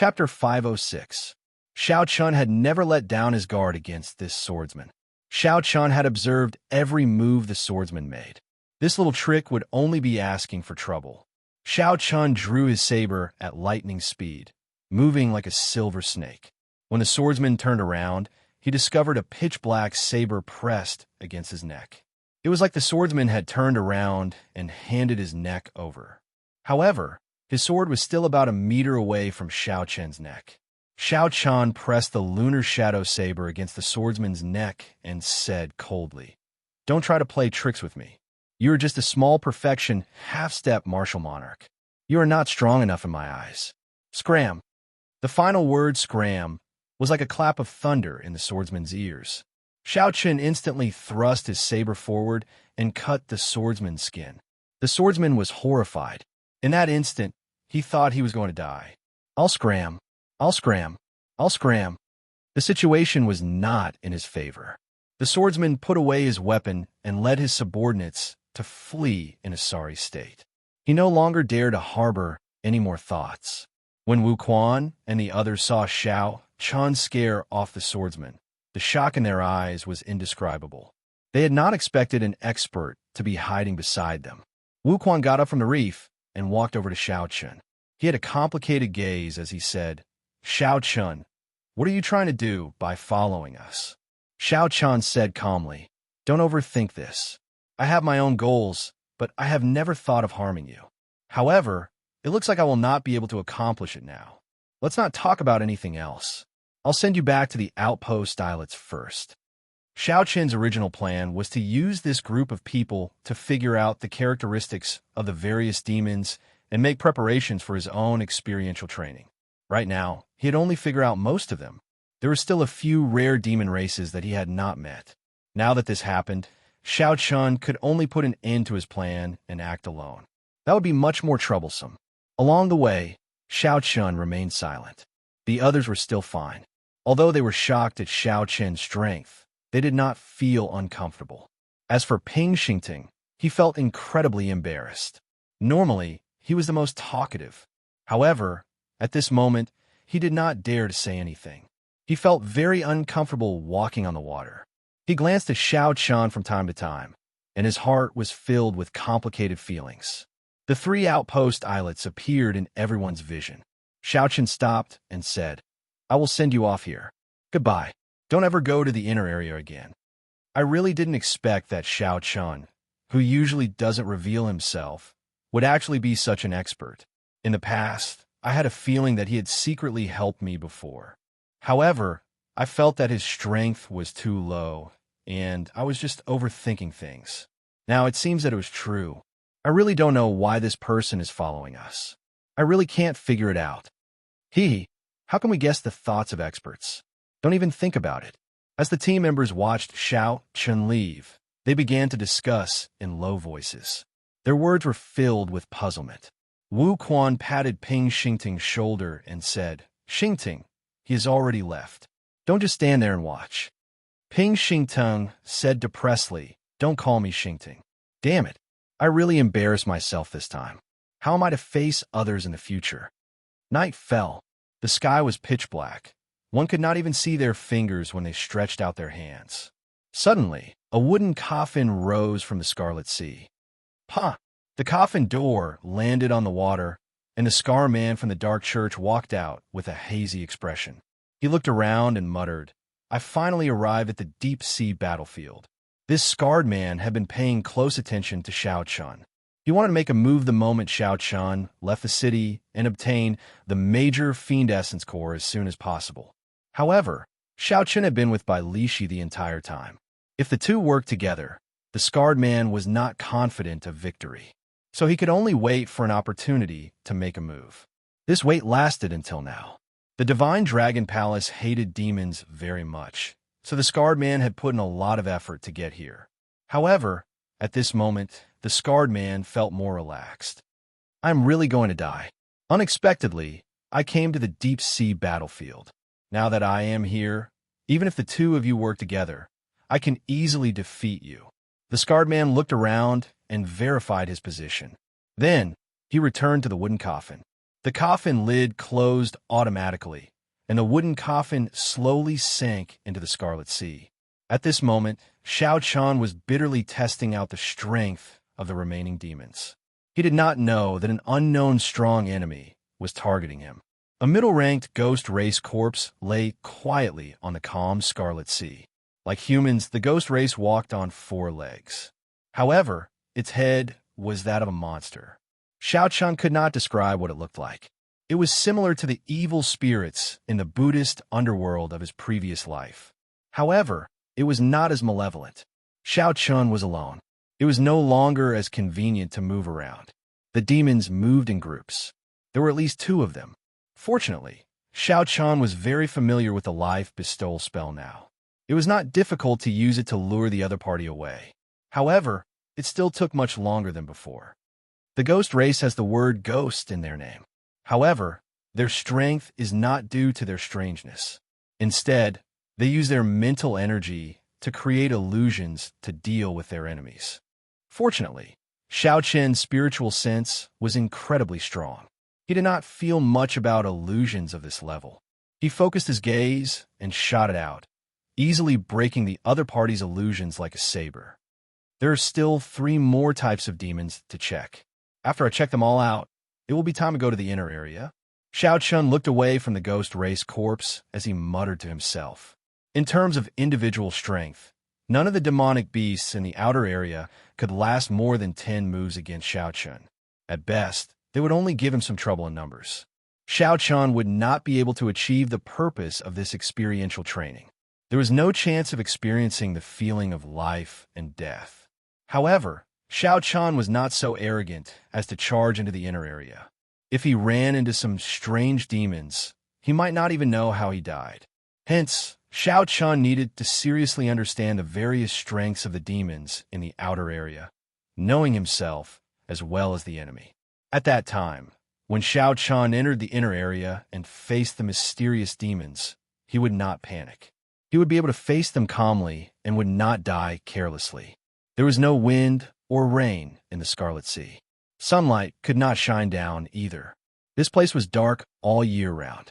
Chapter 506. Xiao Chun had never let down his guard against this swordsman. Xiao Chun had observed every move the swordsman made. This little trick would only be asking for trouble. Xiao Chun drew his saber at lightning speed, moving like a silver snake. When the swordsman turned around, he discovered a pitch-black saber pressed against his neck. It was like the swordsman had turned around and handed his neck over. However, his sword was still about a meter away from Xiao Chun's neck. Xiao Chun pressed the lunar shadow saber against the swordsman's neck and said coldly, "Don't try to play tricks with me. You are just a small perfection, half-step martial monarch. You are not strong enough in my eyes." Scram. The final word, scram, was like a clap of thunder in the swordsman's ears. Xiao Chun instantly thrust his saber forward and cut the swordsman's skin. The swordsman was horrified. In that instant, he thought he was going to die. I'll scram. I'll scram. I'll scram. The situation was not in his favor. The swordsman put away his weapon and led his subordinates to flee in a sorry state. He no longer dared to harbor any more thoughts. When Wu Quan and the others saw Xiao Chun scare off the swordsman, the shock in their eyes was indescribable. They had not expected an expert to be hiding beside them. Wu Quan got up from the reef and walked over to Xiao Chun. He had a complicated gaze as he said, "Xiao Chun, what are you trying to do by following us?" Xiao Chun said calmly, "Don't overthink this. I have my own goals, but I have never thought of harming you. However, it looks like I will not be able to accomplish it now. Let's not talk about anything else. I'll send you back to the outpost islets first." Xiao Chun's original plan was to use this group of people to figure out the characteristics of the various demons and make preparations for his own experiential training. Right now, he had only figured out most of them. There were still a few rare demon races that he had not met. Now that this happened, Xiao Chun could only put an end to his plan and act alone. That would be much more troublesome. Along the way, Xiao Chun remained silent. The others were still fine. Although they were shocked at Xiao Chun's strength, they did not feel uncomfortable. As for Ping Xingting, he felt incredibly embarrassed. Normally, he was the most talkative. However, at this moment, he did not dare to say anything. He felt very uncomfortable walking on the water. He glanced at Xiao Chun from time to time, and his heart was filled with complicated feelings. The 3 outpost islets appeared in everyone's vision. Xiao Chun stopped and said, "I will send you off here. Goodbye. Don't ever go to the inner area again." I really didn't expect that Xiao Chun, who usually doesn't reveal himself, would actually be such an expert. In the past, I had a feeling that he had secretly helped me before. However, I felt that his strength was too low, and I was just overthinking things. Now it seems that it was true. I really don't know why this person is following us. I really can't figure it out. How can we guess the thoughts of experts? Don't even think about it. As the team members watched Xiao Chun leave, they began to discuss in low voices. Their words were filled with puzzlement. Wu Quan patted Ping Xingting's shoulder and said, "Xingting, he has already left. Don't just stand there and watch." Ping Xingting said depressedly, "Don't call me Xingting. Damn it, I really embarrassed myself this time. How am I to face others in the future?" Night fell. The sky was pitch black. One could not even see their fingers when they stretched out their hands. Suddenly, a wooden coffin rose from the Scarlet Sea. "Huh!" The coffin door landed on the water, and the Scar Man from the Dark Church walked out with a hazy expression. He looked around and muttered, "I finally arrived at the deep-sea battlefield." This scarred man had been paying close attention to Xiao Chun. He wanted to make a move the moment Xiao Chun left the city and obtain the major Fiend Essence Core as soon as possible. However, Xiao Chun had been with Bai Lishi the entire time. If the two worked together, the scarred man was not confident of victory. So he could only wait for an opportunity to make a move. This wait lasted until now. The Divine Dragon Palace hated demons very much, so the scarred man had put in a lot of effort to get here. However, at this moment, the scarred man felt more relaxed. "I'm really going to die. Unexpectedly, I came to the deep-sea battlefield. Now that I am here, even if the two of you work together, I can easily defeat you." The scarred man looked around and verified his position. Then, he returned to the wooden coffin. The coffin lid closed automatically, and the wooden coffin slowly sank into the Scarlet Sea. At this moment, Xiao Chan was bitterly testing out the strength of the remaining demons. He did not know that an unknown strong enemy was targeting him. A middle-ranked ghost race corpse lay quietly on the calm Scarlet Sea. Like humans, the ghost race walked on 4 legs. However, its head was that of a monster. Xiao Chan could not describe what it looked like. It was similar to the evil spirits in the Buddhist underworld of his previous life. However, it was not as malevolent. Xiao Chan was alone. It was no longer as convenient to move around. The demons moved in groups. There were at least 2 of them. Fortunately, Xiao Chan was very familiar with the life bestowal spell now. It was not difficult to use it to lure the other party away. However, it still took much longer than before. The ghost race has the word ghost in their name. However, their strength is not due to their strangeness. Instead, they use their mental energy to create illusions to deal with their enemies. Fortunately, Xiao Chen's spiritual sense was incredibly strong. He did not feel much about illusions of this level. He focused his gaze and shot it out, easily breaking the other party's illusions like a saber. There are still 3 more types of demons to check. After I check them all out, it will be time to go to the inner area. Xiao Chun looked away from the ghost race corpse as he muttered to himself. In terms of individual strength, none of the demonic beasts in the outer area could last more than 10 moves against Xiao Chun. At best, they would only give him some trouble in numbers. Xiao Chun would not be able to achieve the purpose of this experiential training. There was no chance of experiencing the feeling of life and death. However, Xiao Chan was not so arrogant as to charge into the inner area. If he ran into some strange demons, he might not even know how he died. Hence, Xiao Chan needed to seriously understand the various strengths of the demons in the outer area, knowing himself as well as the enemy. At that time, when Xiao Chan entered the inner area and faced the mysterious demons, he would not panic. He would be able to face them calmly and would not die carelessly. There was no wind or rain in the Scarlet Sea. Sunlight could not shine down either. This place was dark all year round.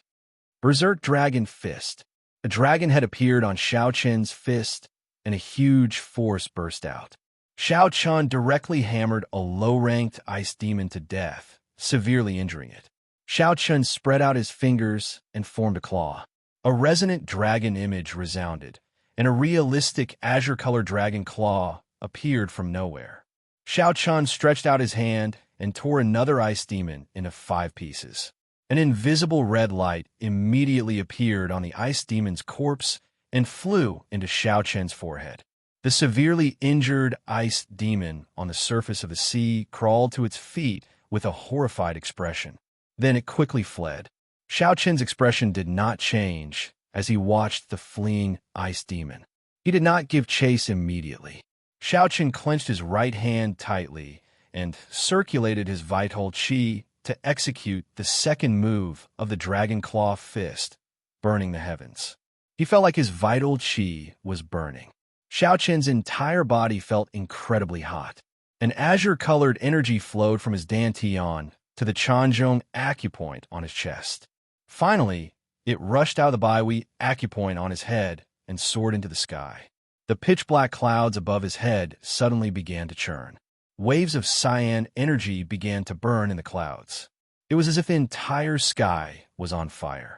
Berserk Dragon Fist. A dragon had appeared on Xiao Chen's fist, and a huge force burst out. Xiao Chan directly hammered a low-ranked ice demon to death, severely injuring it. Xiao Chun spread out his fingers and formed a claw. A resonant dragon image resounded, and a realistic azure-colored dragon claw appeared from nowhere. Xiao Chan stretched out his hand and tore another ice demon into 5 pieces. An invisible red light immediately appeared on the ice demon's corpse and flew into Xiao Chen's forehead. The severely injured ice demon on the surface of the sea crawled to its feet with a horrified expression. Then it quickly fled. Xiao Chen's expression did not change as he watched the fleeing ice demon. He did not give chase immediately. Xiao Chen clenched his right hand tightly and circulated his vital qi to execute the second move of the Dragon Claw Fist, burning the heavens. He felt like his vital qi was burning. Xiao Chen's entire body felt incredibly hot. An azure-colored energy flowed from his dantian to the Chanzhong acupoint on his chest. Finally, it rushed out of the Baihui acupoint on his head and soared into the sky. The pitch-black clouds above his head suddenly began to churn. Waves of cyan energy began to burn in the clouds. It was as if the entire sky was on fire.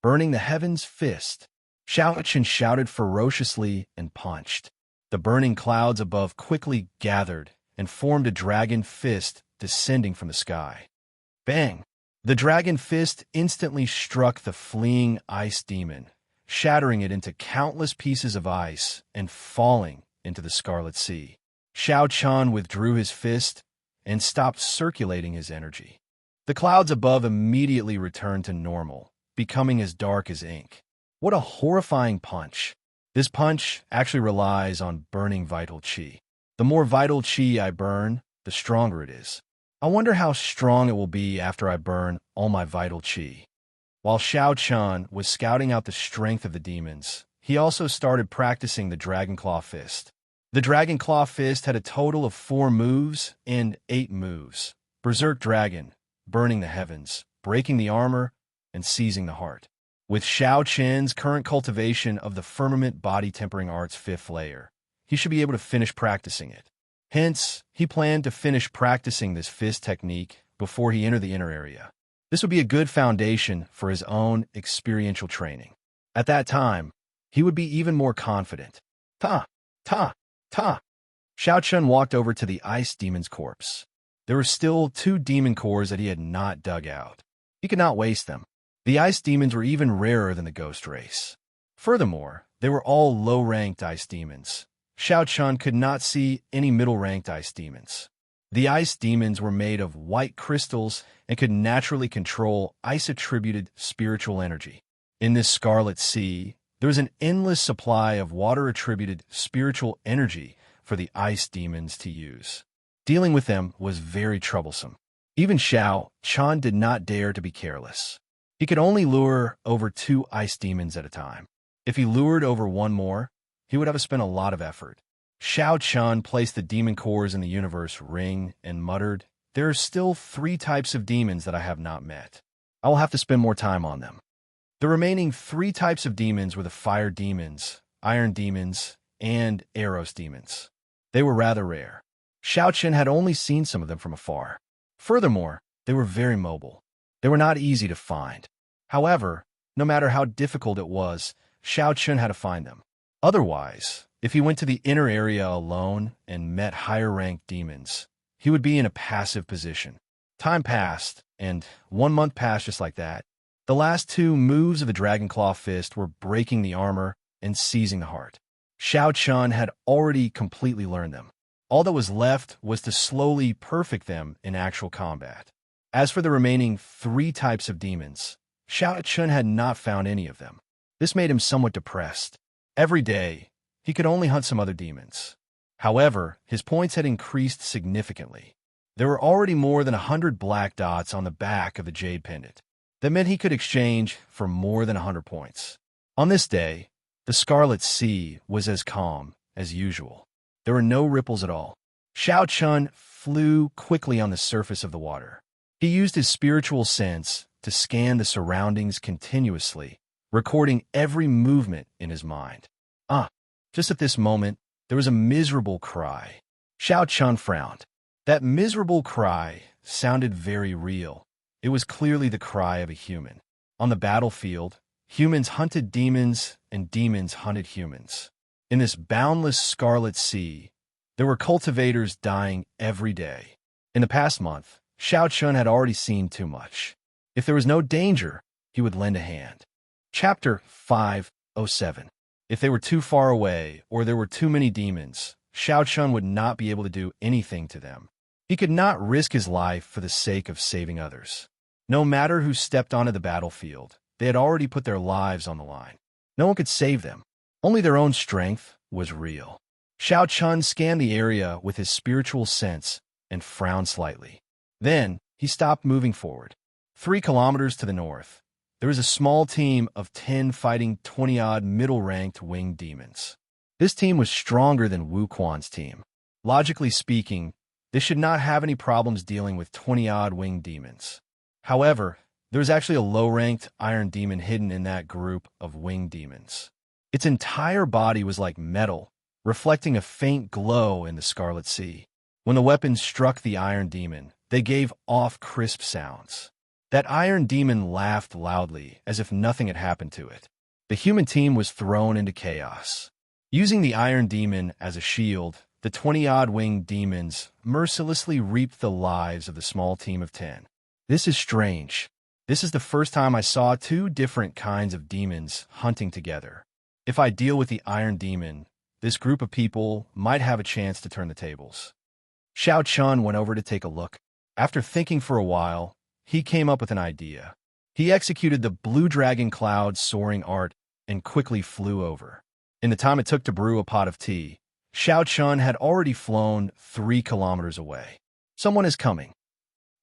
Burning the heavens fist, Xiao Chen shouted ferociously and punched. The burning clouds above quickly gathered and formed a dragon fist descending from the sky. Bang! The dragon fist instantly struck the fleeing ice demon, shattering it into countless pieces of ice and falling into the Scarlet Sea. Xiao Chan withdrew his fist and stopped circulating his energy. The clouds above immediately returned to normal, becoming as dark as ink. What a horrifying punch! This punch actually relies on burning vital qi. The more vital qi I burn, the stronger it is. I wonder how strong it will be after I burn all my vital qi. While Xiao Chan was scouting out the strength of the demons, he also started practicing the Dragon Claw Fist. The Dragon Claw Fist had a total of 4 moves and 8 moves. Berserk Dragon, burning the heavens, breaking the armor and seizing the heart. With Xiao Chen's current cultivation of the firmament body tempering art's fifth layer, he should be able to finish practicing it. Hence, he planned to finish practicing this fist technique before he entered the inner area. This would be a good foundation for his own experiential training. At that time, he would be even more confident. Ta! Ta! Ta! Xiao Chun walked over to the ice demon's corpse. There were still 2 demon cores that he had not dug out. He could not waste them. The ice demons were even rarer than the ghost race. Furthermore, they were all low-ranked ice demons. Xiao Chun could not see any middle-ranked ice demons. The ice demons were made of white crystals and could naturally control ice-attributed spiritual energy. In this Scarlet Sea, there was an endless supply of water-attributed spiritual energy for the ice demons to use. Dealing with them was very troublesome. Even Xiao Chun did not dare to be careless. He could only lure over 2 ice demons at a time. If he lured over 1 more, he would have to spend a lot of effort. Xiao Chun placed the demon cores in the universe ring and muttered, "There are still 3 types of demons that I have not met. I will have to spend more time on them." The remaining 3 types of demons were the fire demons, iron demons, and Eros demons. They were rather rare. Xiao Chun had only seen some of them from afar. Furthermore, they were very mobile. They were not easy to find. However, no matter how difficult it was, Xiao Chun had to find them. Otherwise, if he went to the inner area alone and met higher-ranked demons, he would be in a passive position. Time passed, and 1 month passed just like that. The last 2 moves of the Dragon Claw Fist were breaking the armor and seizing the heart. Xiao Chun had already completely learned them. All that was left was to slowly perfect them in actual combat. As for the remaining 3 types of demons, Xiao Chun had not found any of them. This made him somewhat depressed. Every day, he could only hunt some other demons. However, his points had increased significantly. There were already more than 100 black dots on the back of the jade pendant. That meant he could exchange for more than 100 points. On this day, the Scarlet Sea was as calm as usual. There were no ripples at all. Xiao Chun flew quickly on the surface of the water. He used his spiritual sense to scan the surroundings continuously, recording every movement in his mind. Just at this moment, there was a miserable cry. Xiao Chun frowned. That miserable cry sounded very real. It was clearly the cry of a human. On the battlefield, humans hunted demons and demons hunted humans. In this boundless Scarlet Sea, there were cultivators dying every day. In the past month, Xiao Chun had already seen too much. If there was no danger, he would lend a hand. Chapter 507. If they were too far away or there were too many demons, Xiao Chun would not be able to do anything to them. He could not risk his life for the sake of saving others. No matter who stepped onto the battlefield, they had already put their lives on the line. No one could save them. Only their own strength was real. Xiao Chun scanned the area with his spiritual sense and frowned slightly. Then, he stopped moving forward. 3 kilometers to the north, there was a small team of 10 fighting 20-odd middle-ranked winged demons. This team was stronger than Wu Quan's team. Logically speaking, they should not have any problems dealing with 20-odd winged demons. However, there was actually a low-ranked iron demon hidden in that group of winged demons. Its entire body was like metal, reflecting a faint glow in the Scarlet Sea. When the weapons struck the iron demon, they gave off crisp sounds. That iron demon laughed loudly, as if nothing had happened to it. The human team was thrown into chaos. Using the iron demon as a shield, the 20-odd winged demons mercilessly reaped the lives of the small team of 10. This is strange. This is the first time I saw 2 different kinds of demons hunting together. If I deal with the iron demon, this group of people might have a chance to turn the tables. Xiao Chun went over to take a look. After thinking for a while, he came up with an idea. He executed the blue dragon cloud soaring art and quickly flew over. In the time it took to brew a pot of tea, Xiao Chun had already flown 3 kilometers away. Someone is coming.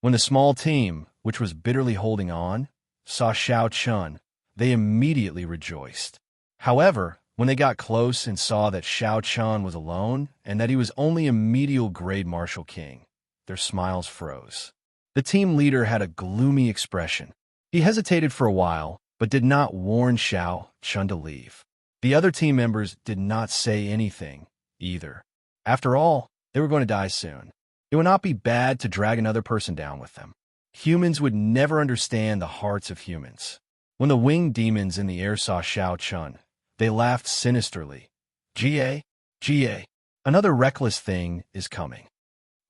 When the small team, which was bitterly holding on, saw Xiao Chun, they immediately rejoiced. However, when they got close and saw that Xiao Chun was alone and that he was only a medial grade martial king, their smiles froze. The team leader had a gloomy expression. He hesitated for a while, but did not warn Xiao Chun to leave. The other team members did not say anything, either. After all, they were going to die soon. It would not be bad to drag another person down with them. Humans would never understand the hearts of humans. When the winged demons in the air saw Xiao Chun, they laughed sinisterly. Ga, Ga, another reckless thing is coming.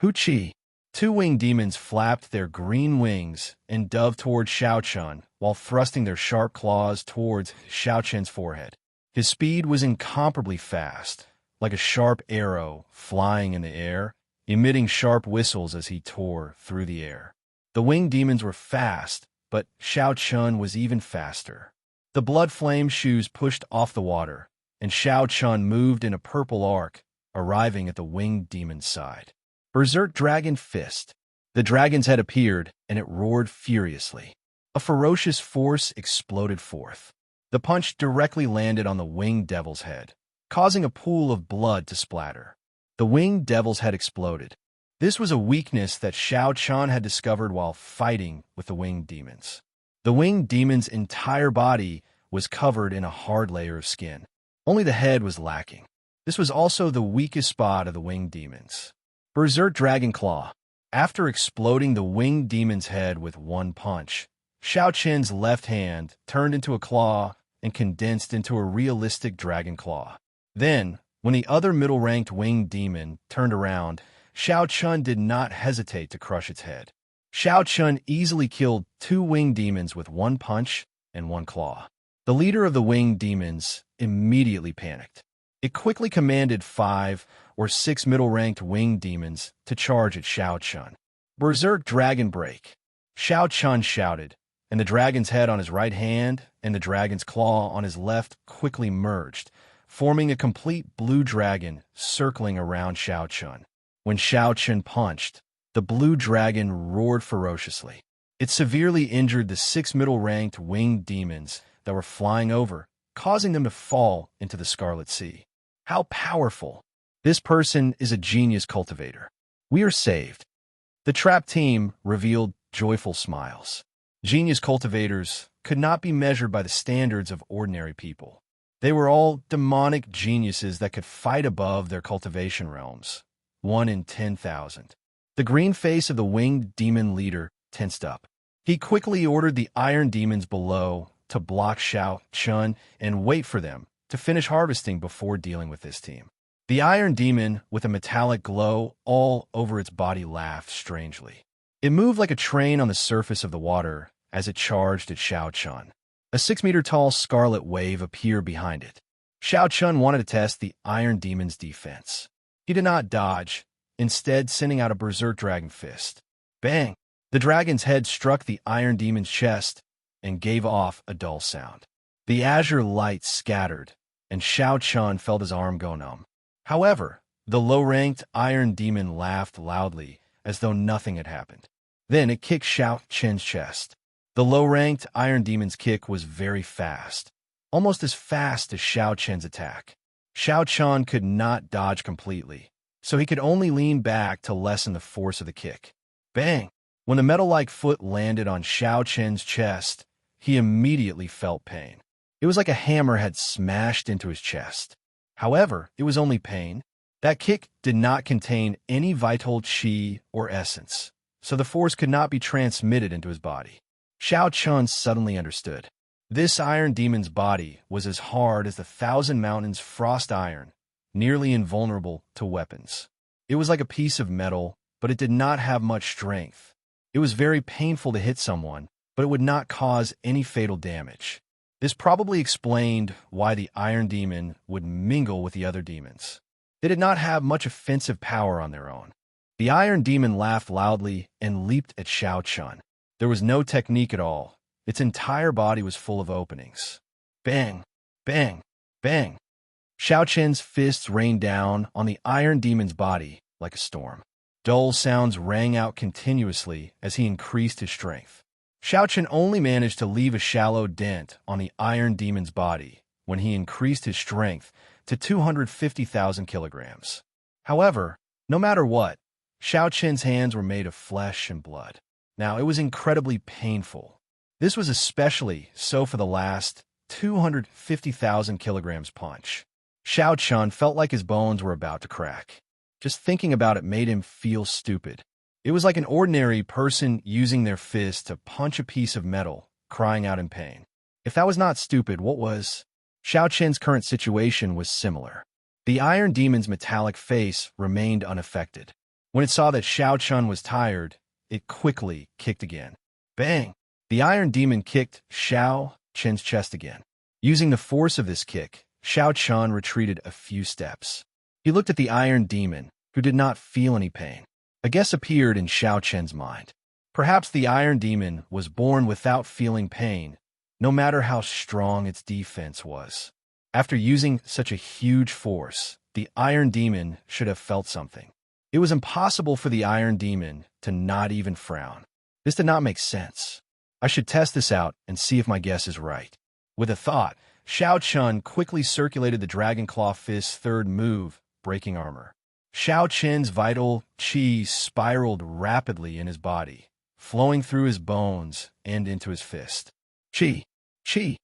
Hu Chi. Two winged demons flapped their green wings and dove toward Xiao Chun while thrusting their sharp claws towards Xiao Chun's forehead. His speed was incomparably fast, like a sharp arrow flying in the air, emitting sharp whistles as he tore through the air. The winged demons were fast, but Xiao Chun was even faster. The blood flame shoes pushed off the water, and Xiao Chun moved in a purple arc, arriving at the winged demon's side. Berserk Dragon Fist. The dragon's head appeared, and it roared furiously. A ferocious force exploded forth. The punch directly landed on the winged devil's head, causing a pool of blood to splatter. The winged devil's head exploded. This was a weakness that Xiao Chun had discovered while fighting with the winged demons. The winged demon's entire body was covered in a hard layer of skin. Only the head was lacking. This was also the weakest spot of the winged demons. Berserk Dragon Claw. After exploding the winged demon's head with one punch, Xiao Chun's left hand turned into a claw and condensed into a realistic dragon claw. Then, when the other middle-ranked winged demon turned around, Xiao Chun did not hesitate to crush its head. Xiao Chun easily killed two winged demons with one punch and one claw. The leader of the winged demons immediately panicked. It quickly commanded 5 or 6 middle-ranked winged demons to charge at Xiao Chun. Berserk Dragon Break. Xiao Chun shouted, and the dragon's head on his right hand and the dragon's claw on his left quickly merged, forming a complete blue dragon circling around Xiao Chun. When Xiao Chun punched, the blue dragon roared ferociously. It severely injured the 6 middle-ranked winged demons that were flying over, causing them to fall into the Scarlet Sea. How powerful! This person is a genius cultivator. We are saved. The trap team revealed joyful smiles. Genius cultivators could not be measured by the standards of ordinary people. They were all demonic geniuses that could fight above their cultivation realms. 1 in 10,000. The green face of the winged demon leader tensed up. He quickly ordered the iron demons below to block Xiao Chun and wait for them to finish harvesting before dealing with this team. The iron demon, with a metallic glow all over its body, laughed strangely. It moved like a train on the surface of the water as it charged at Xiao Chun. A 6-meter-tall scarlet wave appeared behind it. Xiao Chun wanted to test the iron demon's defense. He did not dodge, instead sending out a Berserk Dragon Fist. Bang! The dragon's head struck the iron demon's chest and gave off a dull sound. The azure light scattered, and Xiao Chun felt his arm go numb. However, the low-ranked iron demon laughed loudly as though nothing had happened. Then it kicked Xiao Chun's chest. The low-ranked iron demon's kick was very fast, almost as fast as Xiao Chun's attack. Xiao Chun could not dodge completely, so he could only lean back to lessen the force of the kick. Bang! When the metal-like foot landed on Xiao Chun's chest, he immediately felt pain. It was like a hammer had smashed into his chest. However, it was only pain. That kick did not contain any vital chi or essence, so the force could not be transmitted into his body. Xiao Chun suddenly understood. This iron demon's body was as hard as the 1,000 Mountains frost iron, nearly invulnerable to weapons. It was like a piece of metal, but it did not have much strength. It was very painful to hit someone, but it would not cause any fatal damage. This probably explained why the iron demon would mingle with the other demons. They did not have much offensive power on their own. The iron demon laughed loudly and leaped at Xiao Chun. There was no technique at all. Its entire body was full of openings. Bang! Bang! Bang! Xiao Chun's fists rained down on the iron demon's body like a storm. Dull sounds rang out continuously as he increased his strength. Xiao Chun only managed to leave a shallow dent on the iron demon's body when he increased his strength to 250,000 kilograms. However, no matter what, Xiao Chun's hands were made of flesh and blood. Now, it was incredibly painful. This was especially so for the last 250,000 kilograms punch. Xiao Chun felt like his bones were about to crack. Just thinking about it made him feel stupid. It was like an ordinary person using their fist to punch a piece of metal, crying out in pain. If that was not stupid, what was? Xiao Chen's current situation was similar. The Iron Demon's metallic face remained unaffected. When it saw that Xiao Chun was tired, it quickly kicked again. Bang! The Iron Demon kicked Xiao Chen's chest again. Using the force of this kick, Xiao Chun retreated a few steps. He looked at the Iron Demon, who did not feel any pain. A guess appeared in Xiao Chen's mind. Perhaps the Iron Demon was born without feeling pain, no matter how strong its defense was. After using such a huge force, the Iron Demon should have felt something. It was impossible for the Iron Demon to not even frown. This did not make sense. I should test this out and see if my guess is right. With a thought, Xiao Chun quickly circulated the Dragon Claw Fist's third move, breaking armor. Xiao Chen's vital qi spiraled rapidly in his body, flowing through his bones and into his fist. Qi! Qi!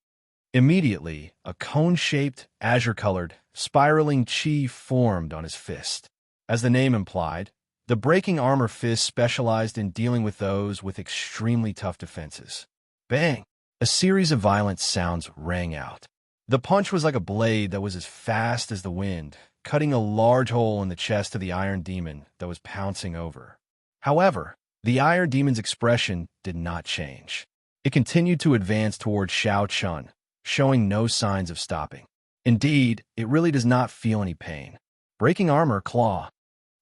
Immediately, a cone-shaped, azure-colored, spiraling qi formed on his fist. As the name implied, the breaking armor fist specialized in dealing with those with extremely tough defenses. Bang! A series of violent sounds rang out. The punch was like a blade that was as fast as the wind, cutting a large hole in the chest of the Iron Demon that was pouncing over. However, the Iron Demon's expression did not change. It continued to advance toward Xiao Chun, showing no signs of stopping. Indeed, it really does not feel any pain. Breaking armor, claw.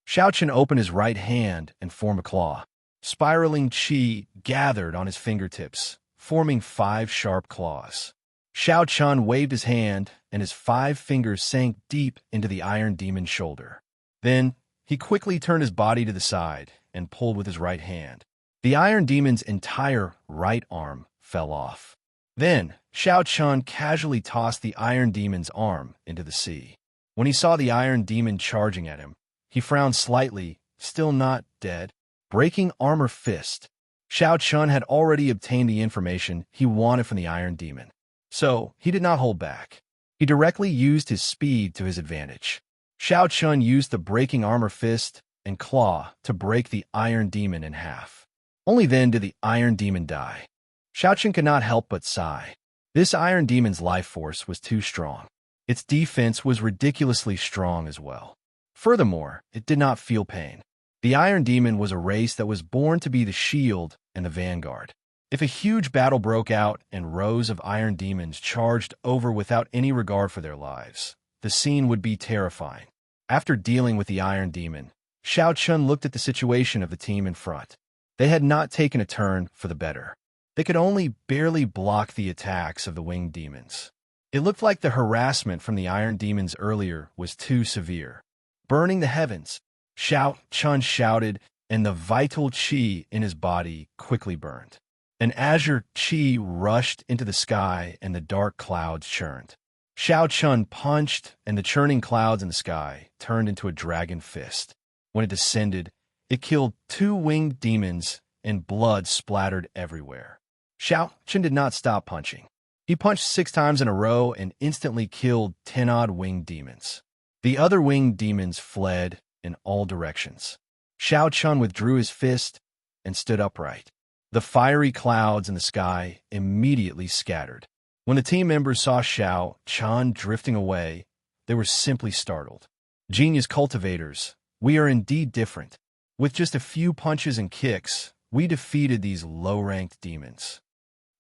Xiao Chun opened his right hand and formed a claw. Spiraling qi gathered on his fingertips, forming 5 sharp claws. Xiao Chun waved his hand, and his 5 fingers sank deep into the Iron Demon's shoulder. Then, he quickly turned his body to the side and pulled with his right hand. The Iron Demon's entire right arm fell off. Then, Xiao Chun casually tossed the Iron Demon's arm into the sea. When he saw the Iron Demon charging at him, he frowned slightly, still not dead. Breaking armor fist. Xiao Chun had already obtained the information he wanted from the Iron Demon. So, he did not hold back. He directly used his speed to his advantage. Xiao Chun used the breaking armor fist and claw to break the Iron Demon in half. Only then did the Iron Demon die. Xiao Chun could not help but sigh. This Iron Demon's life force was too strong. Its defense was ridiculously strong as well. Furthermore, it did not feel pain. The Iron Demon was a race that was born to be the shield and the vanguard. If a huge battle broke out and rows of Iron Demons charged over without any regard for their lives, the scene would be terrifying. After dealing with the Iron Demon, Xiao Chun looked at the situation of the team in front. They had not taken a turn for the better. They could only barely block the attacks of the winged demons. It looked like the harassment from the Iron Demons earlier was too severe. Burning the heavens, Xiao Chun shouted, and the vital qi in his body quickly burned. An azure qi rushed into the sky, and the dark clouds churned. Xiao Chun punched, and the churning clouds in the sky turned into a dragon fist. When it descended, it killed 2 winged demons, and blood splattered everywhere. Xiao Chun did not stop punching. He punched 6 times in a row and instantly killed 10-odd winged demons. The other winged demons fled in all directions. Xiao Chun withdrew his fist and stood upright. The fiery clouds in the sky immediately scattered. When the team members saw Xiao Chun drifting away, they were simply startled. Genius cultivators, we are indeed different. With just a few punches and kicks, we defeated these low-ranked demons.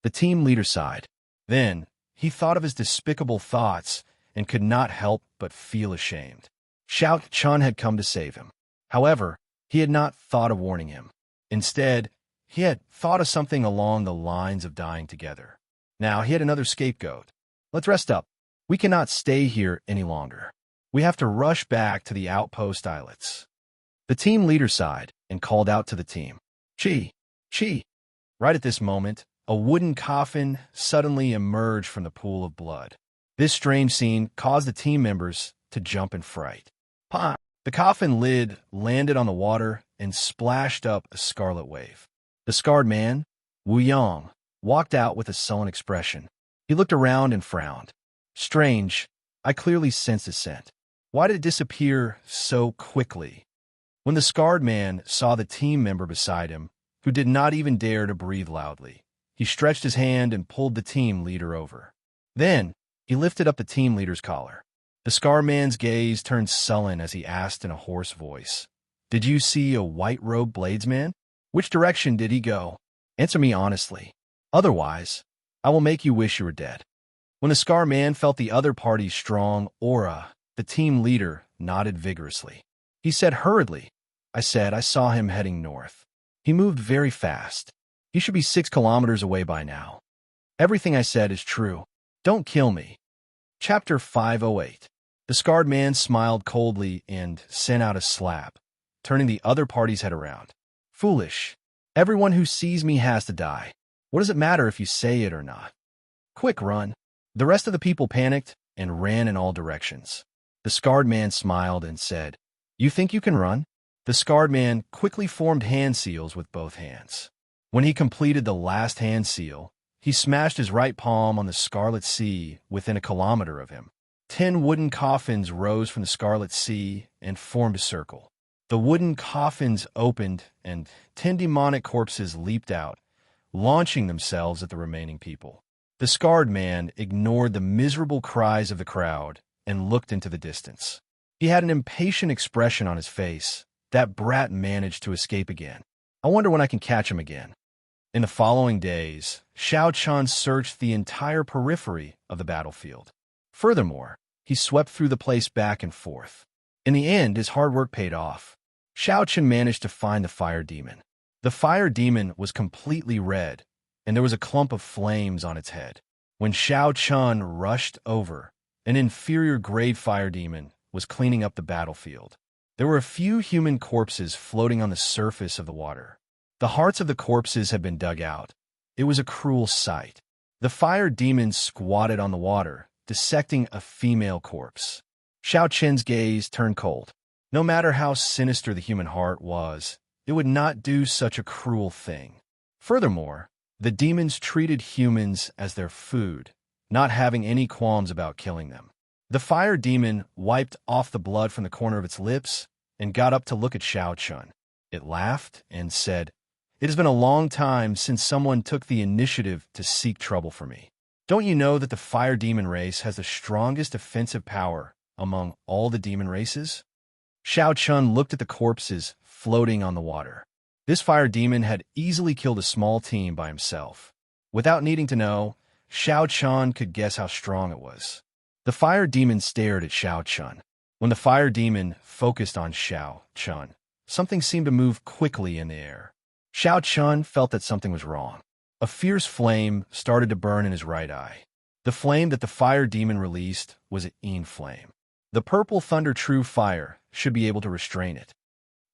The team leader sighed. Then, he thought of his despicable thoughts and could not help but feel ashamed. Xiao Chun had come to save him. However, he had not thought of warning him. Instead, he had thought of something along the lines of dying together. Now he had another scapegoat. Let's rest up. We cannot stay here any longer. We have to rush back to the outpost islets. The team leader sighed and called out to the team. Chi! Chi! Right at this moment, a wooden coffin suddenly emerged from the pool of blood. This strange scene caused the team members to jump in fright. Pah! The coffin lid landed on the water and splashed up a scarlet wave. The scarred man, Wu Yang, walked out with a sullen expression. He looked around and frowned. Strange, I clearly sensed a scent. Why did it disappear so quickly? When the scarred man saw the team member beside him, who did not even dare to breathe loudly, he stretched his hand and pulled the team leader over. Then, he lifted up the team leader's collar. The scarred man's gaze turned sullen as he asked in a hoarse voice, "Did you see a white-robed bladesman? Which direction did he go? Answer me honestly. Otherwise, I will make you wish you were dead." When the scarred man felt the other party's strong aura, the team leader nodded vigorously. He said hurriedly, I saw him heading north. He moved very fast. He should be 6 kilometers away by now. Everything I said is true. Don't kill me." Chapter 508. The scarred man smiled coldly and sent out a slap, turning the other party's head around. "Foolish. Everyone who sees me has to die. What does it matter if you say it or not? Quick, run." The rest of the people panicked and ran in all directions. The scarred man smiled and said, "You think you can run?" The scarred man quickly formed hand seals with both hands. When he completed the last hand seal, he smashed his right palm on the Scarlet Sea within a kilometer of him. 10 wooden coffins rose from the Scarlet Sea and formed a circle. The wooden coffins opened, and 10 demonic corpses leaped out, launching themselves at the remaining people. The scarred man ignored the miserable cries of the crowd and looked into the distance. He had an impatient expression on his face. That brat managed to escape again. I wonder when I can catch him again. In the following days, Xiao Chun searched the entire periphery of the battlefield. Furthermore, he swept through the place back and forth. In the end, his hard work paid off. Xiao Chun managed to find the fire demon. The fire demon was completely red, and there was a clump of flames on its head. When Xiao Chun rushed over, an inferior-grade fire demon was cleaning up the battlefield. There were a few human corpses floating on the surface of the water. The hearts of the corpses had been dug out. It was a cruel sight. The fire demon squatted on the water, dissecting a female corpse. Xiao Chen's gaze turned cold. No matter how sinister the human heart was, it would not do such a cruel thing. Furthermore, the demons treated humans as their food, not having any qualms about killing them. The fire demon wiped off the blood from the corner of its lips and got up to look at Xiao Chun. It laughed and said, "It has been a long time since someone took the initiative to seek trouble for me. Don't you know that the fire demon race has the strongest offensive power among all the demon races?" Xiao Chun looked at the corpses floating on the water. This fire demon had easily killed a small team by himself. Without needing to know, Xiao Chun could guess how strong it was. The fire demon stared at Xiao Chun. When the fire demon focused on Xiao Chun, something seemed to move quickly in the air. Xiao Chun felt that something was wrong. A fierce flame started to burn in his right eye. The flame that the fire demon released was an Yin flame. The purple thunder true fire should be able to restrain it.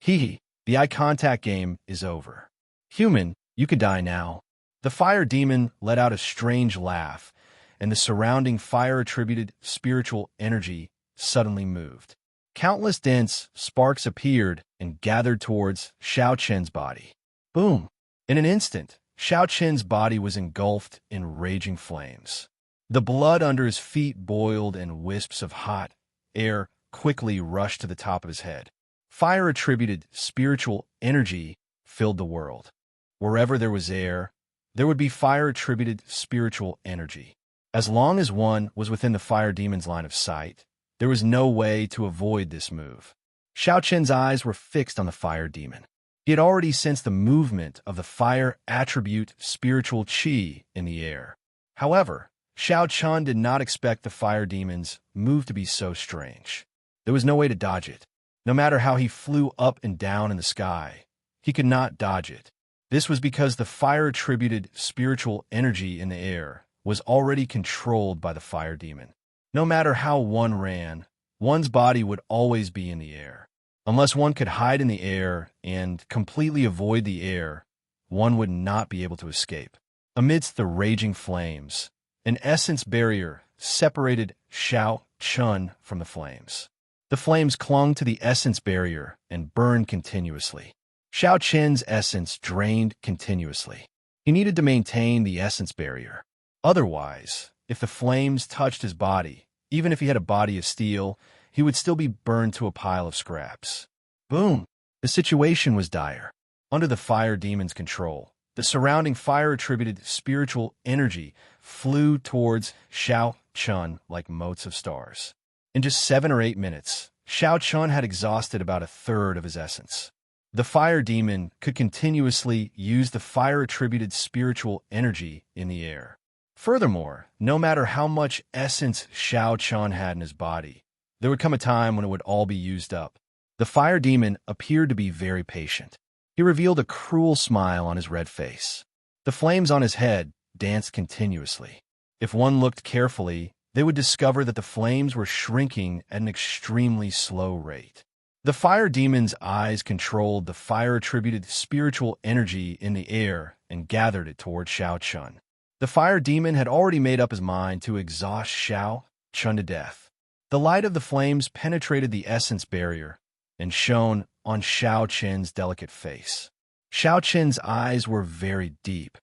Hee, the eye contact game is over. Human, you could die now. The fire demon let out a strange laugh, and the surrounding fire-attributed spiritual energy suddenly moved. Countless dense sparks appeared and gathered towards Xiao Chen's body. Boom! In an instant, Xiao Chen's body was engulfed in raging flames. The blood under his feet boiled and wisps of hot air quickly rushed to the top of his head. Fire-attributed spiritual energy filled the world. Wherever there was air, there would be fire-attributed spiritual energy. As long as one was within the fire demon's line of sight, there was no way to avoid this move. Xiao Chen's eyes were fixed on the fire demon. He had already sensed the movement of the fire attribute spiritual qi in the air. However, Xiao Chun did not expect the fire demon's move to be so strange. There was no way to dodge it. No matter how he flew up and down in the sky, he could not dodge it. This was because the fire-attributed spiritual energy in the air was already controlled by the fire demon. No matter how one ran, one's body would always be in the air. Unless one could hide in the air and completely avoid the air, one would not be able to escape. Amidst the raging flames, an essence barrier separated Xiao Chun from the flames. The flames clung to the essence barrier and burned continuously. Xiao Qin's essence drained continuously. He needed to maintain the essence barrier. Otherwise, if the flames touched his body, even if he had a body of steel, he would still be burned to a pile of scraps. Boom! The situation was dire. Under the fire demon's control, the surrounding fire-attributed spiritual energy flew towards Xiao Chun like motes of stars. In just 7 or 8 minutes, Xiao Chun had exhausted about a third of his essence. The fire demon could continuously use the fire-attributed spiritual energy in the air. Furthermore, no matter how much essence Xiao Chun had in his body, there would come a time when it would all be used up. The fire demon appeared to be very patient. He revealed a cruel smile on his red face. The flames on his head danced continuously. If one looked carefully, they would discover that the flames were shrinking at an extremely slow rate. The fire demon's eyes controlled the fire-attributed spiritual energy in the air and gathered it toward Xiao Chun. The fire demon had already made up his mind to exhaust Xiao Chun to death. The light of the flames penetrated the essence barrier and shone on Xiao Qin's delicate face. Xiao Qin's eyes were very deep.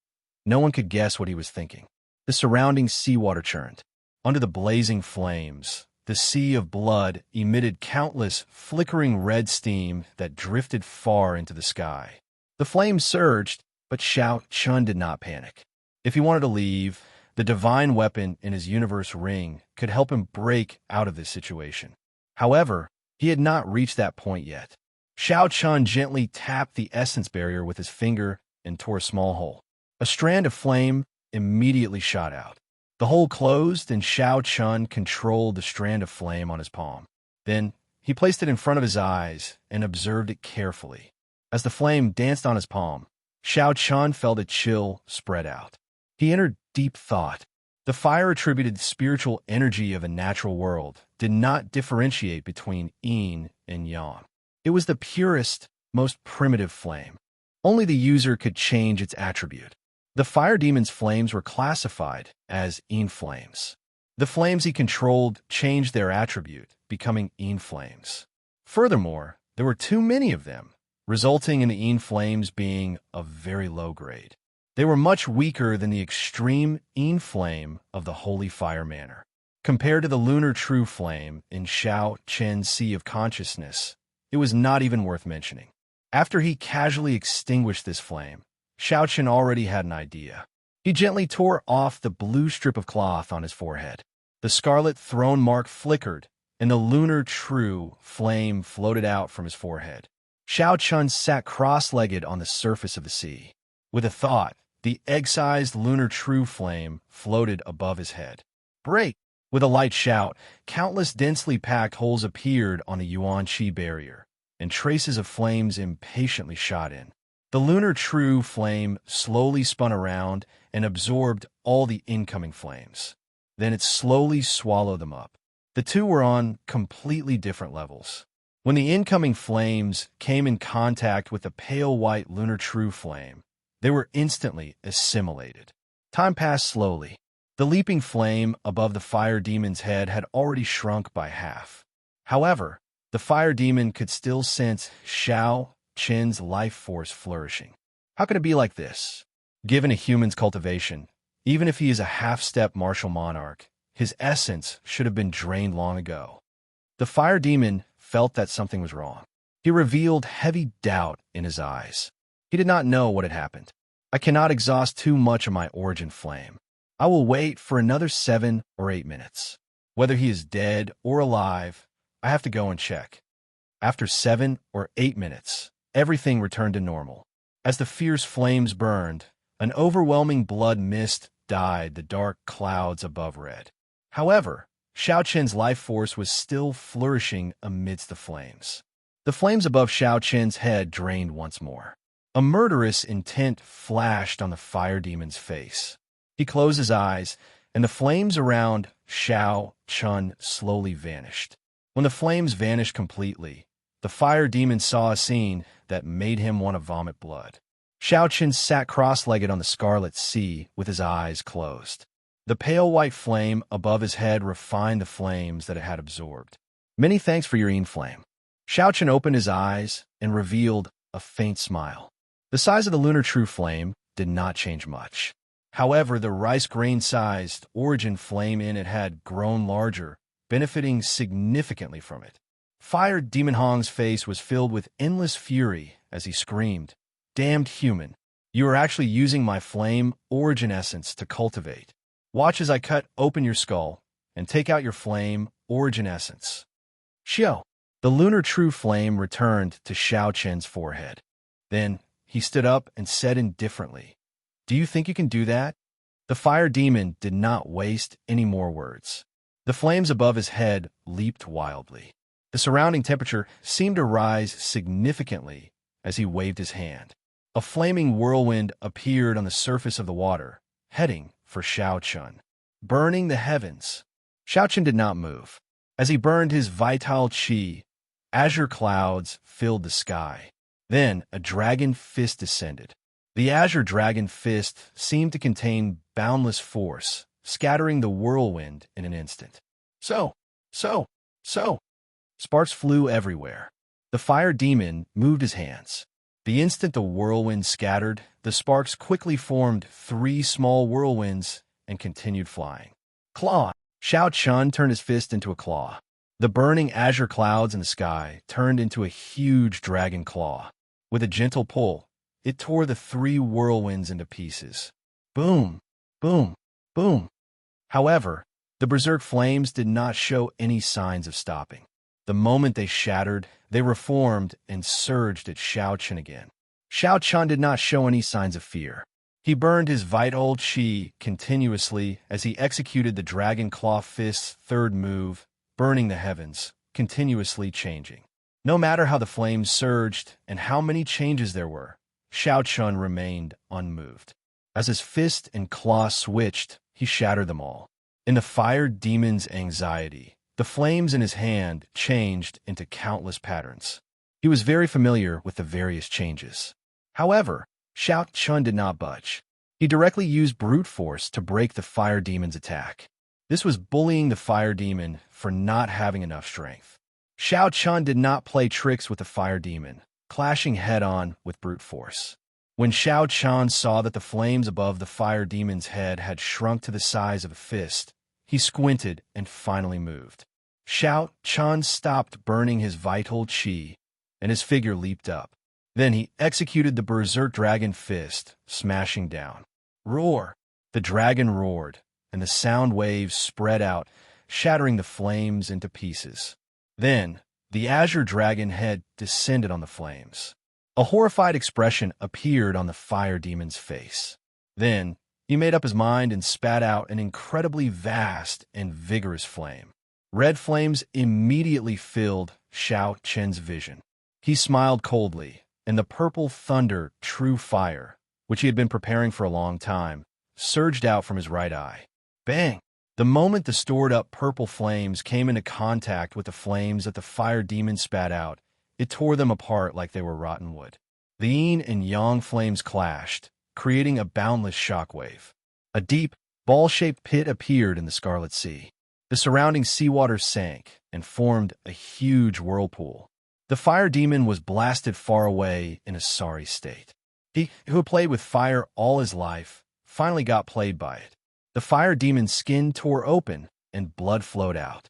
No one could guess what he was thinking. The surrounding seawater churned. Under the blazing flames, the sea of blood emitted countless flickering red steam that drifted far into the sky. The flames surged, but Xiao Chun did not panic. If he wanted to leave, the divine weapon in his universe ring could help him break out of this situation. However, he had not reached that point yet. Xiao Chun gently tapped the essence barrier with his finger and tore a small hole. A strand of flame immediately shot out. The hole closed, and Xiao Chun controlled the strand of flame on his palm. Then, he placed it in front of his eyes and observed it carefully. As the flame danced on his palm, Xiao Chun felt a chill spread out. He entered deep thought. The fire-attributed spiritual energy of a natural world did not differentiate between yin and yang. It was the purest, most primitive flame. Only the user could change its attribute. The fire demon's flames were classified as yin flames. The flames he controlled changed their attribute, becoming yin flames. Furthermore, there were too many of them, resulting in the yin flames being of very low grade. They were much weaker than the extreme yin flame of the Holy Fire Manor. Compared to the lunar true flame in Xiao Qin's Sea of Consciousness, it was not even worth mentioning. After he casually extinguished this flame, Xiao Qin already had an idea. He gently tore off the blue strip of cloth on his forehead. The scarlet throne mark flickered, and the lunar true flame floated out from his forehead. Xiao Chun sat cross-legged on the surface of the sea. With a thought, the egg-sized lunar true flame floated above his head. Break! With a light shout, countless densely packed holes appeared on the Yuan Qi barrier, and traces of flames impatiently shot in. The lunar true flame slowly spun around and absorbed all the incoming flames. Then it slowly swallowed them up. The two were on completely different levels. When the incoming flames came in contact with the pale white lunar true flame, they were instantly assimilated. Time passed slowly. The leaping flame above the fire demon's head had already shrunk by half. However, the fire demon could still sense Xiao Qin's life force flourishing. How could it be like this? Given a human's cultivation, even if he is a half-step martial monarch, his essence should have been drained long ago. The fire demon felt that something was wrong. He revealed heavy doubt in his eyes. He did not know what had happened. I cannot exhaust too much of my origin flame. I will wait for another 7 or 8 minutes. Whether he is dead or alive, I have to go and check. After 7 or 8 minutes, everything returned to normal. As the fierce flames burned, an overwhelming blood mist dyed the dark clouds above red. However, Xiao Qin's life force was still flourishing amidst the flames. The flames above Xiao Qin's head drained once more. A murderous intent flashed on the fire demon's face. He closed his eyes, and the flames around Xiao Chun slowly vanished. When the flames vanished completely, the fire demon saw a scene that made him want to vomit blood. Xiao Qin sat cross-legged on the scarlet sea with his eyes closed. The pale white flame above his head refined the flames that it had absorbed. Many thanks for your yin flame. Xiao Qin opened his eyes and revealed a faint smile. The size of the lunar true flame did not change much. However, the rice grain-sized origin flame in it had grown larger, benefiting significantly from it. Fire Demon Hong's face was filled with endless fury as he screamed, "Damned human! You are actually using my flame origin essence to cultivate. Watch as I cut open your skull and take out your flame origin essence." Xiao! The lunar true flame returned to Xiao Chen's forehead. Then he stood up and said indifferently, "Do you think you can do that?" The fire demon did not waste any more words. The flames above his head leaped wildly. The surrounding temperature seemed to rise significantly as he waved his hand. A flaming whirlwind appeared on the surface of the water, heading for Xiao Chun. Burning the heavens. Xiao Chun did not move. As he burned his vital qi, azure clouds filled the sky. Then a dragon fist descended. The azure dragon fist seemed to contain boundless force, scattering the whirlwind in an instant. So. Sparks flew everywhere. The fire demon moved his hands. The instant the whirlwind scattered, the sparks quickly formed 3 small whirlwinds and continued flying. Claw! Xiao Chun turned his fist into a claw. The burning azure clouds in the sky turned into a huge dragon claw. With a gentle pull, it tore the 3 whirlwinds into pieces. Boom! Boom! Boom! However, the berserk flames did not show any signs of stopping. The moment they shattered, they reformed and surged at Xiao Chun again. Xiao Chun did not show any signs of fear. He burned his vital qi continuously as he executed the dragon claw fist's 3rd move, burning the heavens, continuously changing. No matter how the flames surged and how many changes there were, Xiao Chun remained unmoved. As his fist and claw switched, he shattered them all. In the fire demon's anxiety, the flames in his hand changed into countless patterns. He was very familiar with the various changes. However, Xiao Chun did not budge. He directly used brute force to break the fire demon's attack. This was bullying the fire demon for not having enough strength. Xiao Chun did not play tricks with the fire demon, clashing head-on with brute force. When Xiao Chun saw that the flames above the fire demon's head had shrunk to the size of a fist, he squinted and finally moved. Xiao Chun stopped burning his vital qi, and his figure leaped up. Then he executed the berserk dragon fist, smashing down. Roar! The dragon roared, and the sound waves spread out, shattering the flames into pieces. Then, the azure dragon head descended on the flames. A horrified expression appeared on the fire demon's face. Then, he made up his mind and spat out an incredibly vast and vigorous flame. Red flames immediately filled Xiao Chen's vision. He smiled coldly, and the purple thunder true fire, which he had been preparing for a long time, surged out from his right eye. Bang! The moment the stored-up purple flames came into contact with the flames that the fire demon spat out, it tore them apart like they were rotten wood. The yin and yang flames clashed, creating a boundless shockwave. A deep, ball-shaped pit appeared in the Scarlet Sea. The surrounding seawater sank and formed a huge whirlpool. The fire demon was blasted far away in a sorry state. He, who had played with fire all his life, finally got played by it. The fire demon's skin tore open and blood flowed out.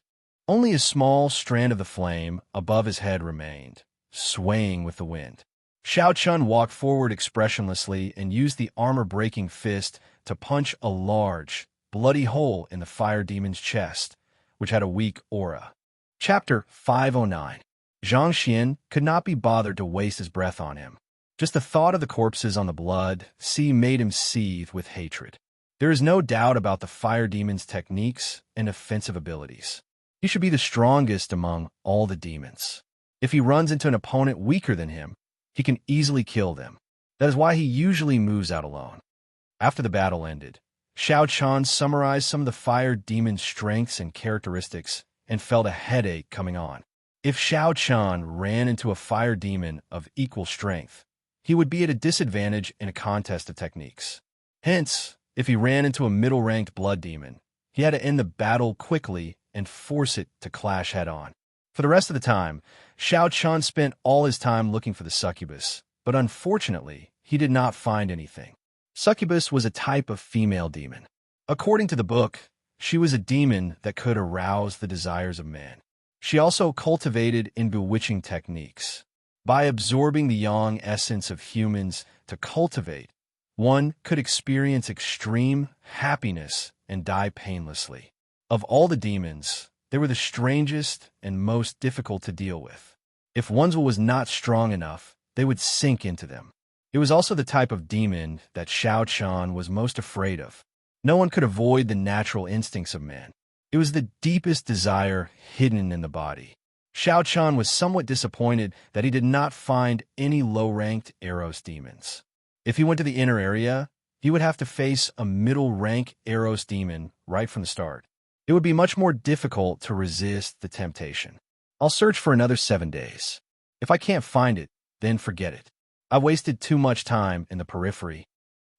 Only a small strand of the flame above his head remained, swaying with the wind. Xiao Chun walked forward expressionlessly and used the armor-breaking fist to punch a large, bloody hole in the fire demon's chest, which had a weak aura. Chapter 509. Zhang Xian could not be bothered to waste his breath on him. Just the thought of the corpses on the blood sea made him seethe with hatred. There is no doubt about the fire demon's techniques and offensive abilities. He should be the strongest among all the demons. If he runs into an opponent weaker than him, he can easily kill them. That is why he usually moves out alone. After the battle ended, Xiao Chun summarized some of the fire demon's strengths and characteristics and felt a headache coming on. If Xiao Chun ran into a fire demon of equal strength, he would be at a disadvantage in a contest of techniques. Hence, if he ran into a middle-ranked blood demon, he had to end the battle quickly and force it to clash head-on. For the rest of the time, Xiao Chun spent all his time looking for the succubus, but unfortunately, he did not find anything. Succubus was a type of female demon. According to the book, she was a demon that could arouse the desires of man. She also cultivated in bewitching techniques. By absorbing the yang essence of humans to cultivate, one could experience extreme happiness and die painlessly. Of all the demons, they were the strangest and most difficult to deal with. If one's will was not strong enough, they would sink into them. It was also the type of demon that Xiao Chan was most afraid of. No one could avoid the natural instincts of man. It was the deepest desire hidden in the body. Xiao Chan was somewhat disappointed that he did not find any low-ranked Eros demons. If he went to the inner area, he would have to face a middle-rank Eros demon right from the start. It would be much more difficult to resist the temptation. I'll search for another 7 days. If I can't find it, then forget it. I wasted too much time in the periphery.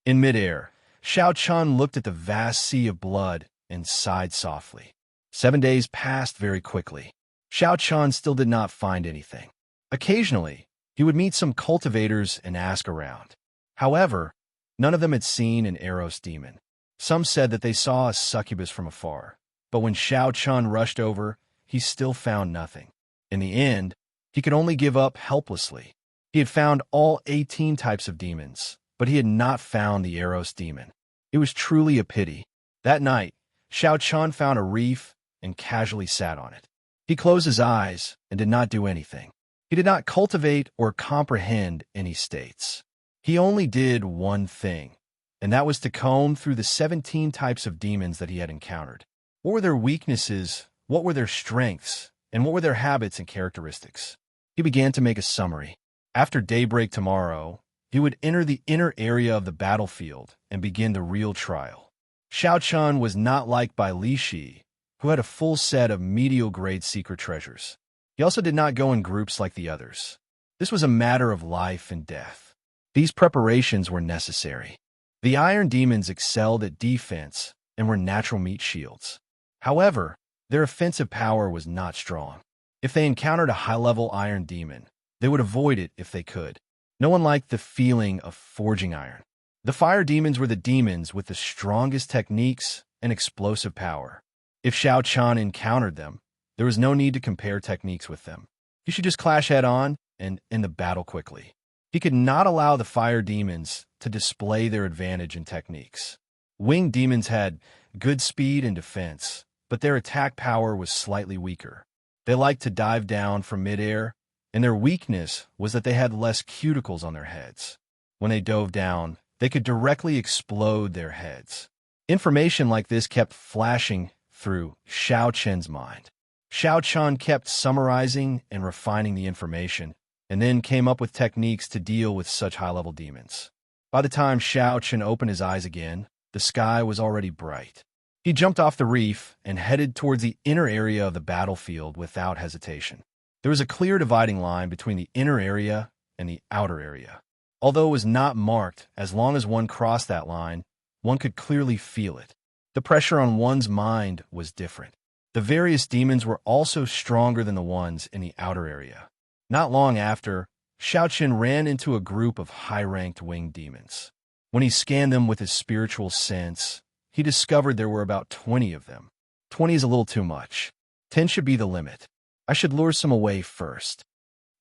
In midair, Xiao Chan looked at the vast sea of blood and sighed softly. 7 days passed very quickly. Xiao Chan still did not find anything. Occasionally, he would meet some cultivators and ask around. However, none of them had seen an Eros demon. Some said that they saw a succubus from afar, but when Xiao Chan rushed over, he still found nothing. In the end, he could only give up helplessly. He had found all 18 types of demons, but he had not found the Eros demon. It was truly a pity. That night, Xiao Chan found a reef and casually sat on it. He closed his eyes and did not do anything. He did not cultivate or comprehend any states. He only did one thing, and that was to comb through the 17 types of demons that he had encountered. What were their weaknesses, what were their strengths, and what were their habits and characteristics? He began to make a summary. After daybreak tomorrow, he would enter the inner area of the battlefield and begin the real trial. Xiao Chan was not liked by Li Shi, who had a full set of medial-grade secret treasures. He also did not go in groups like the others. This was a matter of life and death. These preparations were necessary. The iron demons excelled at defense and were natural meat shields. However, their offensive power was not strong. If they encountered a high-level iron demon, they would avoid it if they could. No one liked the feeling of forging iron. The fire demons were the demons with the strongest techniques and explosive power. If Xiao Chan encountered them, there was no need to compare techniques with them. He should just clash head-on and end the battle quickly. He could not allow the fire demons to display their advantage in techniques. Winged demons had good speed and defense, but their attack power was slightly weaker. They liked to dive down from midair, and their weakness was that they had less cuticles on their heads. When they dove down, they could directly explode their heads. Information like this kept flashing through Xiao Chen's mind. Xiao Chan kept summarizing and refining the information, and then came up with techniques to deal with such high-level demons. By the time Xiao Chen opened his eyes again, the sky was already bright. He jumped off the reef and headed towards the inner area of the battlefield without hesitation. There was a clear dividing line between the inner area and the outer area. Although it was not marked, as long as one crossed that line, one could clearly feel it. The pressure on one's mind was different. The various demons were also stronger than the ones in the outer area. Not long after, Xiao Chen ran into a group of high-ranked winged demons. When he scanned them with his spiritual sense, he discovered there were about 20 of them. 20 is a little too much. 10 should be the limit. I should lure some away first.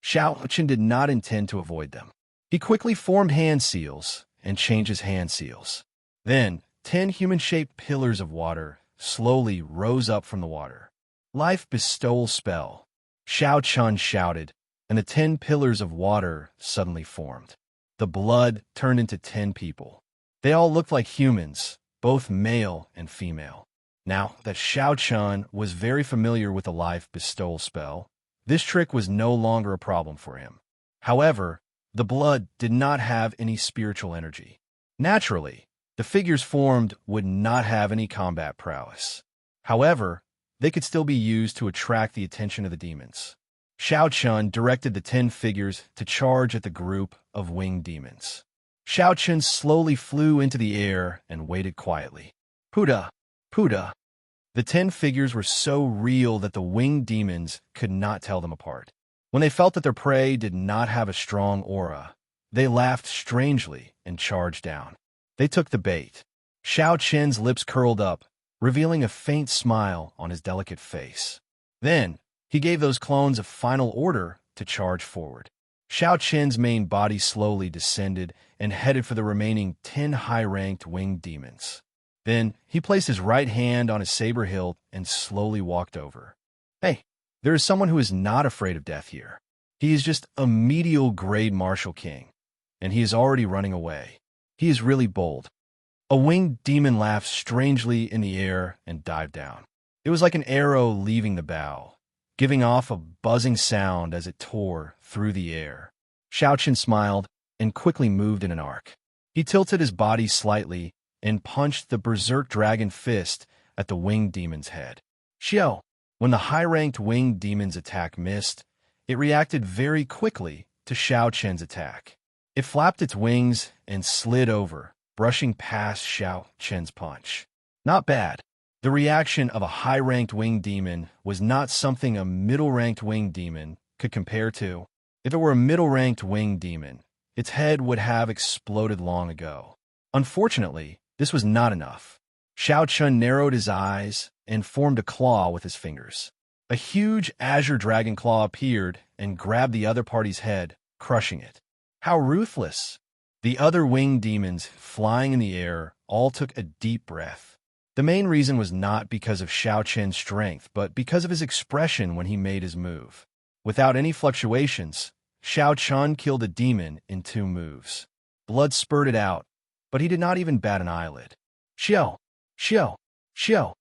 Xiao Chen did not intend to avoid them. He quickly formed hand seals and changed his hand seals. Then, 10 human-shaped pillars of water slowly rose up from the water. Life bestowal spell. Xiao Chen shouted, and the 10 pillars of water suddenly formed. The blood turned into 10 people. They all looked like humans, both male and female. Now that Xiao Chen was very familiar with the life bestowal spell, this trick was no longer a problem for him. However, the blood did not have any spiritual energy. Naturally, the figures formed would not have any combat prowess. However, they could still be used to attract the attention of the demons. Xiao Chen directed the 10 figures to charge at the group of winged demons. Xiao Chen slowly flew into the air and waited quietly. Puda! Puda! The 10 figures were so real that the winged demons could not tell them apart. When they felt that their prey did not have a strong aura, They laughed strangely and charged down. They took the bait. Xiao Chen's lips curled up, revealing a faint smile on his delicate face. Then, he gave those clones a final order to charge forward. Xiao Chen's main body slowly descended and headed for the remaining 10 high-ranked winged demons. Then, he placed his right hand on his saber hilt and slowly walked over. Hey, there is someone who is not afraid of death here. He is just a medial grade martial king, and he is already running away. He is really bold. A winged demon laughed strangely in the air and dived down. It was like an arrow leaving the bow, giving off a buzzing sound as it tore through the air. Xiao Chen smiled and quickly moved in an arc. He tilted his body slightly and punched the berserk dragon fist at the winged demon's head. Xiao, when the high-ranked winged demon's attack missed, it reacted very quickly to Xiao Chen's attack. It flapped its wings and slid over, brushing past Xiao Chen's punch. Not bad. The reaction of a high-ranked winged demon was not something a middle-ranked winged demon could compare to. If it were a middle-ranked winged demon, its head would have exploded long ago. Unfortunately, this was not enough. Xiao Chen narrowed his eyes and formed a claw with his fingers. A huge azure dragon claw appeared and grabbed the other party's head, crushing it. How ruthless! The other winged demons, flying in the air, all took a deep breath. The main reason was not because of Xiao Chen's strength, but because of his expression when he made his move. Without any fluctuations, Xiao Chen killed a demon in 2 moves. Blood spurted out, but he did not even bat an eyelid. Xiao! Xiao! Xiao!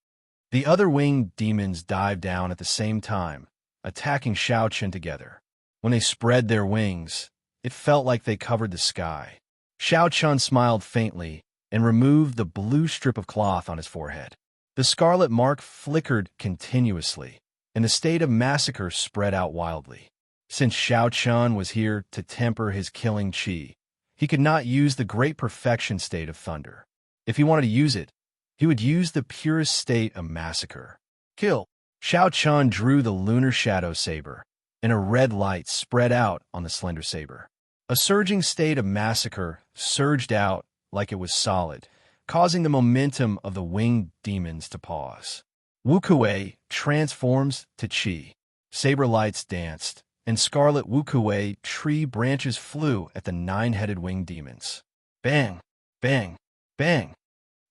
The other winged demons dived down at the same time, attacking Xiao Chen together. When they spread their wings, it felt like they covered the sky. Xiao Chen smiled faintly and removed the blue strip of cloth on his forehead. The scarlet mark flickered continuously, and the state of massacre spread out wildly. Since Xiao Chen was here to temper his killing qi, he could not use the great perfection state of thunder. If he wanted to use it, he would use the purest state of massacre. Kill! Xiao Chen drew the lunar shadow saber, and a red light spread out on the slender saber. A surging state of massacre surged out like it was solid, causing the momentum of the winged demons to pause. Wukuei transforms to qi. Saber lights danced, and scarlet Wukuei tree branches flew at the 9-headed winged demons. Bang! Bang! Bang!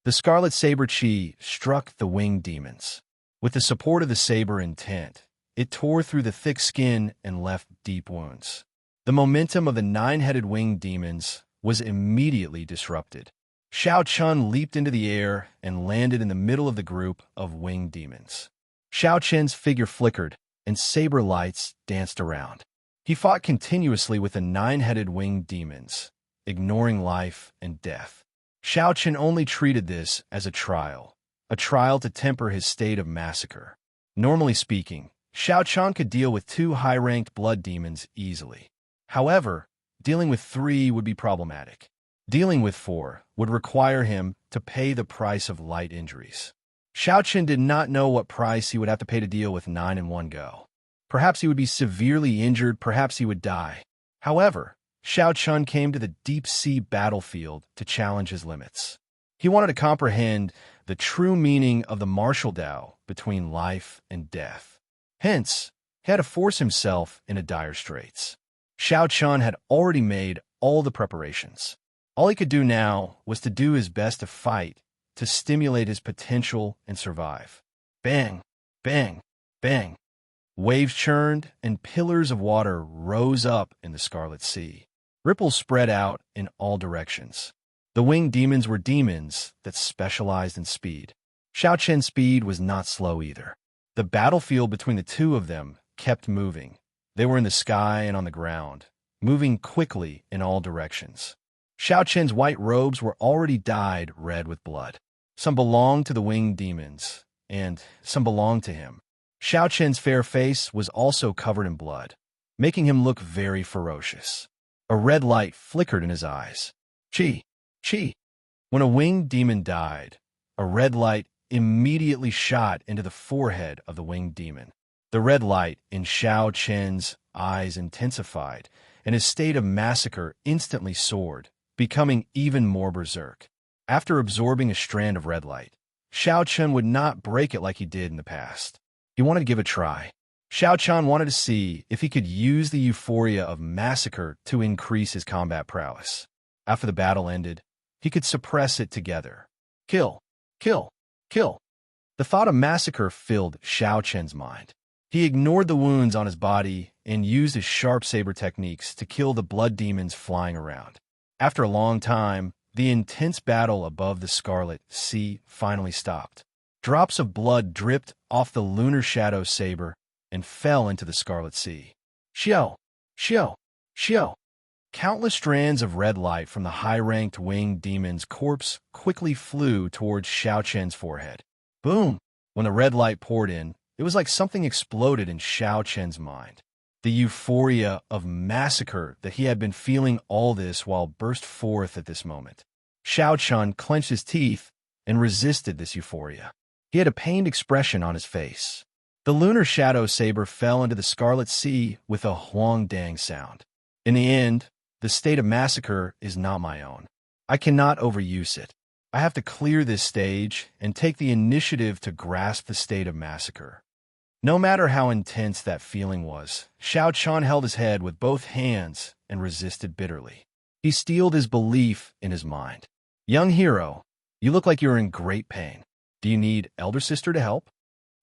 The scarlet saber qi struck the winged demons. With the support of the saber intent, it tore through the thick skin and left deep wounds. The momentum of the 9-headed winged demons was immediately disrupted. Xiao Chen leaped into the air and landed in the middle of the group of winged demons. Xiao Chen's figure flickered, and saber lights danced around. He fought continuously with the 9-headed winged demons, ignoring life and death. Xiao Chen only treated this as a trial to temper his state of massacre. Normally speaking, Xiao Chen could deal with 2 high-ranked blood demons easily. However, dealing with 3 would be problematic. Dealing with 4 would require him to pay the price of light injuries. Xiao Chen did not know what price he would have to pay to deal with 9 in one go. Perhaps he would be severely injured, perhaps he would die. However, Xiao Chen came to the deep-sea battlefield to challenge his limits. He wanted to comprehend the true meaning of the martial Tao between life and death. Hence, he had to force himself into dire straits. Xiao Chen had already made all the preparations. All he could do now was to do his best to fight, to stimulate his potential and survive. Bang! Bang! Bang! Waves churned, and pillars of water rose up in the Scarlet Sea. Ripples spread out in all directions. The winged demons were demons that specialized in speed. Xiao Chen's speed was not slow either. The battlefield between the 2 of them kept moving. They were in the sky and on the ground, moving quickly in all directions. Xiao Chen's white robes were already dyed red with blood. Some belonged to the winged demons, and some belonged to him. Xiao Chen's fair face was also covered in blood, making him look very ferocious. A red light flickered in his eyes. Qi! Qi! When a winged demon died, a red light immediately shot into the forehead of the winged demon. The red light in Xiao Chen's eyes intensified, and his state of massacre instantly soared, becoming even more berserk. After absorbing a strand of red light, Xiao Chun would not break it like he did in the past. He wanted to give it a try. Xiao Chun wanted to see if he could use the euphoria of massacre to increase his combat prowess. After the battle ended, he could suppress it together. Kill, kill, kill. The thought of massacre filled Xiao Chun's mind. He ignored the wounds on his body and used his sharp saber techniques to kill the blood demons flying around. After a long time, the intense battle above the Scarlet Sea finally stopped. Drops of blood dripped off the lunar shadow saber and fell into the Scarlet Sea. Xiao! Xiao! Xiao! Countless strands of red light from the high-ranked winged demon's corpse quickly flew towards Xiao Chen's forehead. Boom! When the red light poured in, it was like something exploded in Xiao Chen's mind. The euphoria of massacre that he had been feeling all this while burst forth at this moment. Xiao Chen clenched his teeth and resisted this euphoria. He had a pained expression on his face. The lunar shadow saber fell into the Scarlet Sea with a huang-dang sound. In the end, the state of massacre is not my own. I cannot overuse it. I have to clear this stage and take the initiative to grasp the state of massacre. No matter how intense that feeling was, Xiao Chen held his head with both hands and resisted bitterly. He steeled his belief in his mind. Young hero, you look like you're in great pain. Do you need elder sister to help?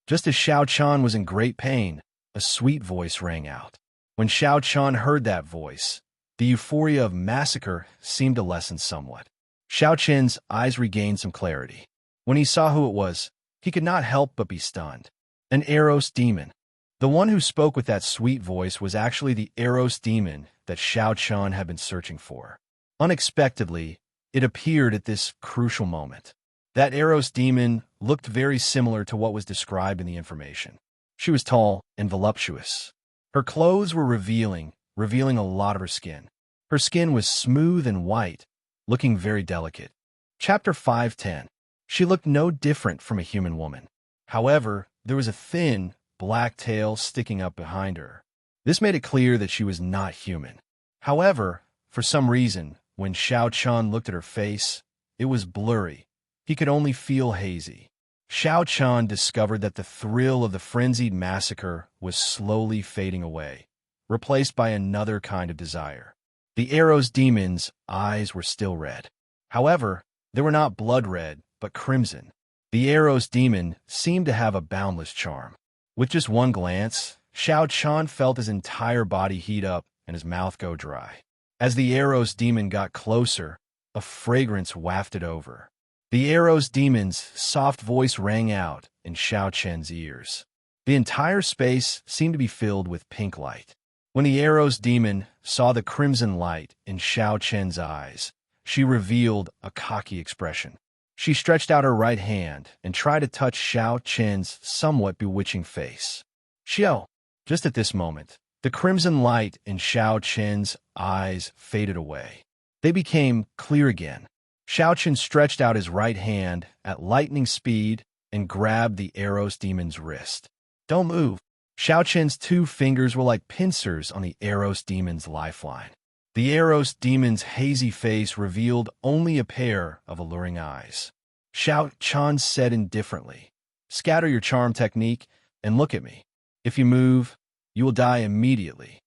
Just as Xiao Chen was in great pain, a sweet voice rang out. When Xiao Chen heard that voice, the euphoria of massacre seemed to lessen somewhat. Xiao Chen's eyes regained some clarity. When he saw who it was, he could not help but be stunned. An Eros demon. The one who spoke with that sweet voice was actually the Eros demon that Xiao Chen had been searching for. Unexpectedly, it appeared at this crucial moment. That Eros demon looked very similar to what was described in the information. She was tall and voluptuous. Her clothes were revealing a lot of her skin. Her skin was smooth and white, looking very delicate. Chapter 5:10. She looked no different from a human woman. However, there was a thin, black tail sticking up behind her. This made it clear that she was not human. However, for some reason, when Xiao Chen looked at her face, it was blurry. He could only feel hazy. Xiao Chen discovered that the thrill of the frenzied massacre was slowly fading away, replaced by another kind of desire. The Eros demon's eyes were still red. However, they were not blood red, but crimson. The Eros demon seemed to have a boundless charm. With just one glance, Xiao Chen felt his entire body heat up and his mouth go dry. As the Eros demon got closer, a fragrance wafted over. The Eros demon's soft voice rang out in Xiao Chen's ears. The entire space seemed to be filled with pink light. When the Eros demon saw the crimson light in Xiao Chen's eyes, she revealed a cocky expression. She stretched out her right hand and tried to touch Xiao Chen's somewhat bewitching face. Xiao! Just at this moment, the crimson light in Xiao Chen's eyes faded away. They became clear again. Xiao Chen stretched out his right hand at lightning speed and grabbed the Eros demon's wrist. Don't move. Xiao Chen's two fingers were like pincers on the Eros demon's lifeline. The Eros demon's hazy face revealed only a pair of alluring eyes. Xiao Chen said indifferently, "Scatter your charm technique and look at me. If you move, you will die immediately."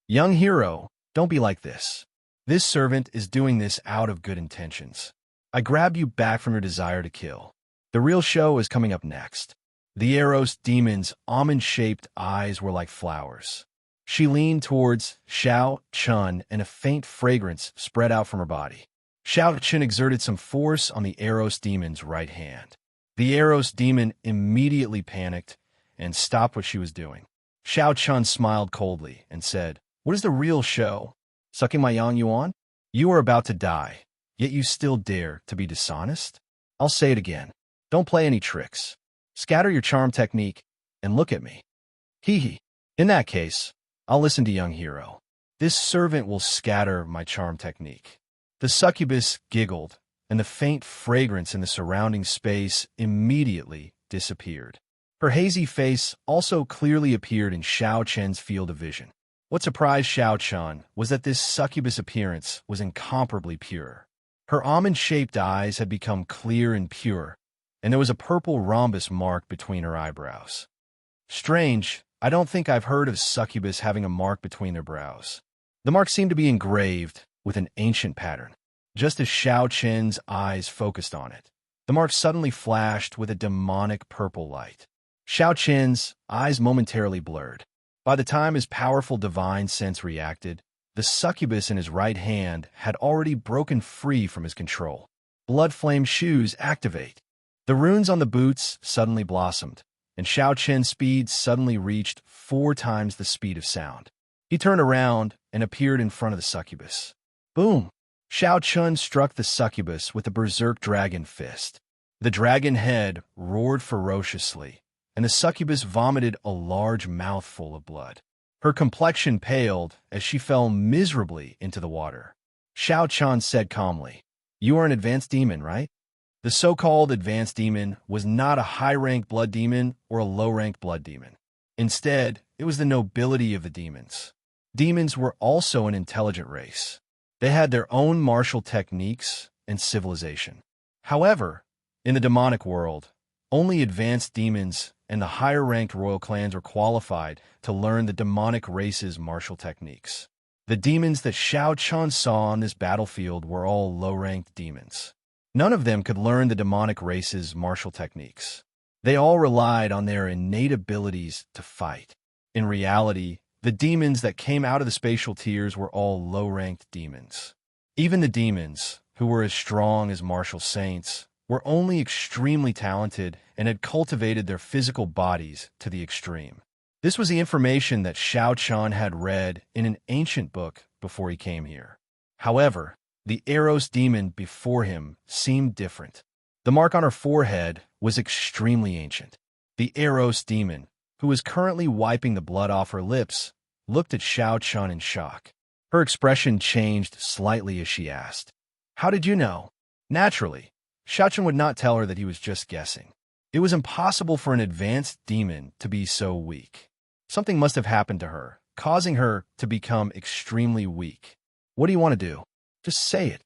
Young hero, don't be like this. This servant is doing this out of good intentions. I grabbed you back from your desire to kill. The real show is coming up next. The Eros demon's almond-shaped eyes were like flowers. She leaned towards Xiao Chen and a faint fragrance spread out from her body. Xiao Chen exerted some force on the Eros demon's right hand. The Eros demon immediately panicked and stopped what she was doing. Xiao Chen smiled coldly and said, "What is the real show? Sucking my yang yuan? You are about to die, yet you still dare to be dishonest? I'll say it again. Don't play any tricks. Scatter your charm technique and look at me." Hee hee. In that case, I'll listen to young hero. This servant will scatter my charm technique. The succubus giggled, and the faint fragrance in the surrounding space immediately disappeared. Her hazy face also clearly appeared in Xiao Chen's field of vision. What surprised Xiao Chun was that this succubus appearance was incomparably pure. Her almond-shaped eyes had become clear and pure, and there was a purple rhombus mark between her eyebrows. Strange, I don't think I've heard of succubus having a mark between their brows. The mark seemed to be engraved with an ancient pattern. Just as Xiao Chen's eyes focused on it, the mark suddenly flashed with a demonic purple light. Xiao Chen's eyes momentarily blurred. By the time his powerful divine sense reacted, the succubus in his right hand had already broken free from his control. Blood Flame Shoes activate. The runes on the boots suddenly blossomed, and Xiao Chen's speed suddenly reached 4 times the speed of sound. He turned around and appeared in front of the succubus. Boom! Xiao Chun struck the succubus with a berserk dragon fist. The dragon head roared ferociously, and the succubus vomited a large mouthful of blood. Her complexion paled as she fell miserably into the water. Xiao Chun said calmly, "You are an advanced demon, right?" The so-called advanced demon was not a high-ranked blood demon or a low-ranked blood demon. Instead, it was the nobility of the demons. Demons were also an intelligent race. They had their own martial techniques and civilization. However, in the demonic world, only advanced demons and the higher-ranked royal clans were qualified to learn the demonic race's martial techniques. The demons that Xiao Chun saw on this battlefield were all low-ranked demons. None of them could learn the demonic race's martial techniques. They all relied on their innate abilities to fight. In reality, the demons that came out of the spatial tiers were all low-ranked demons. Even the demons, who were as strong as martial saints, were only extremely talented and had cultivated their physical bodies to the extreme. This was the information that Xiao Chun had read in an ancient book before he came here. However, the Eros demon before him seemed different. The mark on her forehead was extremely ancient. The Eros demon, who was currently wiping the blood off her lips, looked at Xiao Chun in shock. Her expression changed slightly as she asked, "How did you know?" Naturally, Xiao Chun would not tell her that he was just guessing. It was impossible for an advanced demon to be so weak. Something must have happened to her, causing her to become extremely weak. "What do you want to do? Just say it."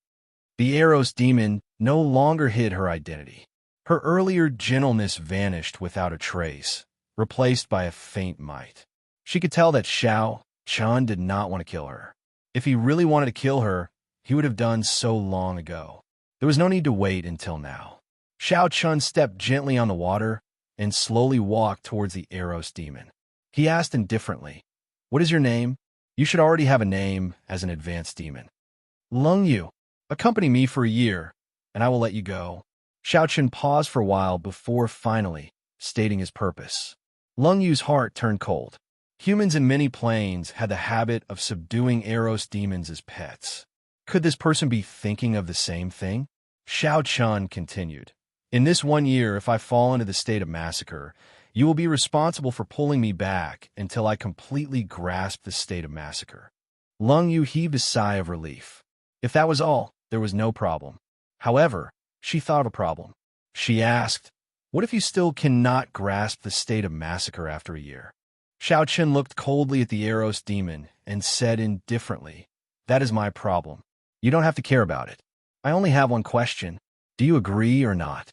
The Eros demon no longer hid her identity. Her earlier gentleness vanished without a trace, replaced by a faint might. She could tell that Xiao Chun did not want to kill her. If he really wanted to kill her, he would have done so long ago. There was no need to wait until now. Xiao Chun stepped gently on the water and slowly walked towards the Eros demon. He asked indifferently, "What is your name?" "You should already have a name as an advanced demon." "Lung Yu. Accompany me for a year, and I will let you go." Xiao Chun paused for a while before finally stating his purpose. Lung Yu's heart turned cold. Humans in many planes had the habit of subduing Eros demons as pets. Could this person be thinking of the same thing? Xiao Chun continued, "In this 1 year, if I fall into the state of massacre, you will be responsible for pulling me back until I completely grasp the state of massacre." Lung Yu heaved a sigh of relief. If that was all, there was no problem. However, she thought of a problem. She asked, "What if you still cannot grasp the state of massacre after a year?" Xiao Chun looked coldly at the Eros demon and said indifferently, "That is my problem. You don't have to care about it. I only have one question. Do you agree or not?"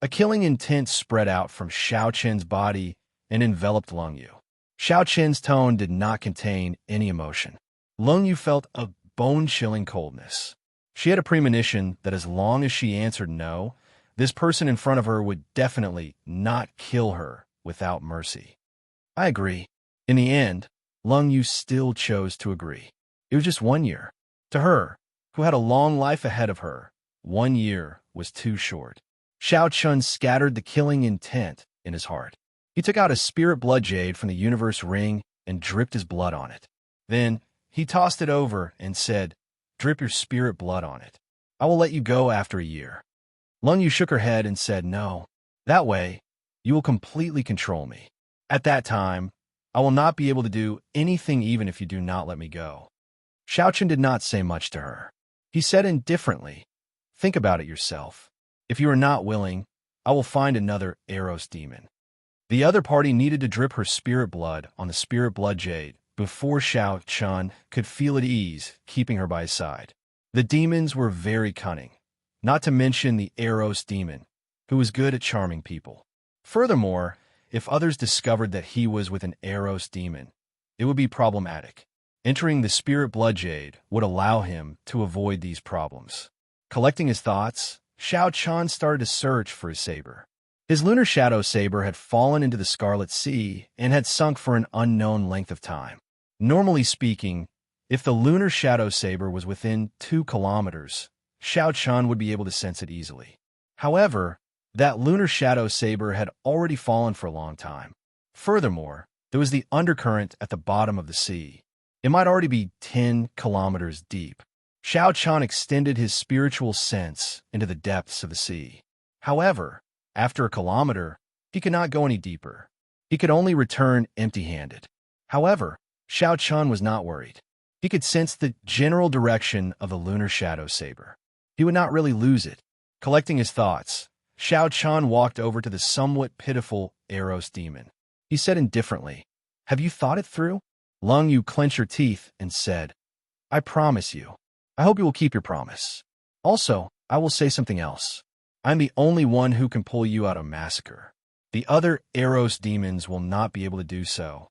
A killing intent spread out from Xiao Chun's body and enveloped Lung Yu. Xiao Chun's tone did not contain any emotion. Lung Yu felt a bone-chilling coldness. She had a premonition that as long as she answered no, this person in front of her would definitely not kill her without mercy. "I agree." In the end, Lung Yu still chose to agree. It was just 1 year. To her, who had a long life ahead of her, 1 year was too short. Xiao Chun scattered the killing intent in his heart. He took out a spirit blood jade from the universe ring and dripped his blood on it. Then, he tossed it over and said, "Drip your spirit blood on it. I will let you go after a year." Lung Yu shook her head and said, "No. That way, you will completely control me. At that time, I will not be able to do anything even if you do not let me go." Xiao Chun did not say much to her. He said indifferently, "Think about it yourself. If you are not willing, I will find another Eros demon." The other party needed to drip her spirit blood on the spirit blood jade before Xiao Chun could feel at ease, keeping her by his side. The demons were very cunning, not to mention the Eros demon, who was good at charming people. Furthermore, if others discovered that he was with an Eros demon, it would be problematic. Entering the spirit blood jade would allow him to avoid these problems. Collecting his thoughts, Xiao Chun started to search for his saber. His lunar shadow saber had fallen into the Scarlet Sea and had sunk for an unknown length of time. Normally speaking, if the lunar shadow saber was within 2 kilometers, Xiao Chun would be able to sense it easily. However, that lunar shadow saber had already fallen for a long time. Furthermore, there was the undercurrent at the bottom of the sea. It might already be 10 kilometers deep. Xiao Chun extended his spiritual sense into the depths of the sea. However, after a kilometer, he could not go any deeper. He could only return empty-handed. However, Xiao Chun was not worried. He could sense the general direction of the lunar shadow saber. He would not really lose it. Collecting his thoughts, Xiao Chun walked over to the somewhat pitiful Eros demon. He said indifferently, "Have you thought it through?" Lung Yu clenched her teeth and said, "I promise you. I hope you will keep your promise. Also, I will say something else. I'm the only one who can pull you out of massacre. The other Eros demons will not be able to do so."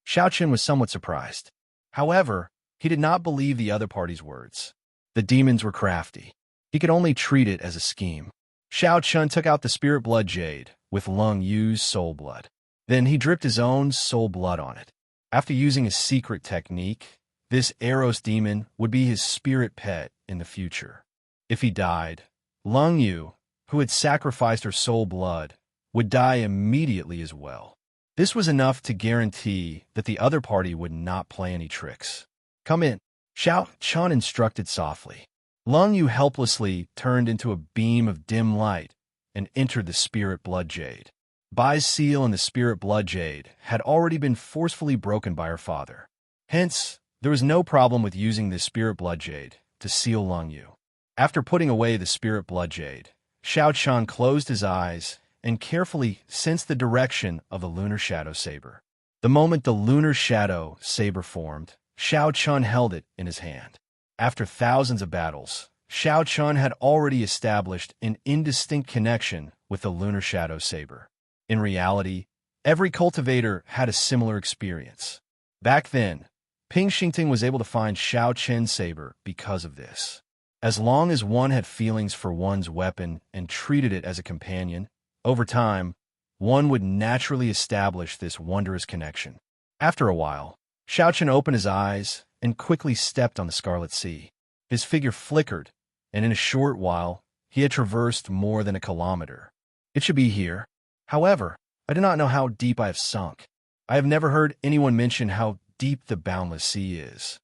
Xiao Chun was somewhat surprised. However, he did not believe the other party's words. The demons were crafty. He could only treat it as a scheme. Xiao Chun took out the spirit blood jade with Lung Yu's soul blood. Then he dripped his own soul blood on it. After using a secret technique, this Eros demon would be his spirit pet in the future. If he died, Lung Yu, who had sacrificed her soul blood, would die immediately as well. This was enough to guarantee that the other party would not play any tricks. "Come in," Xiao Chun instructed softly. Lung Yu helplessly turned into a beam of dim light and entered the spirit blood jade. Bai's seal in the spirit blood jade had already been forcefully broken by her father. Hence, there was no problem with using the spirit blood jade to seal Lung Yu. After putting away the spirit blood jade, Xiao Chun closed his eyes and carefully sensed the direction of the lunar shadow saber. The moment the lunar shadow saber formed, Xiao Chun held it in his hand. After thousands of battles, Xiao Chun had already established an indistinct connection with the lunar shadow saber. In reality, every cultivator had a similar experience. Back then, Ping Xingting was able to find Xiao Chen's saber because of this. As long as one had feelings for one's weapon and treated it as a companion, over time, one would naturally establish this wondrous connection. After a while, Xiao Chen opened his eyes and quickly stepped on the Scarlet Sea. His figure flickered, and in a short while, he had traversed more than a kilometer. It should be here. However, I do not know how deep I have sunk. I have never heard anyone mention how deep the boundless sea is.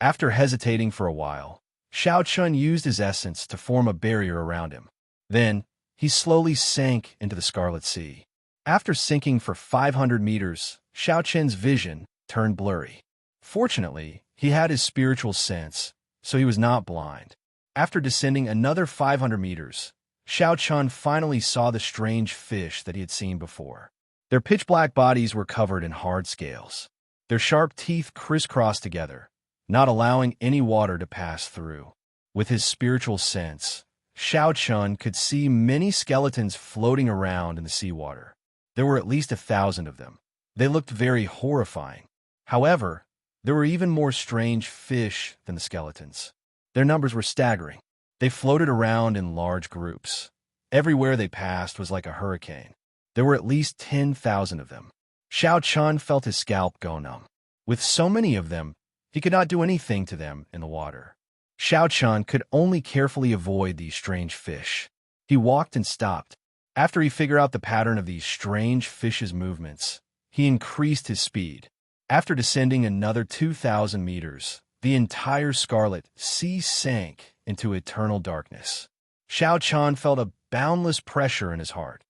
After hesitating for a while, Xiao Chun used his essence to form a barrier around him. Then, he slowly sank into the Scarlet Sea. After sinking for 500 meters, Xiao Chen's vision turned blurry. Fortunately, he had his spiritual sense, so he was not blind. After descending another 500 meters, Xiao Chun finally saw the strange fish that he had seen before. Their pitch-black bodies were covered in hard scales. Their sharp teeth crisscrossed together, not allowing any water to pass through. With his spiritual sense, Xiao Chun could see many skeletons floating around in the seawater. There were at least 1,000 of them. They looked very horrifying. However, there were even more strange fish than the skeletons. Their numbers were staggering. They floated around in large groups. Everywhere they passed was like a hurricane. There were at least 10,000 of them. Xiao Chun felt his scalp go numb. With so many of them, he could not do anything to them in the water. Xiao Chun could only carefully avoid these strange fish. He walked and stopped. After he figured out the pattern of these strange fishes' movements, he increased his speed. After descending another 2,000 meters, the entire Scarlet Sea sank into eternal darkness. Xiao Chun felt a boundless pressure in his heart.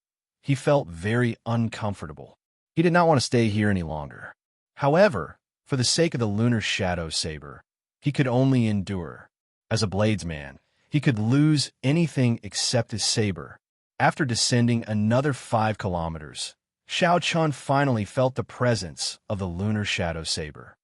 He felt very uncomfortable. He did not want to stay here any longer. However, for the sake of the lunar shadow saber, he could only endure. As a bladesman, he could lose anything except his saber. After descending another 5 kilometers, Xiao Chun finally felt the presence of the lunar shadow saber.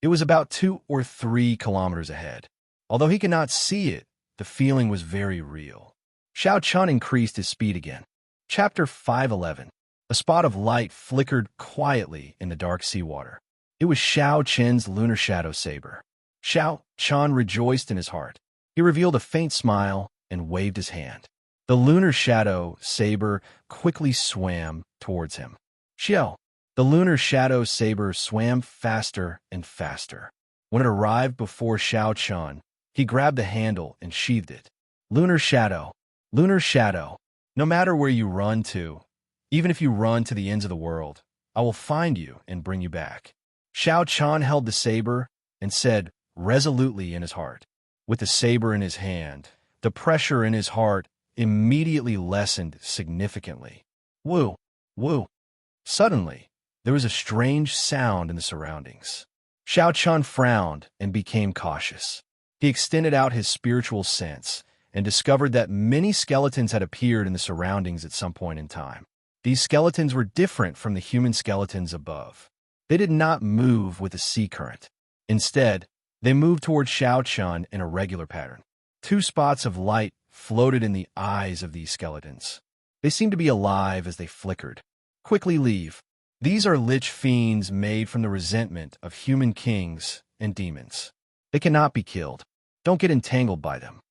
It was about 2 or 3 kilometers ahead. Although he could not see it, the feeling was very real. Xiao Chun increased his speed again. Chapter 511. A spot of light flickered quietly in the dark seawater. It was Xiao Chen's lunar shadow saber. Xiao Chun rejoiced in his heart. He revealed a faint smile and waved his hand. The lunar shadow saber quickly swam towards him. Xiao. The lunar shadow saber swam faster and faster. When it arrived before Xiao Chun, he grabbed the handle and sheathed it. Lunar shadow. Lunar shadow. No matter where you run to, even if you run to the ends of the world, I will find you and bring you back. Xiao Chun held the saber and said resolutely in his heart. With the saber in his hand, the pressure in his heart immediately lessened significantly. Woo! Woo! Suddenly, there was a strange sound in the surroundings. Xiao Chun frowned and became cautious. He extended out his spiritual sense and discovered that many skeletons had appeared in the surroundings at some point in time. These skeletons were different from the human skeletons above. They did not move with the sea current. Instead, they moved toward Xiao Chun in a regular pattern. 2 spots of light floated in the eyes of these skeletons. They seemed to be alive as they flickered. Quickly leave. These are lich fiends made from the resentment of human kings and demons. They cannot be killed. Don't get entangled by them.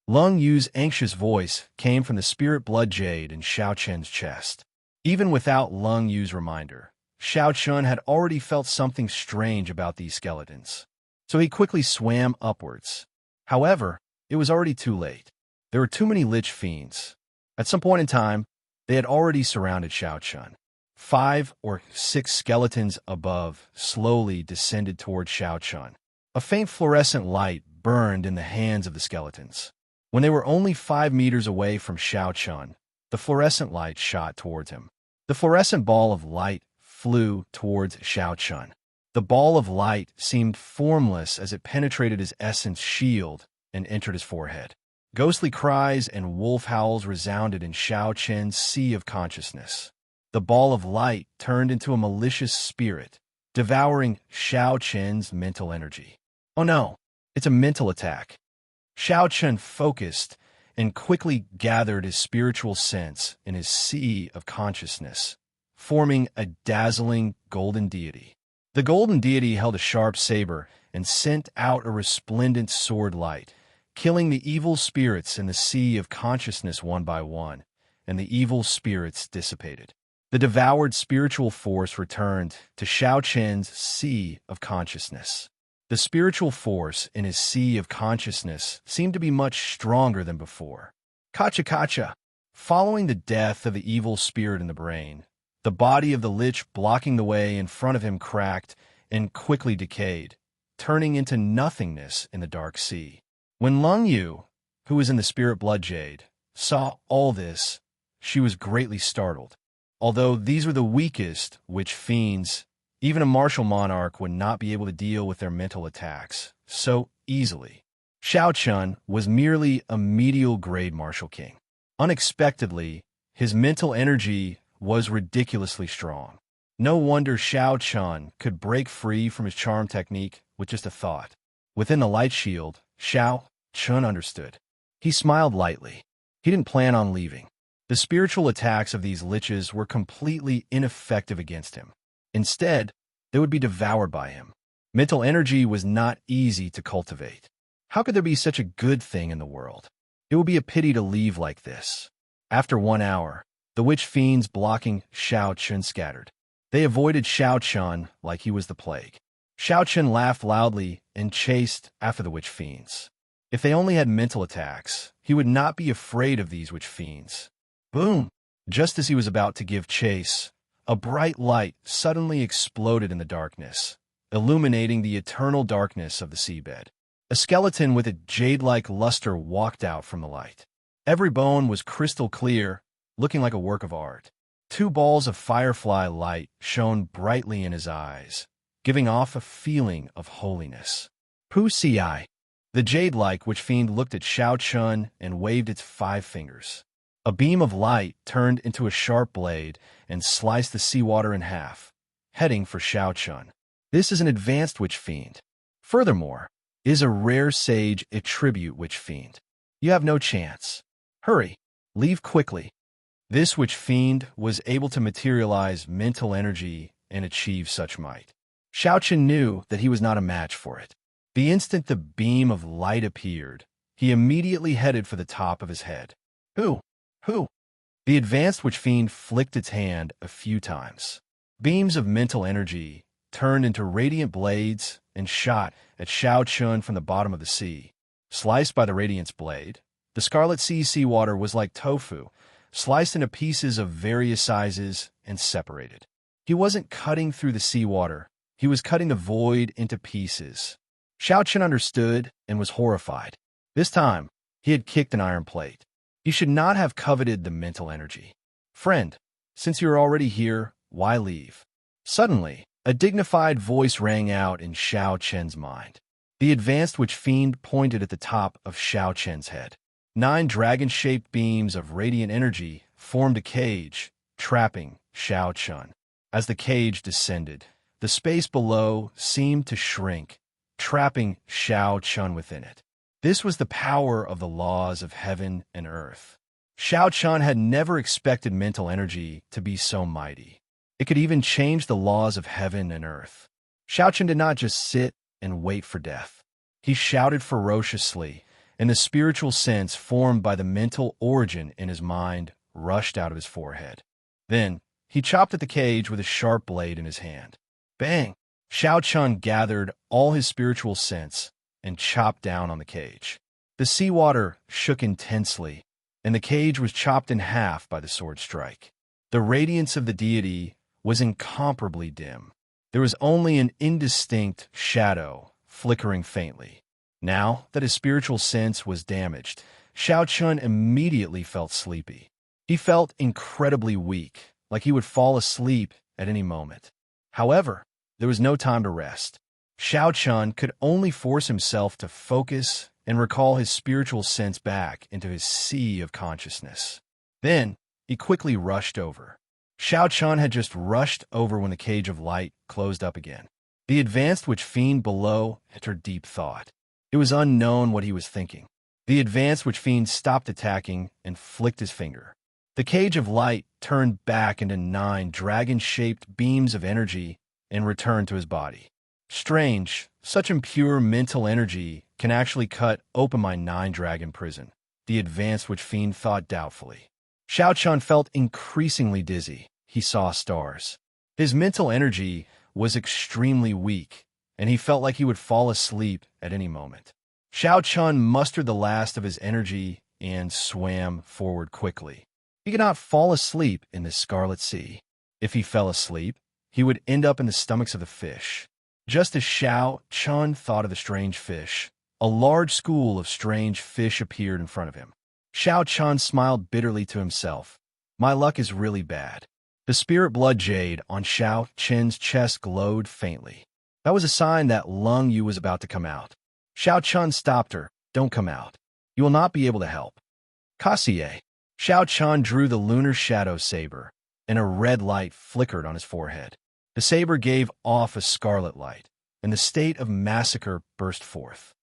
Lung Yu's anxious voice came from the spirit blood jade in Xiao Chen's chest. Even without Lung Yu's reminder, Xiao Chun had already felt something strange about these skeletons. So he quickly swam upwards. However, it was already too late. There were too many lich fiends. At some point in time, they had already surrounded Xiao Chun. 5 or 6 skeletons above slowly descended toward Xiao Chun. A faint fluorescent light burned in the hands of the skeletons. When they were only 5 meters away from Xiao Chun, the fluorescent light shot towards him. The fluorescent ball of light flew towards Xiao Chun. The ball of light seemed formless as it penetrated his essence shield and entered his forehead. Ghostly cries and wolf howls resounded in Xiao Chen's sea of consciousness. The ball of light turned into a malicious spirit, devouring Xiao Chen's mental energy. Oh no, it's a mental attack. Xiao Chen focused and quickly gathered his spiritual sense in his sea of consciousness, forming a dazzling golden deity. The golden deity held a sharp saber and sent out a resplendent sword light, killing the evil spirits in the sea of consciousness one by one, and the evil spirits dissipated. The devoured spiritual force returned to Xiao Chen's sea of consciousness. The spiritual force in his sea of consciousness seemed to be much stronger than before. Kacha kacha! Following the death of the evil spirit in the brain, the body of the lich blocking the way in front of him cracked and quickly decayed, turning into nothingness in the dark sea. When Lung Yu, who was in the spirit blood jade, saw all this, she was greatly startled. Although these were the weakest witch fiends, even a martial monarch would not be able to deal with their mental attacks so easily. Xiao Chun was merely a medial-grade martial king. Unexpectedly, his mental energy was ridiculously strong. No wonder Xiao Chun could break free from his charm technique with just a thought. Within the light shield, Xiao Chun understood. He smiled lightly. He didn't plan on leaving. The spiritual attacks of these liches were completely ineffective against him. Instead, they would be devoured by him. Mental energy was not easy to cultivate. How could there be such a good thing in the world? It would be a pity to leave like this. After 1 hour, the witch fiends blocking Xiao Chun scattered. They avoided Xiao Chun like he was the plague. Xiao Chun laughed loudly and chased after the witch fiends. If they only had mental attacks, he would not be afraid of these witch fiends. Boom! Just as he was about to give chase, a bright light suddenly exploded in the darkness, illuminating the eternal darkness of the seabed. A skeleton with a jade-like luster walked out from the light. Every bone was crystal clear, looking like a work of art. 2 balls of firefly light shone brightly in his eyes, giving off a feeling of holiness. Pu Ci. The jade-like witch fiend looked at Xiao Chun and waved its 5 fingers. A beam of light turned into a sharp blade and sliced the seawater in half, heading for Xiao Chun. This is an advanced witch fiend. Furthermore, is a rare sage attribute witch fiend. You have no chance. Hurry, leave quickly. This witch fiend was able to materialize mental energy and achieve such might. Xiaochen knew that he was not a match for it. The instant the beam of light appeared, he immediately headed for the top of his head. Who? Who? The advanced witch fiend flicked its hand a few times. Beams of mental energy turned into radiant blades and shot at Xiaochen from the bottom of the sea. Sliced by the radiance blade, the Scarlet Sea seawater was like tofu, sliced into pieces of various sizes and separated. He wasn't cutting through the seawater, he was cutting the void into pieces. Xiaochen understood and was horrified. This time, he had kicked an iron plate. He should not have coveted the mental energy. Friend, since you're already here, why leave? Suddenly, a dignified voice rang out in Xiaochen's mind. The advanced witch fiend pointed at the top of Xiaochen's head. 9 dragon-shaped beams of radiant energy formed a cage, trapping Xiaochen. As the cage descended, the space below seemed to shrink, trapping Xiaochen within it. This was the power of the laws of heaven and earth. Xiaochen had never expected mental energy to be so mighty. It could even change the laws of heaven and earth. Xiaochen did not just sit and wait for death. He shouted ferociously, and the spiritual sense formed by the mental origin in his mind rushed out of his forehead. Then, he chopped at the cage with a sharp blade in his hand. Bang! Xiaochen gathered all his spiritual sense and chopped down on the cage. The seawater shook intensely, and the cage was chopped in half by the sword strike. The radiance of the deity was incomparably dim. There was only an indistinct shadow flickering faintly. Now that his spiritual sense was damaged, Xiaochen immediately felt sleepy. He felt incredibly weak, like he would fall asleep at any moment. However, there was no time to rest. Xiaochen could only force himself to focus and recall his spiritual sense back into his sea of consciousness. Then, he quickly rushed over. Xiaochen had just rushed over when the cage of light closed up again. The advanced witch fiend below entered deep thought. It was unknown what he was thinking. The advanced witch fiend stopped attacking and flicked his finger. The cage of light turned back into 9 dragon-shaped beams of energy and returned to his body. Strange, such impure mental energy can actually cut open my 9-dragon prison, the advanced witch fiend thought doubtfully. Xiaochen felt increasingly dizzy. He saw stars. His mental energy was extremely weak, and he felt like he would fall asleep at any moment. Xiaochen mustered the last of his energy and swam forward quickly. He could not fall asleep in this scarlet sea. If he fell asleep, he would end up in the stomachs of the fish. Just as Xiaochen thought of the strange fish, a large school of strange fish appeared in front of him. Xiaochen smiled bitterly to himself. My luck is really bad. The spirit blood jade on Xiaochen's chest glowed faintly. That was a sign that Lung Yu was about to come out. Xiaochen stopped her. Don't come out. You will not be able to help. Kassier. Xiaochen drew the lunar shadow saber, and a red light flickered on his forehead. The saber gave off a scarlet light, and the state of massacre burst forth.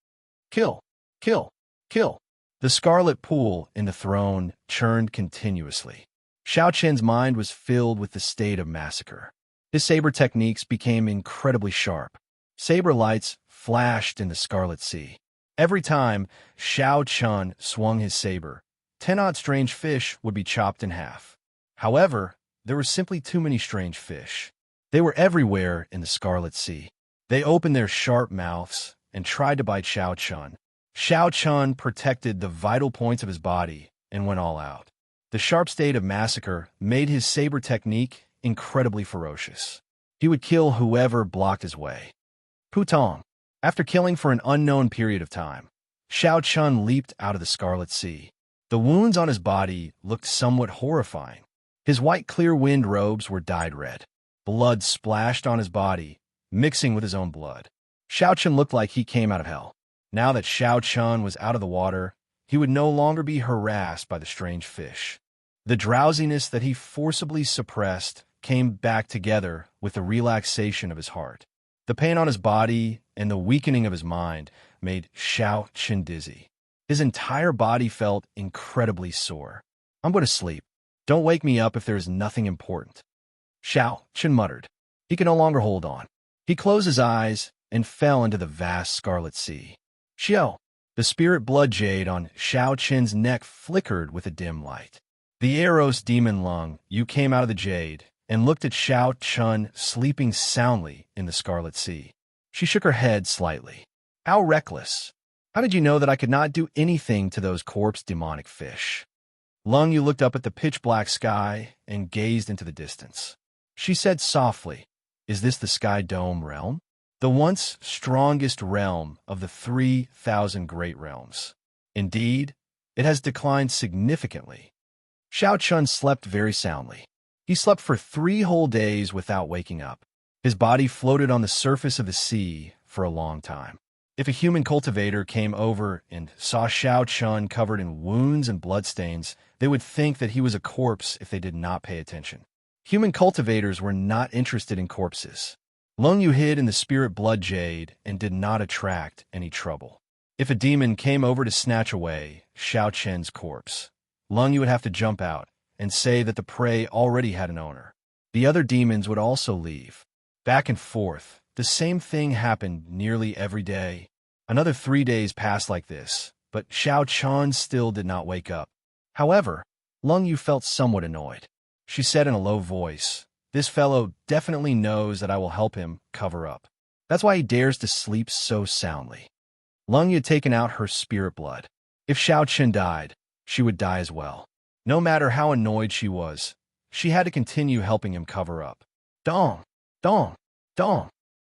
Kill! Kill! Kill! The scarlet pool in the throne churned continuously. Xiaochen's mind was filled with the state of massacre. His saber techniques became incredibly sharp. Saber lights flashed in the scarlet sea. Every time Xiaochen swung his saber, 10-odd strange fish would be chopped in half. However, there were simply too many strange fish. They were everywhere in the scarlet sea. They opened their sharp mouths and tried to bite Xiaochen. Xiaochen protected the vital points of his body and went all out. The sharp state of massacre made his saber technique incredibly ferocious. He would kill whoever blocked his way. Putong. After killing for an unknown period of time, Xiaochen leaped out of the scarlet sea. The wounds on his body looked somewhat horrifying. His white clear wind robes were dyed red. Blood splashed on his body, mixing with his own blood. Xiaochen looked like he came out of hell. Now that Xiaochen was out of the water, he would no longer be harassed by the strange fish. The drowsiness that he forcibly suppressed came back together with the relaxation of his heart. The pain on his body and the weakening of his mind made Xiao Chen dizzy. His entire body felt incredibly sore. "I'm going to sleep. Don't wake me up if there is nothing important," Xiao Chen muttered. He could no longer hold on. He closed his eyes and fell into the vast scarlet sea. Xiao, the spirit blood jade on Xiao Chen's neck flickered with a dim light. The Eros demon Lung Yu came out of the jade and looked at Xiao Chen sleeping soundly in the scarlet sea. She shook her head slightly. "How reckless! How did you know that I could not do anything to those corpse demonic fish?" Lung Yu looked up at the pitch-black sky and gazed into the distance. She said softly, "Is this the Sky Dome realm? The once strongest realm of the 3,000 great realms. Indeed, it has declined significantly." Xiao Chun slept very soundly. He slept for 3 whole days without waking up. His body floated on the surface of the sea for a long time. If a human cultivator came over and saw Xiao Chun covered in wounds and bloodstains, they would think that he was a corpse if they did not pay attention. Human cultivators were not interested in corpses. Lung Yu hid in the spirit blood jade and did not attract any trouble. If a demon came over to snatch away Xiao Chen's corpse, Lung Yu would have to jump out and say that the prey already had an owner. The other demons would also leave. Back and forth, the same thing happened nearly every day. Another 3 days passed like this, but Xiao Chen still did not wake up. However, Lung Yu felt somewhat annoyed. She said in a low voice, "This fellow definitely knows that I will help him cover up. That's why he dares to sleep so soundly." Lung Yu had taken out her spirit blood. If Xiao Chen died, she would die as well. No matter how annoyed she was, she had to continue helping him cover up. Dong, dong, dong.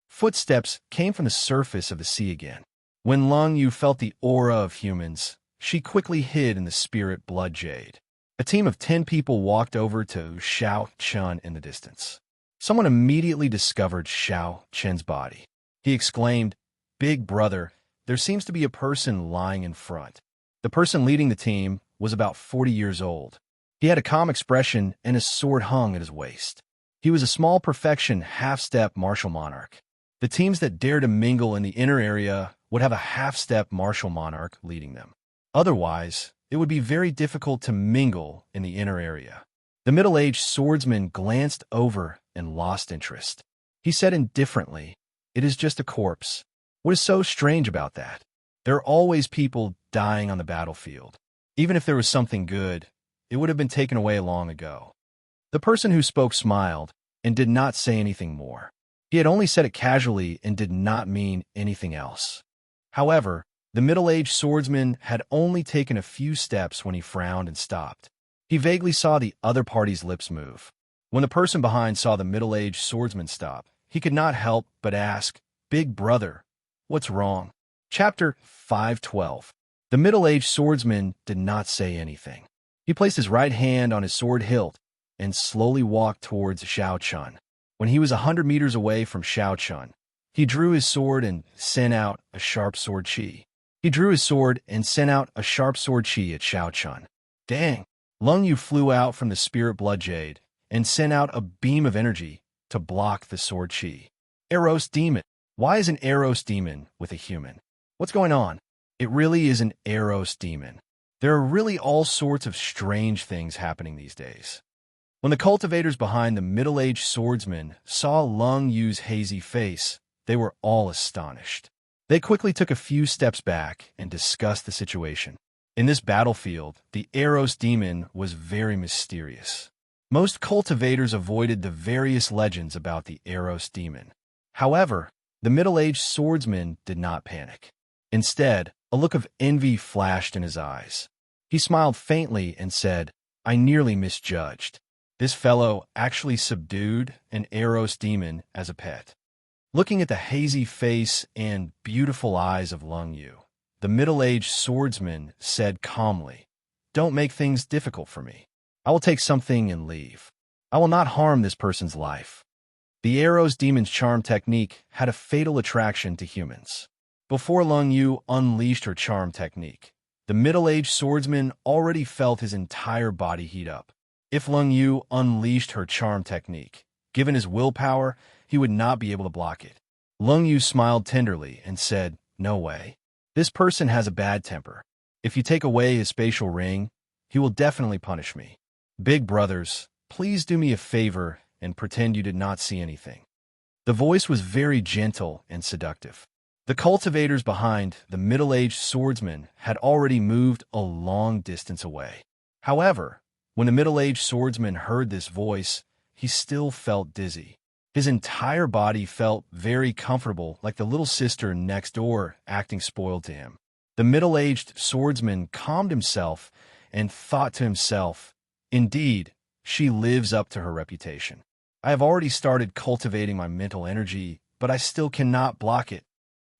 Footsteps came from the surface of the sea again. When Lung Yu felt the aura of humans, she quickly hid in the spirit blood jade. A team of 10 people walked over to Xiao Chen in the distance. Someone immediately discovered Xiao Chen's body. He exclaimed, "Big brother, there seems to be a person lying in front." The person leading the team was about 40 years old. He had a calm expression and his sword hung at his waist. He was a small perfection half-step martial monarch. The teams that dare to mingle in the inner area would have a half-step martial monarch leading them. Otherwise, it would be very difficult to mingle in the inner area. The middle-aged swordsman glanced over and lost interest. He said indifferently, "It is just a corpse. What is so strange about that? There are always people dying on the battlefield. Even if there was something good, it would have been taken away long ago." The person who spoke smiled and did not say anything more. He had only said it casually and did not mean anything else. However, the middle-aged swordsman had only taken a few steps when he frowned and stopped. He vaguely saw the other party's lips move. When the person behind saw the middle-aged swordsman stop, he could not help but ask, "Big brother, what's wrong?" Chapter 5:12. The middle-aged swordsman did not say anything. He placed his right hand on his sword hilt and slowly walked towards Xiao Chun. When he was 100 meters away from Xiao Chun, he drew his sword and sent out a sharp sword chi. He drew his sword and sent out a sharp sword chi at Xiao Chun. Dang! Lung Yu flew out from the spirit blood jade and sent out a beam of energy to block the sword chi. Eros demon. Why is an Eros demon with a human? What's going on? It really is an Eros demon. There are really all sorts of strange things happening these days. When the cultivators behind the middle-aged swordsman saw Lung Yu's hazy face, they were all astonished. They quickly took a few steps back and discussed the situation. In this battlefield, the Eros demon was very mysterious. Most cultivators avoided the various legends about the Eros demon. However, the middle-aged swordsman did not panic. Instead, a look of envy flashed in his eyes. He smiled faintly and said, "I nearly misjudged. This fellow actually subdued an Eros demon as a pet." Looking at the hazy face and beautiful eyes of Lung Yu, the middle-aged swordsman said calmly, "Don't make things difficult for me. I will take something and leave. I will not harm this person's life." The Eros demon's charm technique had a fatal attraction to humans. Before Lung Yu unleashed her charm technique, the middle-aged swordsman already felt his entire body heat up. If Lung Yu unleashed her charm technique, given his willpower, he would not be able to block it. Lung Yu smiled tenderly and said, "No way. This person has a bad temper. If you take away his spatial ring, he will definitely punish me. Big brothers, please do me a favor and pretend you did not see anything." The voice was very gentle and seductive. The cultivators behind the middle-aged swordsman had already moved a long distance away. However, when the middle-aged swordsman heard this voice, he still felt dizzy. His entire body felt very comfortable, like the little sister next door acting spoiled to him. The middle-aged swordsman calmed himself and thought to himself, "Indeed, she lives up to her reputation. I have already started cultivating my mental energy, but I still cannot block it."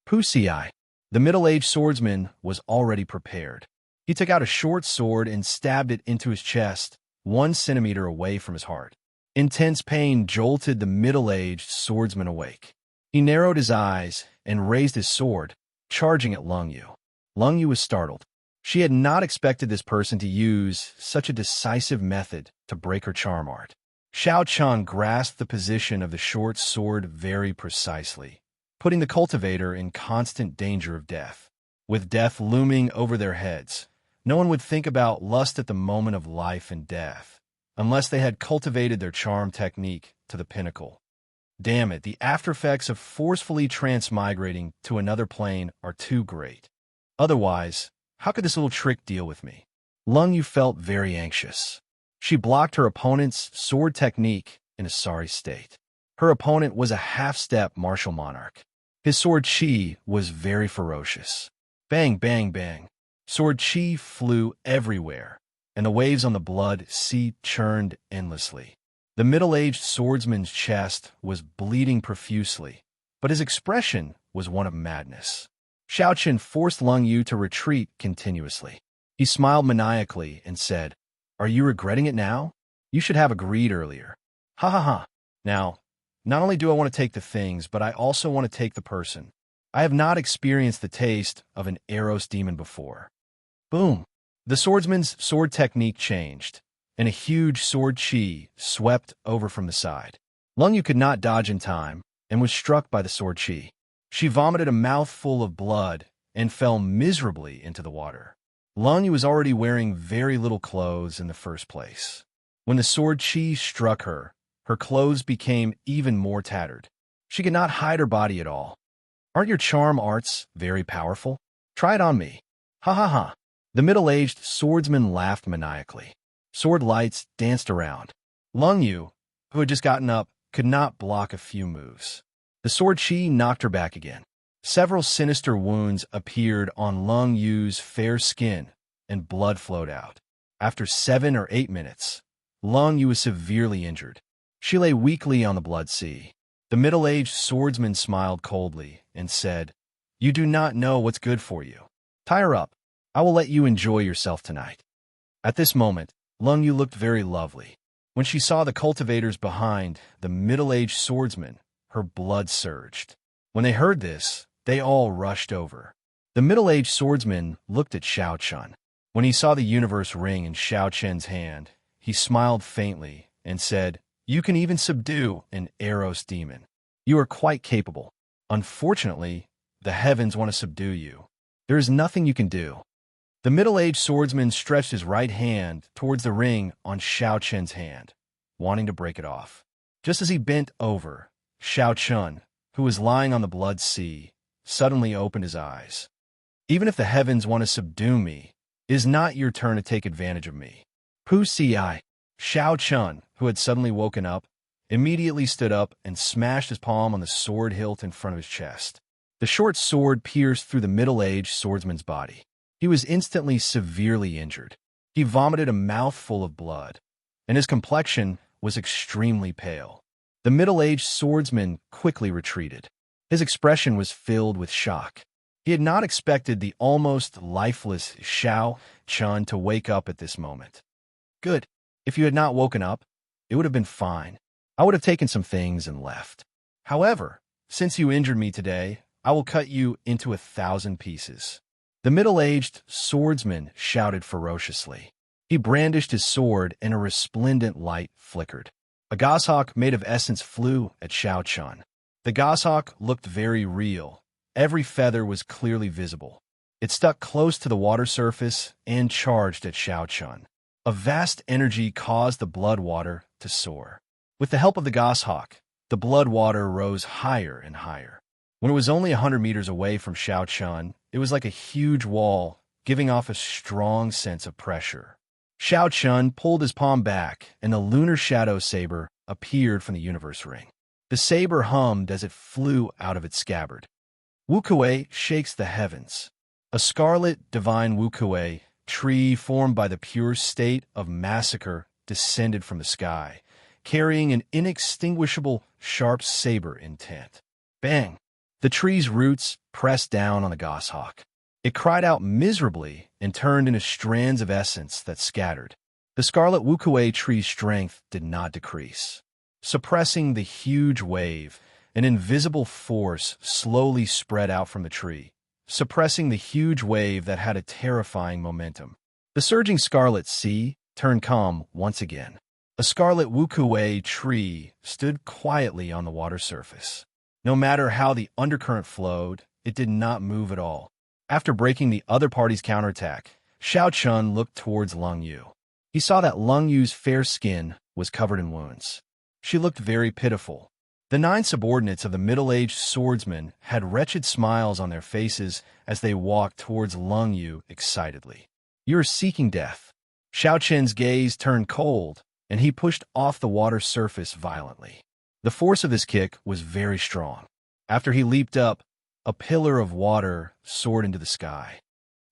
Pusii. The middle-aged swordsman was already prepared. He took out a short sword and stabbed it into his chest, 1 centimeter away from his heart. Intense pain jolted the middle-aged swordsman awake. He narrowed his eyes and raised his sword, charging at Lung Yu. Lung Yu was startled. She had not expected this person to use such a decisive method to break her charm art. Xiao Chun grasped the position of the short sword very precisely, putting the cultivator in constant danger of death. With death looming over their heads, no one would think about lust at the moment of life and death, unless they had cultivated their charm technique to the pinnacle. Damn it, the aftereffects of forcefully transmigrating to another plane are too great. Otherwise, how could this little trick deal with me? Lung Yu felt very anxious. She blocked her opponent's sword technique in a sorry state. Her opponent was a half-step martial monarch. His sword chi was very ferocious. Bang, bang, bang. Sword chi flew everywhere, and the waves on the blood sea churned endlessly. The middle-aged swordsman's chest was bleeding profusely, but his expression was one of madness. Xiao Chen forced Lung Yu to retreat continuously. He smiled maniacally and said, "Are you regretting it now? You should have agreed earlier. Ha ha ha. Now, not only do I want to take the things, but I also want to take the person. I have not experienced the taste of an Eros demon before." Boom! The swordsman's sword technique changed, and a huge sword chi swept over from the side. Lung Yu could not dodge in time and was struck by the sword chi. She vomited a mouthful of blood and fell miserably into the water. Lung Yu was already wearing very little clothes in the first place. When the sword chi struck her, her clothes became even more tattered. She could not hide her body at all. "Aren't your charm arts very powerful? Try it on me." Ha ha ha. The middle-aged swordsman laughed maniacally. Sword lights danced around. Lung Yu, who had just gotten up, could not block a few moves. The sword chi knocked her back again. Several sinister wounds appeared on Lung Yu's fair skin, and blood flowed out. After 7 or 8 minutes, Lung Yu was severely injured. She lay weakly on the blood sea. The middle-aged swordsman smiled coldly and said, "You do not know what's good for you. Tie her up. I will let you enjoy yourself tonight." At this moment, Lung Yu looked very lovely. When she saw the cultivators behind the middle-aged swordsman, her blood surged. When they heard this, they all rushed over. The middle-aged swordsman looked at Xiao Chun. When he saw the universe ring in Xiao Chen's hand, he smiled faintly and said, "You can even subdue an Eros demon. You are quite capable. Unfortunately, the heavens want to subdue you. There is nothing you can do." The middle-aged swordsman stretched his right hand towards the ring on Xiao Chen's hand, wanting to break it off. Just as he bent over, Xiao Chun, who was lying on the blood sea, suddenly opened his eyes. "Even if the heavens want to subdue me, it is not your turn to take advantage of me." Pusii. Xiao Chun, who had suddenly woken up, immediately stood up and smashed his palm on the sword hilt in front of his chest. The short sword pierced through the middle-aged swordsman's body. He was instantly severely injured. He vomited a mouthful of blood, and his complexion was extremely pale. The middle-aged swordsman quickly retreated. His expression was filled with shock. He had not expected the almost lifeless Xiao Chun to wake up at this moment. "Good. If you had not woken up, it would have been fine. I would have taken some things and left. However, since you injured me today, I will cut you into 1,000 pieces." The middle-aged swordsman shouted ferociously. He brandished his sword and a resplendent light flickered. A goshawk made of essence flew at Xiao Chun. The goshawk looked very real. Every feather was clearly visible. It stuck close to the water surface and charged at Xiao Chun. A vast energy caused the blood water to soar. With the help of the goshawk, the blood water rose higher and higher. When it was only 100 meters away from Xiao Chun, it was like a huge wall, giving off a strong sense of pressure. Xiao Chun pulled his palm back, and the lunar shadow saber appeared from the universe ring. The saber hummed as it flew out of its scabbard. Wukuei shakes the heavens. A scarlet divine Wukuei tree formed by the pure state of massacre descended from the sky, carrying an inextinguishable sharp saber intent. Bang! The tree's roots pressed down on the goshawk. It cried out miserably and turned into strands of essence that scattered. The scarlet Wukuei tree's strength did not decrease. Suppressing the huge wave, an invisible force slowly spread out from the tree, suppressing the huge wave that had a terrifying momentum. The surging scarlet sea turned calm once again. A scarlet Wukuei tree stood quietly on the water surface. No matter how the undercurrent flowed, it did not move at all. After breaking the other party's counterattack, Xiao Chun looked towards Lung Yu. He saw that Lung Yu's fair skin was covered in wounds. She looked very pitiful. The 9 subordinates of the middle-aged swordsman had wretched smiles on their faces as they walked towards Lung Yu excitedly. "You are seeking death." Xiao Chen's gaze turned cold, and he pushed off the water surface violently. The force of this kick was very strong. After he leaped up, a pillar of water soared into the sky.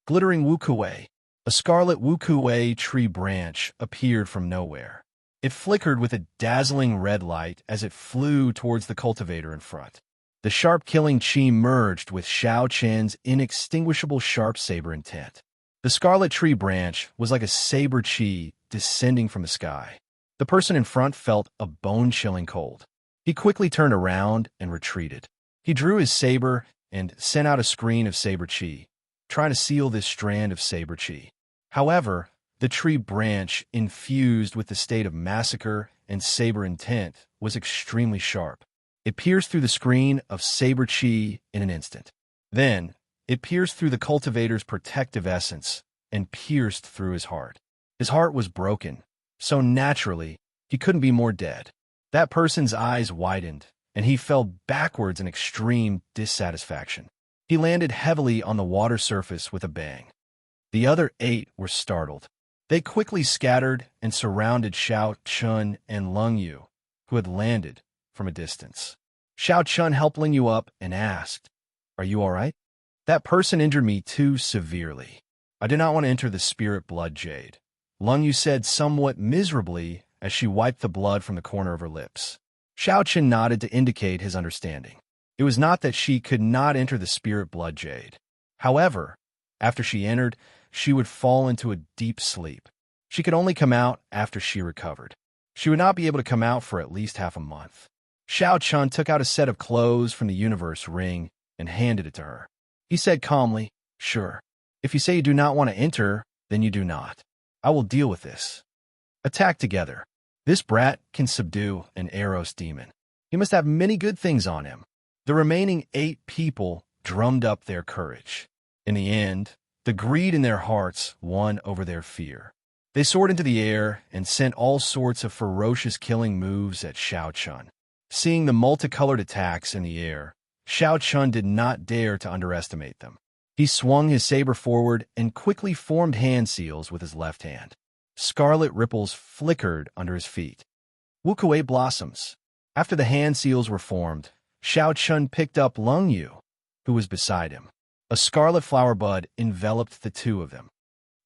Glittering Wukuei, a scarlet Wukuei tree branch appeared from nowhere. It flickered with a dazzling red light as it flew towards the cultivator in front. The sharp killing chi merged with Xiao Chen's inextinguishable sharp saber intent. The scarlet tree branch was like a saber chi descending from the sky. The person in front felt a bone-chilling cold. He quickly turned around and retreated. He drew his saber and sent out a screen of saber chi, trying to seal this strand of saber chi. However, the tree branch, infused with the state of massacre and saber intent, was extremely sharp. It pierced through the screen of saber chi in an instant. Then, it pierced through the cultivator's protective essence and pierced through his heart. His heart was broken, so naturally, he couldn't be more dead. That person's eyes widened, and he fell backwards in extreme dissatisfaction. He landed heavily on the water surface with a bang. The other 8 were startled. They quickly scattered and surrounded Xiao Chun and Lung Yu, who had landed from a distance. Xiao Chun helped Lung Yu up and asked, "Are you all right?" "That person injured me too severely. I do not want to enter the spirit blood jade," Lung Yu said somewhat miserably as she wiped the blood from the corner of her lips. Xiao Chun nodded to indicate his understanding. It was not that she could not enter the spirit blood jade. However, after she entered, she would fall into a deep sleep. She could only come out after she recovered. She would not be able to come out for at least half a month. Xiao Chun took out a set of clothes from the universe ring and handed it to her. He said calmly, "Sure. If you say you do not want to enter, then you do not. I will deal with this. Attack together. This brat can subdue an Eros demon. He must have many good things on him." The remaining 8 people drummed up their courage. In the end, the greed in their hearts won over their fear. They soared into the air and sent all sorts of ferocious killing moves at Xiao Chun. Seeing the multicolored attacks in the air, Xiao Chun did not dare to underestimate them. He swung his saber forward and quickly formed hand seals with his left hand. Scarlet ripples flickered under his feet. Wukuei blossoms. After the hand seals were formed, Xiao Chun picked up Lung Yu, who was beside him. A scarlet flower bud enveloped the 2 of them.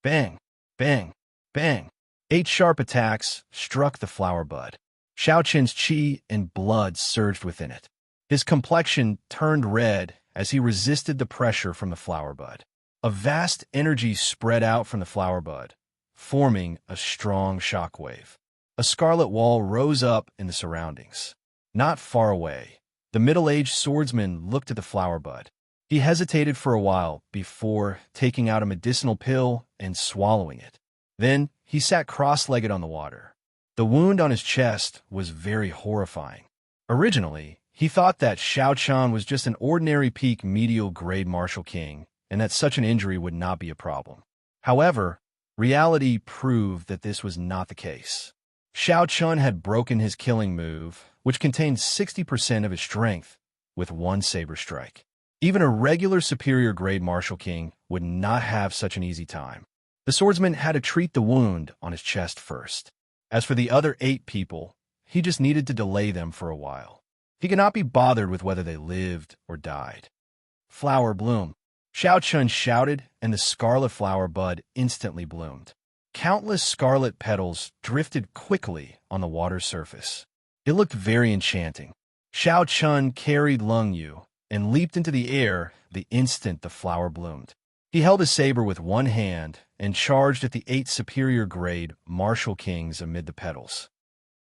Bang, bang, bang. 8 sharp attacks struck the flower bud. Xiao Chun's chi and blood surged within it. His complexion turned red as he resisted the pressure from the flower bud. A vast energy spread out from the flower bud, forming a strong shockwave. A scarlet wall rose up in the surroundings. Not far away, the middle-aged swordsman looked at the flower bud. He hesitated for a while before taking out a medicinal pill and swallowing it. Then he sat cross-legged on the water. The wound on his chest was very horrifying. Originally, He thought that Xiao Chun was just an ordinary peak medial grade martial king, and that such an injury would not be a problem. However, reality proved that this was not the case. Xiao Chun had broken his killing move, which contained 60% of his strength, with one saber strike. Even a regular superior grade martial king would not have such an easy time. The swordsman had to treat the wound on his chest first. As for the other 8 people, he just needed to delay them for a while. He could not be bothered with whether they lived or died. Flower bloom. Xiao Chun shouted, and the scarlet flower bud instantly bloomed. Countless scarlet petals drifted quickly on the water's surface. It looked very enchanting. Xiao Chun carried Lung Yu and leaped into the air the instant the flower bloomed. He held his saber with one hand and charged at the 8 superior grade martial kings amid the petals.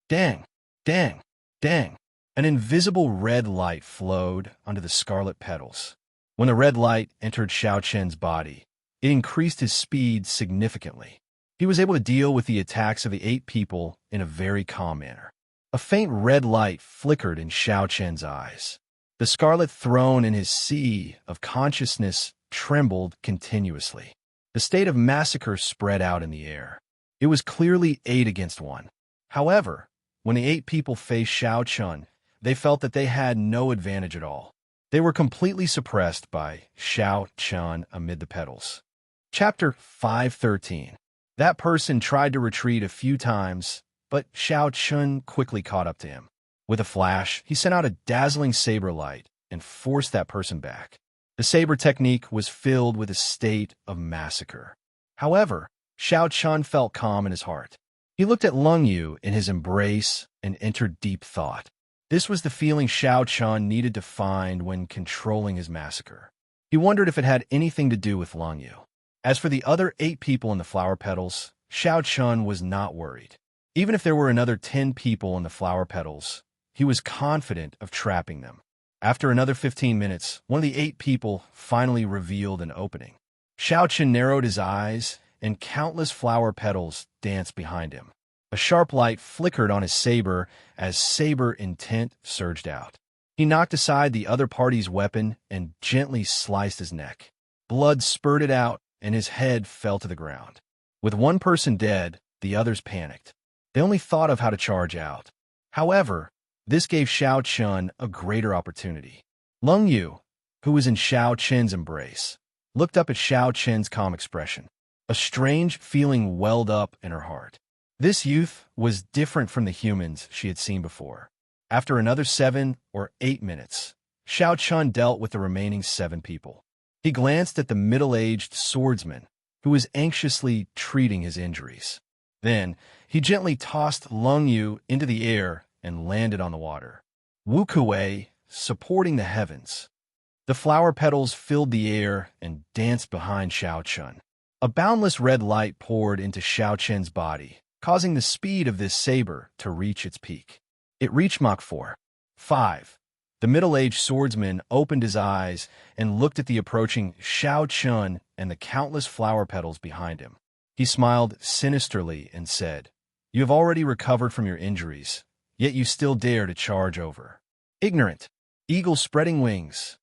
Dang! Dang! Dang! An invisible red light flowed under the scarlet petals. When the red light entered Xiao Chun's body, it increased his speed significantly. He was able to deal with the attacks of the 8 people in a very calm manner. A faint red light flickered in Xiao Chun's eyes. The scarlet throne in his sea of consciousness trembled continuously. The state of massacre spread out in the air. It was clearly 8 against 1. However, when the 8 people faced Xiao Chun, they felt that they had no advantage at all. They were completely suppressed by Xiao Chun amid the petals. Chapter 513. That person tried to retreat a few times, but Xiao Chun quickly caught up to him. With a flash, he sent out a dazzling saber light and forced that person back. The saber technique was filled with a state of massacre. However, Xiao Chun felt calm in his heart. He looked at Lung Yu in his embrace and entered deep thought. This was the feeling Xiao Chun needed to find when controlling his massacre. He wondered if it had anything to do with Lung Yu. As for the other 8 people in the flower petals, Xiao Chun was not worried. Even if there were another 10 people in the flower petals, he was confident of trapping them. After another 15 minutes, one of the 8 people finally revealed an opening. Xiao Chun narrowed his eyes, and countless flower petals danced behind him. A sharp light flickered on his saber as saber intent surged out. He knocked aside the other party's weapon and gently sliced his neck. Blood spurted out, and his head fell to the ground. With one person dead, the others panicked. They only thought of how to charge out. However, this gave Xiao Chun a greater opportunity. Lung Yu, who was in Xiao Chun's embrace, looked up at Xiao Chun's calm expression. A strange feeling welled up in her heart. This youth was different from the humans she had seen before. After another 7 or 8 minutes, Xiao Chun dealt with the remaining 7 people. He glanced at the middle-aged swordsman, who was anxiously treating his injuries. Then, he gently tossed Lung Yu into the air and landed on the water. Wu Kuei, supporting the heavens. The flower petals filled the air and danced behind Xiao Chun. A boundless red light poured into Xiao Chun's body, causing the speed of this saber to reach its peak. It reached Mach 4. 5. The middle-aged swordsman opened his eyes and looked at the approaching Xiao Chun and the countless flower petals behind him. He smiled sinisterly and said, "You have already recovered from your injuries, yet you still dare to charge over. Ignorant, eagle spreading wings."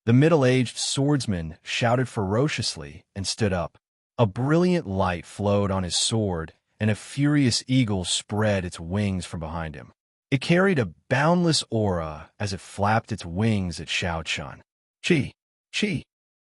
The middle-aged swordsman shouted ferociously and stood up. A brilliant light flowed on his sword, and a furious eagle spread its wings from behind him. It carried a boundless aura as it flapped its wings at Xiao Chun. Chi! Chi!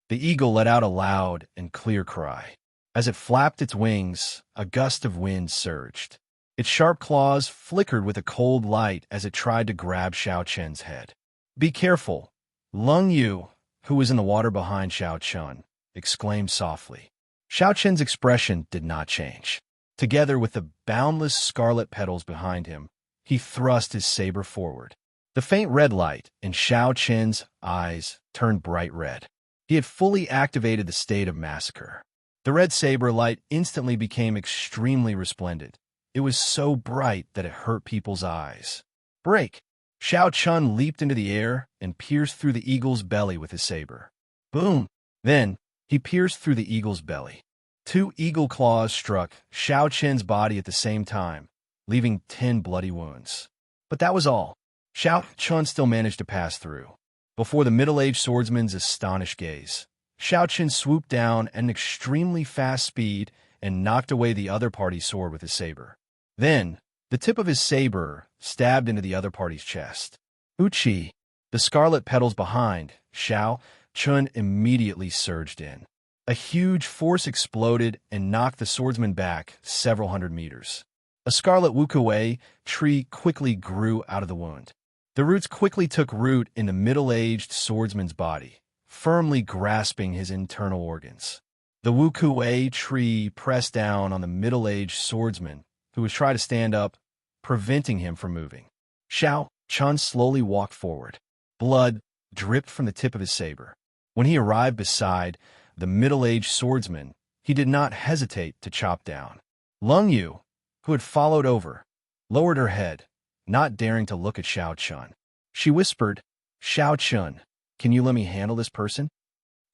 The eagle let out a loud and clear cry. As it flapped its wings, a gust of wind surged. Its sharp claws flickered with a cold light as it tried to grab Xiao Chun's head. "Be careful!" Lung Yu, who was in the water behind Xiao Chun, exclaimed softly. Xiao Chun's expression did not change. Together with the boundless scarlet petals behind him, he thrust his saber forward. The faint red light in Xiao Chun's eyes turned bright red. He had fully activated the state of massacre. The red saber light instantly became extremely resplendent. It was so bright that it hurt people's eyes. Break! Xiao Chun leaped into the air and pierced through the eagle's belly with his saber. Boom! Then, he pierced through the eagle's belly. 2 eagle claws struck Xiao Chun's body at the same time, leaving 10 bloody wounds. But that was all. Xiao Chun still managed to pass through. Before the middle-aged swordsman's astonished gaze, Xiao Chun swooped down at an extremely fast speed and knocked away the other party's sword with his saber. Then, the tip of his saber stabbed into the other party's chest. Uchi, the scarlet petals behind, Xiao Chun immediately surged in. A huge force exploded and knocked the swordsman back several hundred meters. A scarlet wukuwei tree quickly grew out of the wound. The roots quickly took root in the middle-aged swordsman's body, firmly grasping his internal organs. The wukuwei tree pressed down on the middle-aged swordsman, who was trying to stand up, preventing him from moving. Xiao Chun slowly walked forward. Blood dripped from the tip of his saber. When he arrived beside the middle-aged swordsman, he did not hesitate to chop down. Lung Yu, who had followed over, lowered her head, not daring to look at Xiao Chun. She whispered, "Xiao Chun, can you let me handle this person?"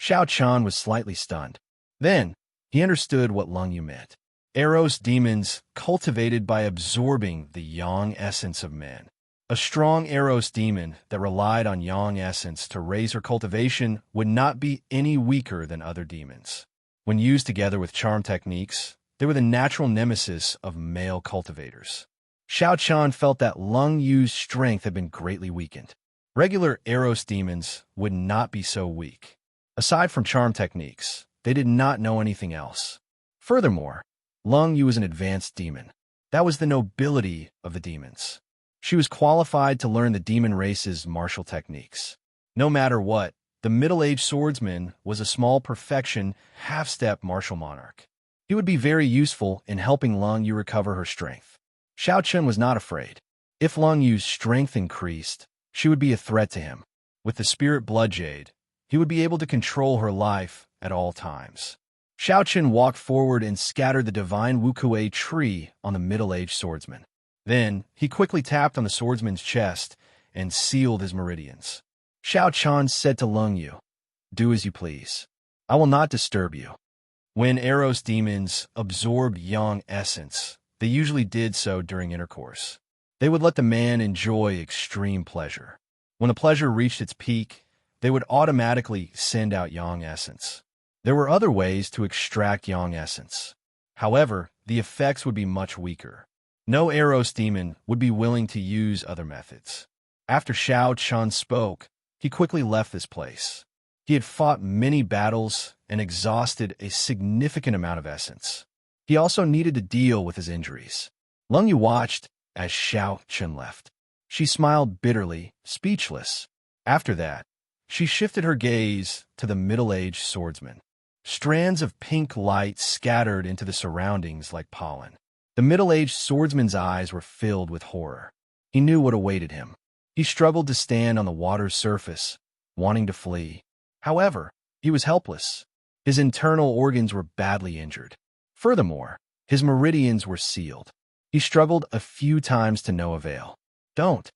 Xiao Chun was slightly stunned. Then, he understood what Lung Yu meant. Eros demons cultivated by absorbing the yang essence of men. A strong Eros demon that relied on yang essence to raise her cultivation would not be any weaker than other demons. When used together with charm techniques, they were the natural nemesis of male cultivators. Xiao Chun felt that Lung Yu's strength had been greatly weakened. Regular Eros demons would not be so weak. Aside from charm techniques, they did not know anything else. Furthermore, Lung Yu was an advanced demon. That was the nobility of the demons. She was qualified to learn the demon race's martial techniques. No matter what, the middle-aged swordsman was a small perfection, half-step martial monarch. He would be very useful in helping Lung Yu recover her strength. Xiao Chun was not afraid. If Lung Yu's strength increased, she would be a threat to him. With the spirit blood jade, he would be able to control her life at all times. Xiao Chun walked forward and scattered the divine wukuwei tree on the middle-aged swordsman. Then, he quickly tapped on the swordsman's chest and sealed his meridians. Xiao Chun said to Lung Yu, "Do as you please. I will not disturb you." When Eros demons absorbed yang essence, they usually did so during intercourse. They would let the man enjoy extreme pleasure. When the pleasure reached its peak, they would automatically send out yang essence. There were other ways to extract yang essence. However, the effects would be much weaker. No Eros demon would be willing to use other methods. After Xiao Chun spoke, he quickly left this place. He had fought many battles and exhausted a significant amount of essence. He also needed to deal with his injuries. Lung Yu watched as Xiao Chun left. She smiled bitterly, speechless. After that, she shifted her gaze to the middle-aged swordsman. Strands of pink light scattered into the surroundings like pollen. The middle-aged swordsman's eyes were filled with horror. He knew what awaited him. He struggled to stand on the water's surface, wanting to flee. However, he was helpless. His internal organs were badly injured. Furthermore, his meridians were sealed. He struggled a few times to no avail. Don't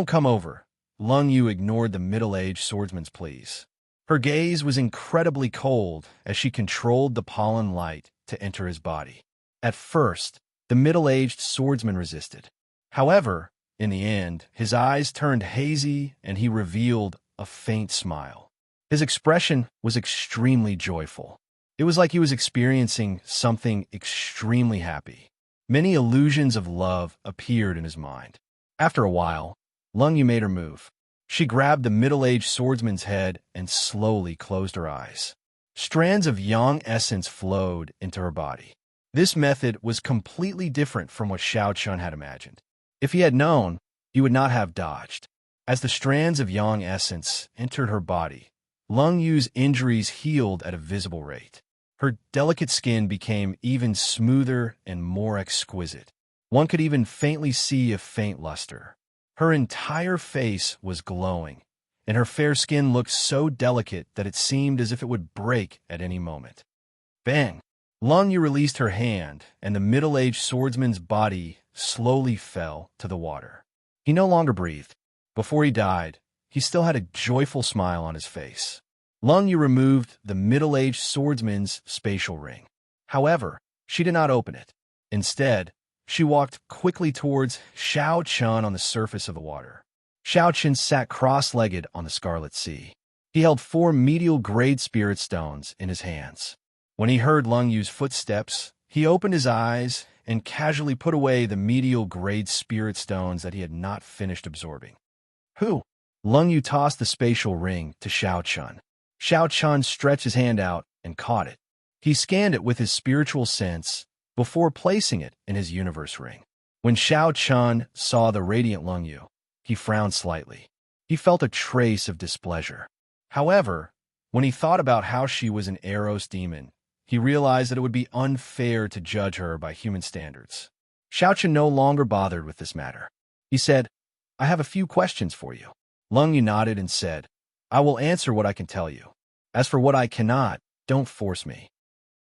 come over." Lung Yu ignored the middle-aged swordsman's pleas. Her gaze was incredibly cold as she controlled the pollen light to enter his body. At first, the middle-aged swordsman resisted. However, in the end, his eyes turned hazy and he revealed a faint smile. His expression was extremely joyful. It was like he was experiencing something extremely happy. Many illusions of love appeared in his mind. After a while, Lung Yu made her move. She grabbed the middle-aged swordsman's head and slowly closed her eyes. Strands of yang essence flowed into her body. This method was completely different from what Xiao Chun had imagined. If he had known, he would not have dodged. As the strands of yang essence entered her body, Lung Yu's injuries healed at a visible rate. Her delicate skin became even smoother and more exquisite. One could even faintly see a faint luster. Her entire face was glowing, and her fair skin looked so delicate that it seemed as if it would break at any moment. Bang! Lung Yu released her hand, and the middle-aged swordsman's body slowly fell to the water. He no longer breathed. Before he died, he still had a joyful smile on his face. Lung Yu removed the middle-aged swordsman's spatial ring. However, she did not open it. Instead, she walked quickly towards Xiao Chun on the surface of the water. Xiao Chen sat cross-legged on the Scarlet Sea. He held 4 medial-grade spirit stones in his hands. When he heard Lung Yu's footsteps, he opened his eyes and casually put away the medial-grade spirit stones that he had not finished absorbing. Who? Lung Yu tossed the spatial ring to Xiao Chun. Xiao Chun stretched his hand out and caught it. He scanned it with his spiritual sense before placing it in his universe ring. When Xiao Chun saw the radiant Lung Yu, he frowned slightly. He felt a trace of displeasure. However, when he thought about how she was an Eros demon, he realized that it would be unfair to judge her by human standards. Xiao Chun no longer bothered with this matter. He said, "I have a few questions for you." Lung Yu nodded and said, "I will answer what I can tell you. As for what I cannot, don't force me."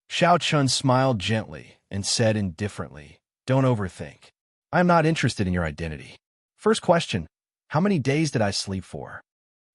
Xiao Chun smiled gently and said indifferently, "Don't overthink. I am not interested in your identity. First question, how many days did I sleep for?"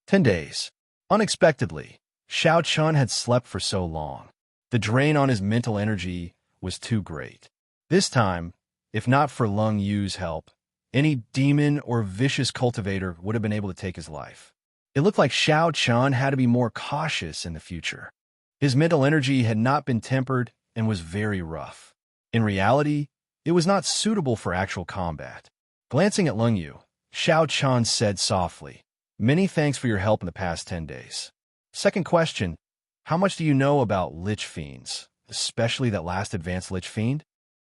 10 days. Unexpectedly, Xiao Chun had slept for so long. The drain on his mental energy was too great. This time, if not for Lung Yu's help, any demon or vicious cultivator would have been able to take his life. It looked like Xiao Chun had to be more cautious in the future. His mental energy had not been tempered and was very rough. In reality, it was not suitable for actual combat. Glancing at Lung Yu, Xiao Chun said softly, "Many thanks for your help in the past 10 days. Second question, how much do you know about Lich Fiends, especially that last advanced Lich Fiend?"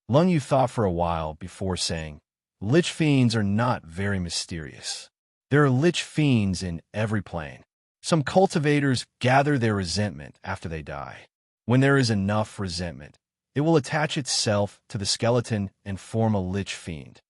Lung Yu thought for a while before saying, "Lich Fiends are not very mysterious. There are Lich Fiends in every plane. Some cultivators gather their resentment after they die. When there is enough resentment, it will attach itself to the skeleton and form a Lich Fiend.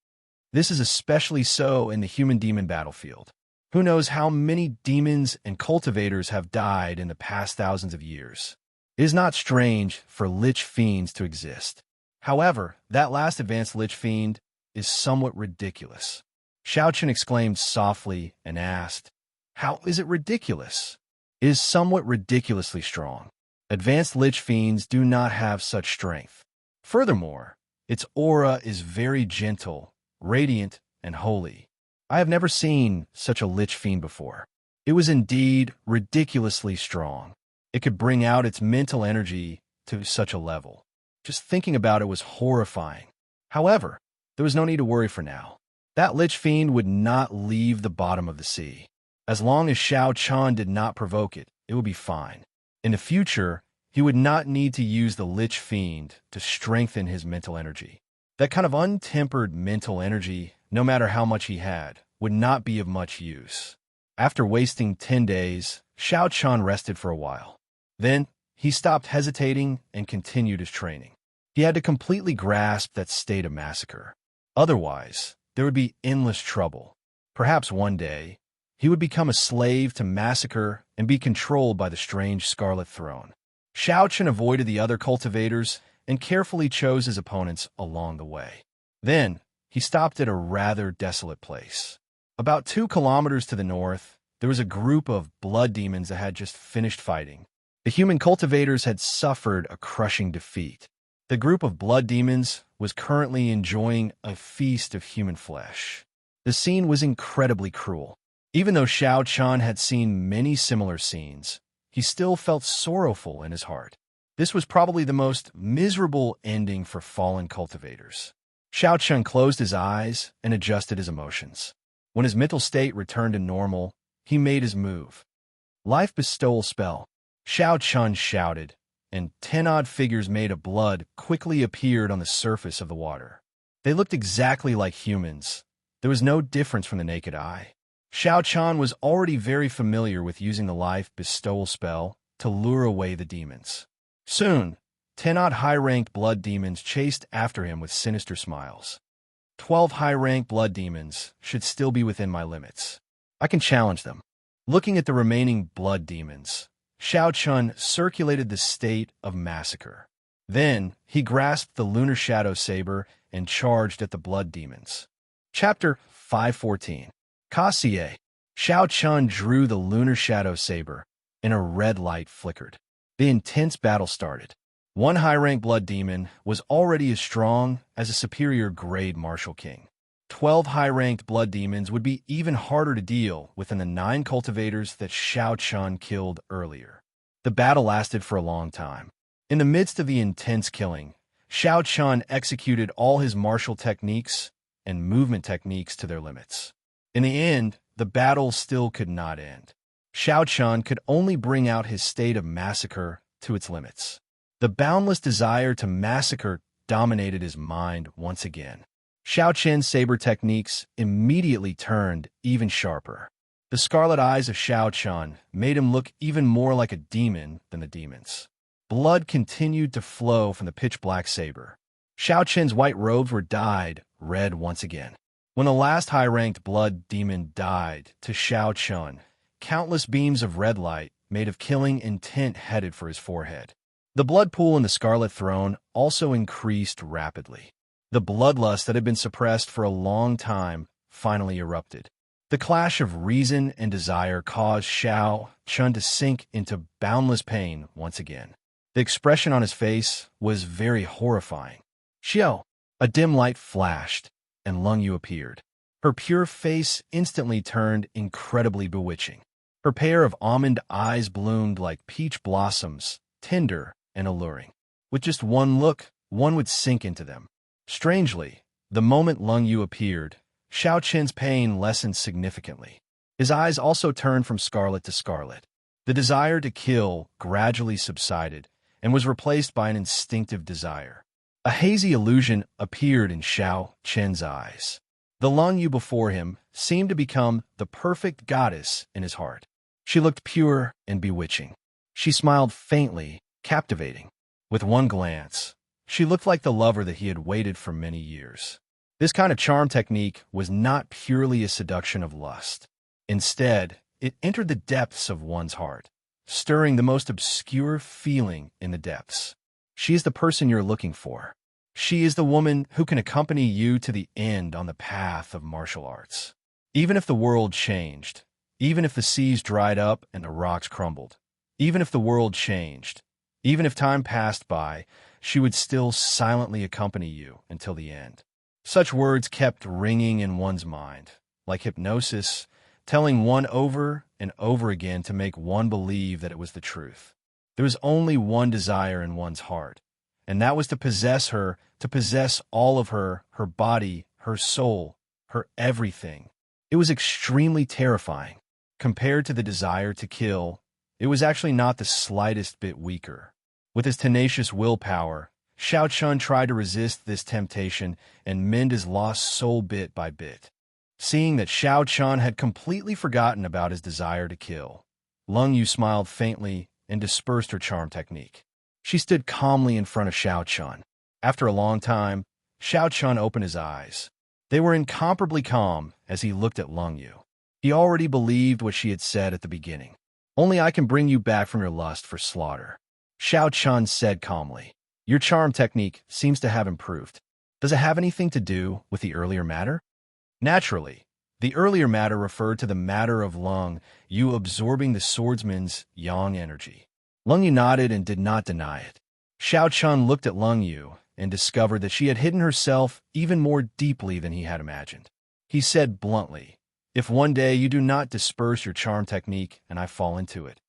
This is especially so in the human-demon battlefield. Who knows how many demons and cultivators have died in the past thousands of years. It is not strange for Lich Fiends to exist. However, that last advanced Lich Fiend is somewhat ridiculous." Xiao Chen exclaimed softly and asked, "How is it ridiculous?" "It is somewhat ridiculously strong. Advanced Lich Fiends do not have such strength. Furthermore, its aura is very gentle, radiant, and holy. I have never seen such a Lich Fiend before. It was indeed ridiculously strong. It could bring out its mental energy to such a level. Just thinking about it was horrifying. However, there was no need to worry for now. That Lich Fiend would not leave the bottom of the sea. As long as Xiao Chun did not provoke it, it would be fine. In the future, he would not need to use the Lich Fiend to strengthen his mental energy. That kind of untempered mental energy, no matter how much he had, would not be of much use. After wasting 10 days, Xiao Chun rested for a while. Then, he stopped hesitating and continued his training. He had to completely grasp that state of massacre. Otherwise, there would be endless trouble. Perhaps one day, he would become a slave to massacre and be controlled by the strange Scarlet Throne. Xiao Chen avoided the other cultivators and carefully chose his opponents along the way. Then, he stopped at a rather desolate place. About 2 kilometers to the north, there was a group of blood demons that had just finished fighting. The human cultivators had suffered a crushing defeat. The group of blood demons was currently enjoying a feast of human flesh. The scene was incredibly cruel. Even though Xiao Chun had seen many similar scenes, he still felt sorrowful in his heart. This was probably the most miserable ending for fallen cultivators. Xiao Chun closed his eyes and adjusted his emotions. When his mental state returned to normal, he made his move. "Life bestowal spell," Xiao Chun shouted, and 10 odd figures made of blood quickly appeared on the surface of the water. They looked exactly like humans. There was no difference from the naked eye. Xiao Chun was already very familiar with using the life bestowal spell to lure away the demons. Soon, 10 odd high-ranked blood demons chased after him with sinister smiles. 12 high-ranked blood demons should still be within my limits. I can challenge them. Looking at the remaining blood demons, Xiao Chun circulated the state of massacre. Then, he grasped the lunar shadow saber and charged at the blood demons. Chapter 514. Kasie. Xiao Chun drew the lunar shadow saber, and a red light flickered. The intense battle started. One high-ranked blood demon was already as strong as a superior grade martial king. 12 high-ranked blood demons would be even harder to deal with than the 9 cultivators that Shao Chun killed earlier. The battle lasted for a long time. In the midst of the intense killing, Shao Chun executed all his martial techniques and movement techniques to their limits. In the end, the battle still could not end. Shao Chun could only bring out his state of massacre to its limits. The boundless desire to massacre dominated his mind once again. Shao Chun's saber techniques immediately turned even sharper. The scarlet eyes of Shao Chun made him look even more like a demon than the demons. Blood continued to flow from the pitch-black saber. Shao Chun's white robes were dyed red once again. When the last high-ranked blood demon died to Shao Chun, countless beams of red light made of killing intent headed for his forehead. The blood pool in the Scarlet Throne also increased rapidly. The bloodlust that had been suppressed for a long time finally erupted. The clash of reason and desire caused Shao Chun to sink into boundless pain once again. The expression on his face was very horrifying. Xiao! A dim light flashed, and Lung Yu appeared. Her pure face instantly turned incredibly bewitching. Her pair of almond eyes bloomed like peach blossoms, tender and alluring. With just one look, one would sink into them. Strangely, the moment Lung Yu appeared, Shao Chun's pain lessened significantly. His eyes also turned from scarlet to scarlet. The desire to kill gradually subsided and was replaced by an instinctive desire. A hazy illusion appeared in Shao Chun's eyes. The Lung Yu before him seemed to become the perfect goddess in his heart. She looked pure and bewitching. She smiled faintly, captivating. With one glance, she looked like the lover that he had waited for many years. This kind of charm technique was not purely a seduction of lust. Instead, it entered the depths of one's heart, stirring the most obscure feeling in the depths. She is the person you're looking for. She is the woman who can accompany you to the end on the path of martial arts. Even if the world changed, even if the seas dried up and the rocks crumbled, even if the world changed, even if time passed by, she would still silently accompany you until the end. Such words kept ringing in one's mind, like hypnosis, telling one over and over again to make one believe that it was the truth. There was only one desire in one's heart, and that was to possess her, to possess all of her, her body, her soul, her everything. It was extremely terrifying. Compared to the desire to kill, it was actually not the slightest bit weaker. With his tenacious willpower, Shao Chun tried to resist this temptation and mend his lost soul bit by bit. Seeing that Shao Chun had completely forgotten about his desire to kill, Lung Yu smiled faintly and dispersed her charm technique. She stood calmly in front of Shao Chun. After a long time, Shao Chun opened his eyes. They were incomparably calm as he looked at Lung Yu. He already believed what she had said at the beginning. Only I can bring you back from your lust for slaughter. Shao Chun said calmly. Your charm technique seems to have improved. Does it have anything to do with the earlier matter? Naturally, the earlier matter referred to the matter of Lung Yu absorbing the swordsman's yang energy. Lung Yu nodded and did not deny it. Shao Chun looked at Lung Yu and discovered that she had hidden herself even more deeply than he had imagined. He said bluntly, if one day you do not disperse your charm technique and I fall into it,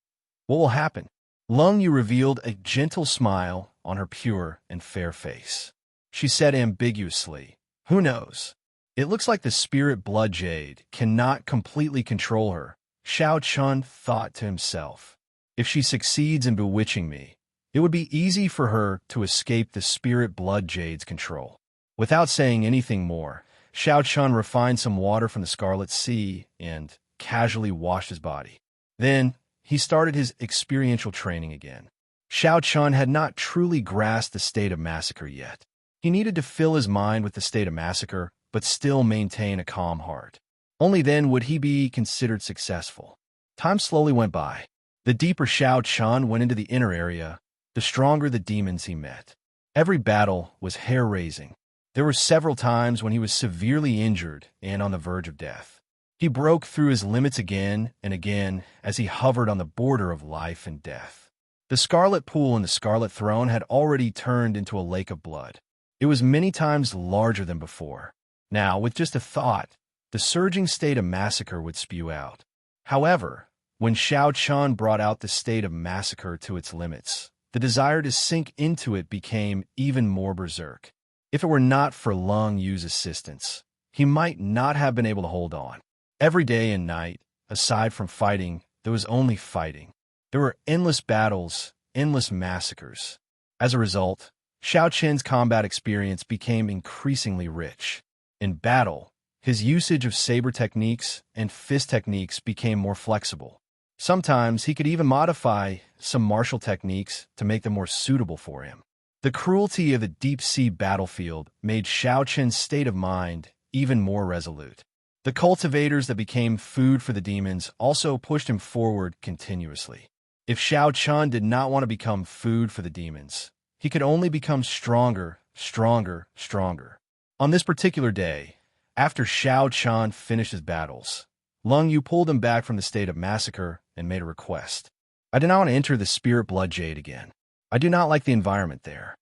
what will happen? Lung Yu revealed a gentle smile on her pure and fair face. She said ambiguously, who knows? It looks like the spirit blood jade cannot completely control her. Shao Chun thought to himself, if she succeeds in bewitching me, it would be easy for her to escape the spirit blood jade's control. Without saying anything more, Shao Chun refined some water from the Scarlet Sea and casually washed his body. Then, he started his experiential training again. Shao Chun had not truly grasped the state of massacre yet. He needed to fill his mind with the state of massacre, but still maintain a calm heart. Only then would he be considered successful. Time slowly went by. The deeper Shao Chun went into the inner area, the stronger the demons he met. Every battle was hair-raising. There were several times when he was severely injured and on the verge of death. He broke through his limits again and again as he hovered on the border of life and death. The scarlet pool in the Scarlet Throne had already turned into a lake of blood. It was many times larger than before. Now, with just a thought, the surging state of massacre would spew out. However, when Xiao Chun brought out the state of massacre to its limits, the desire to sink into it became even more berserk. If it were not for Lung Yu's assistance, he might not have been able to hold on. Every day and night, aside from fighting, there was only fighting. There were endless battles, endless massacres. As a result, Xiao Chen's combat experience became increasingly rich. In battle, his usage of saber techniques and fist techniques became more flexible. Sometimes he could even modify some martial techniques to make them more suitable for him. The cruelty of the deep-sea battlefield made Xiao Chen's state of mind even more resolute. The cultivators that became food for the demons also pushed him forward continuously. If Xiao Chun did not want to become food for the demons, he could only become stronger, stronger, stronger. On this particular day, after Xiao Chun finished his battles, Lung Yu pulled him back from the state of massacre and made a request. I do not want to enter the Spirit Blood Jade again. I do not like the environment there.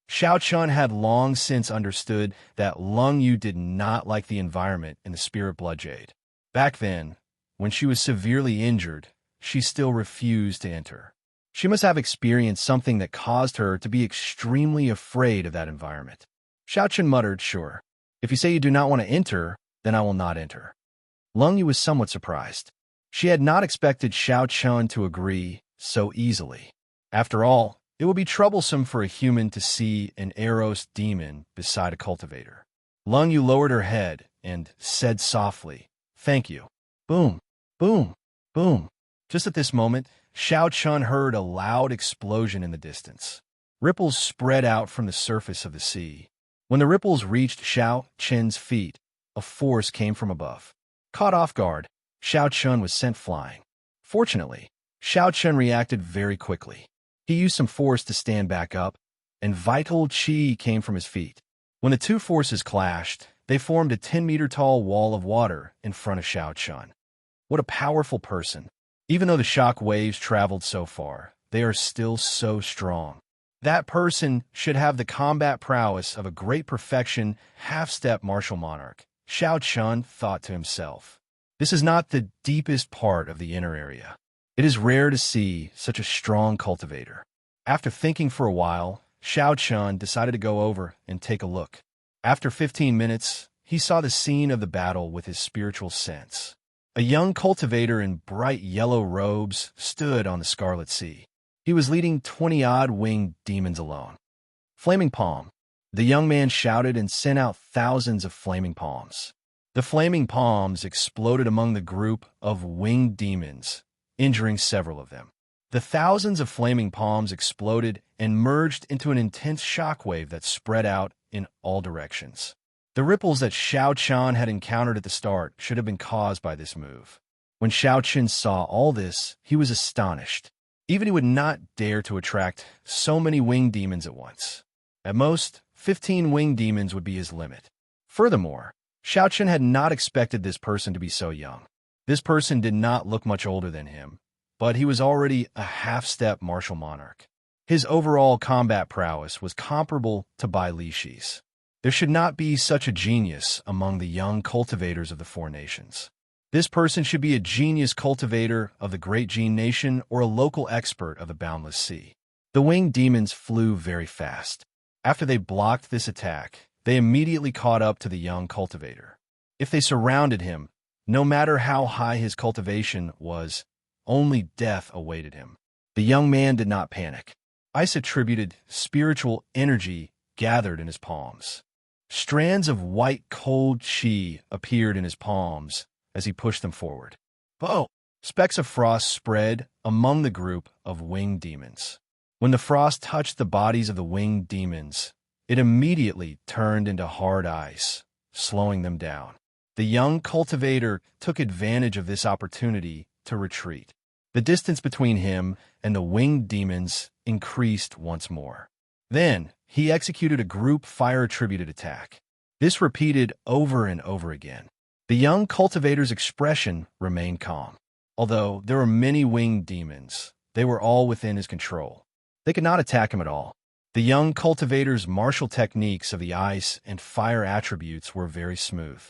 Xiao Chun had long since understood that Lung Yu did not like the environment in the Spirit Blood Jade. Back then, when she was severely injured, she still refused to enter. She must have experienced something that caused her to be extremely afraid of that environment. Xiao Chun muttered, "Sure. If you say you do not want to enter, then I will not enter." Lung Yu was somewhat surprised. She had not expected Xiao Chun to agree so easily. After all, it would be troublesome for a human to see an Eros demon beside a cultivator. Lung Yu lowered her head and said softly, "Thank you." Boom, boom, boom. Just at this moment, Xiao Chun heard a loud explosion in the distance. Ripples spread out from the surface of the sea. When the ripples reached Xiao Chun's feet, a force came from above. Caught off guard, Xiao Chun was sent flying. Fortunately, Xiao Chun reacted very quickly. He used some force to stand back up, and vital qi came from his feet. When the two forces clashed, they formed a 10-meter-tall wall of water in front of Xiao Chun. What a powerful person. Even though the shock waves traveled so far, they are still so strong. That person should have the combat prowess of a great perfection half-step martial monarch, Xiao Chun thought to himself. This is not the deepest part of the inner area. It is rare to see such a strong cultivator. After thinking for a while, Xiao Chun decided to go over and take a look. After 15 minutes, he saw the scene of the battle with his spiritual sense. A young cultivator in bright yellow robes stood on the Scarlet Sea. He was leading 20-odd winged demons alone. Flaming palm. The young man shouted and sent out thousands of flaming palms. The flaming palms exploded among the group of winged demons, injuring several of them. The thousands of flaming palms exploded and merged into an intense shockwave that spread out in all directions. The ripples that Xiao Chun had encountered at the start should have been caused by this move. When Xiao Chun saw all this, he was astonished. Even he would not dare to attract so many winged demons at once. At most, 15 winged demons would be his limit. Furthermore, Xiao Chun had not expected this person to be so young. This person did not look much older than him, but he was already a half-step martial monarch. His overall combat prowess was comparable to Bai Lishi's. There should not be such a genius among the young cultivators of the Four Nations. This person should be a genius cultivator of the Great Gene Nation or a local expert of the Boundless Sea. The winged demons flew very fast. After they blocked this attack, they immediately caught up to the young cultivator. If they surrounded him, no matter how high his cultivation was, only death awaited him. The young man did not panic. Ice attributed spiritual energy gathered in his palms. Strands of white cold qi appeared in his palms as he pushed them forward. Bo! Specks of frost spread among the group of winged demons. When the frost touched the bodies of the winged demons, it immediately turned into hard ice, slowing them down. The young cultivator took advantage of this opportunity to retreat. The distance between him and the winged demons increased once more. Then, he executed a group fire-attributed attack. This repeated over and over again. The young cultivator's expression remained calm. Although there were many winged demons, they were all within his control. They could not attack him at all. The young cultivator's martial techniques of the ice and fire attributes were very smooth.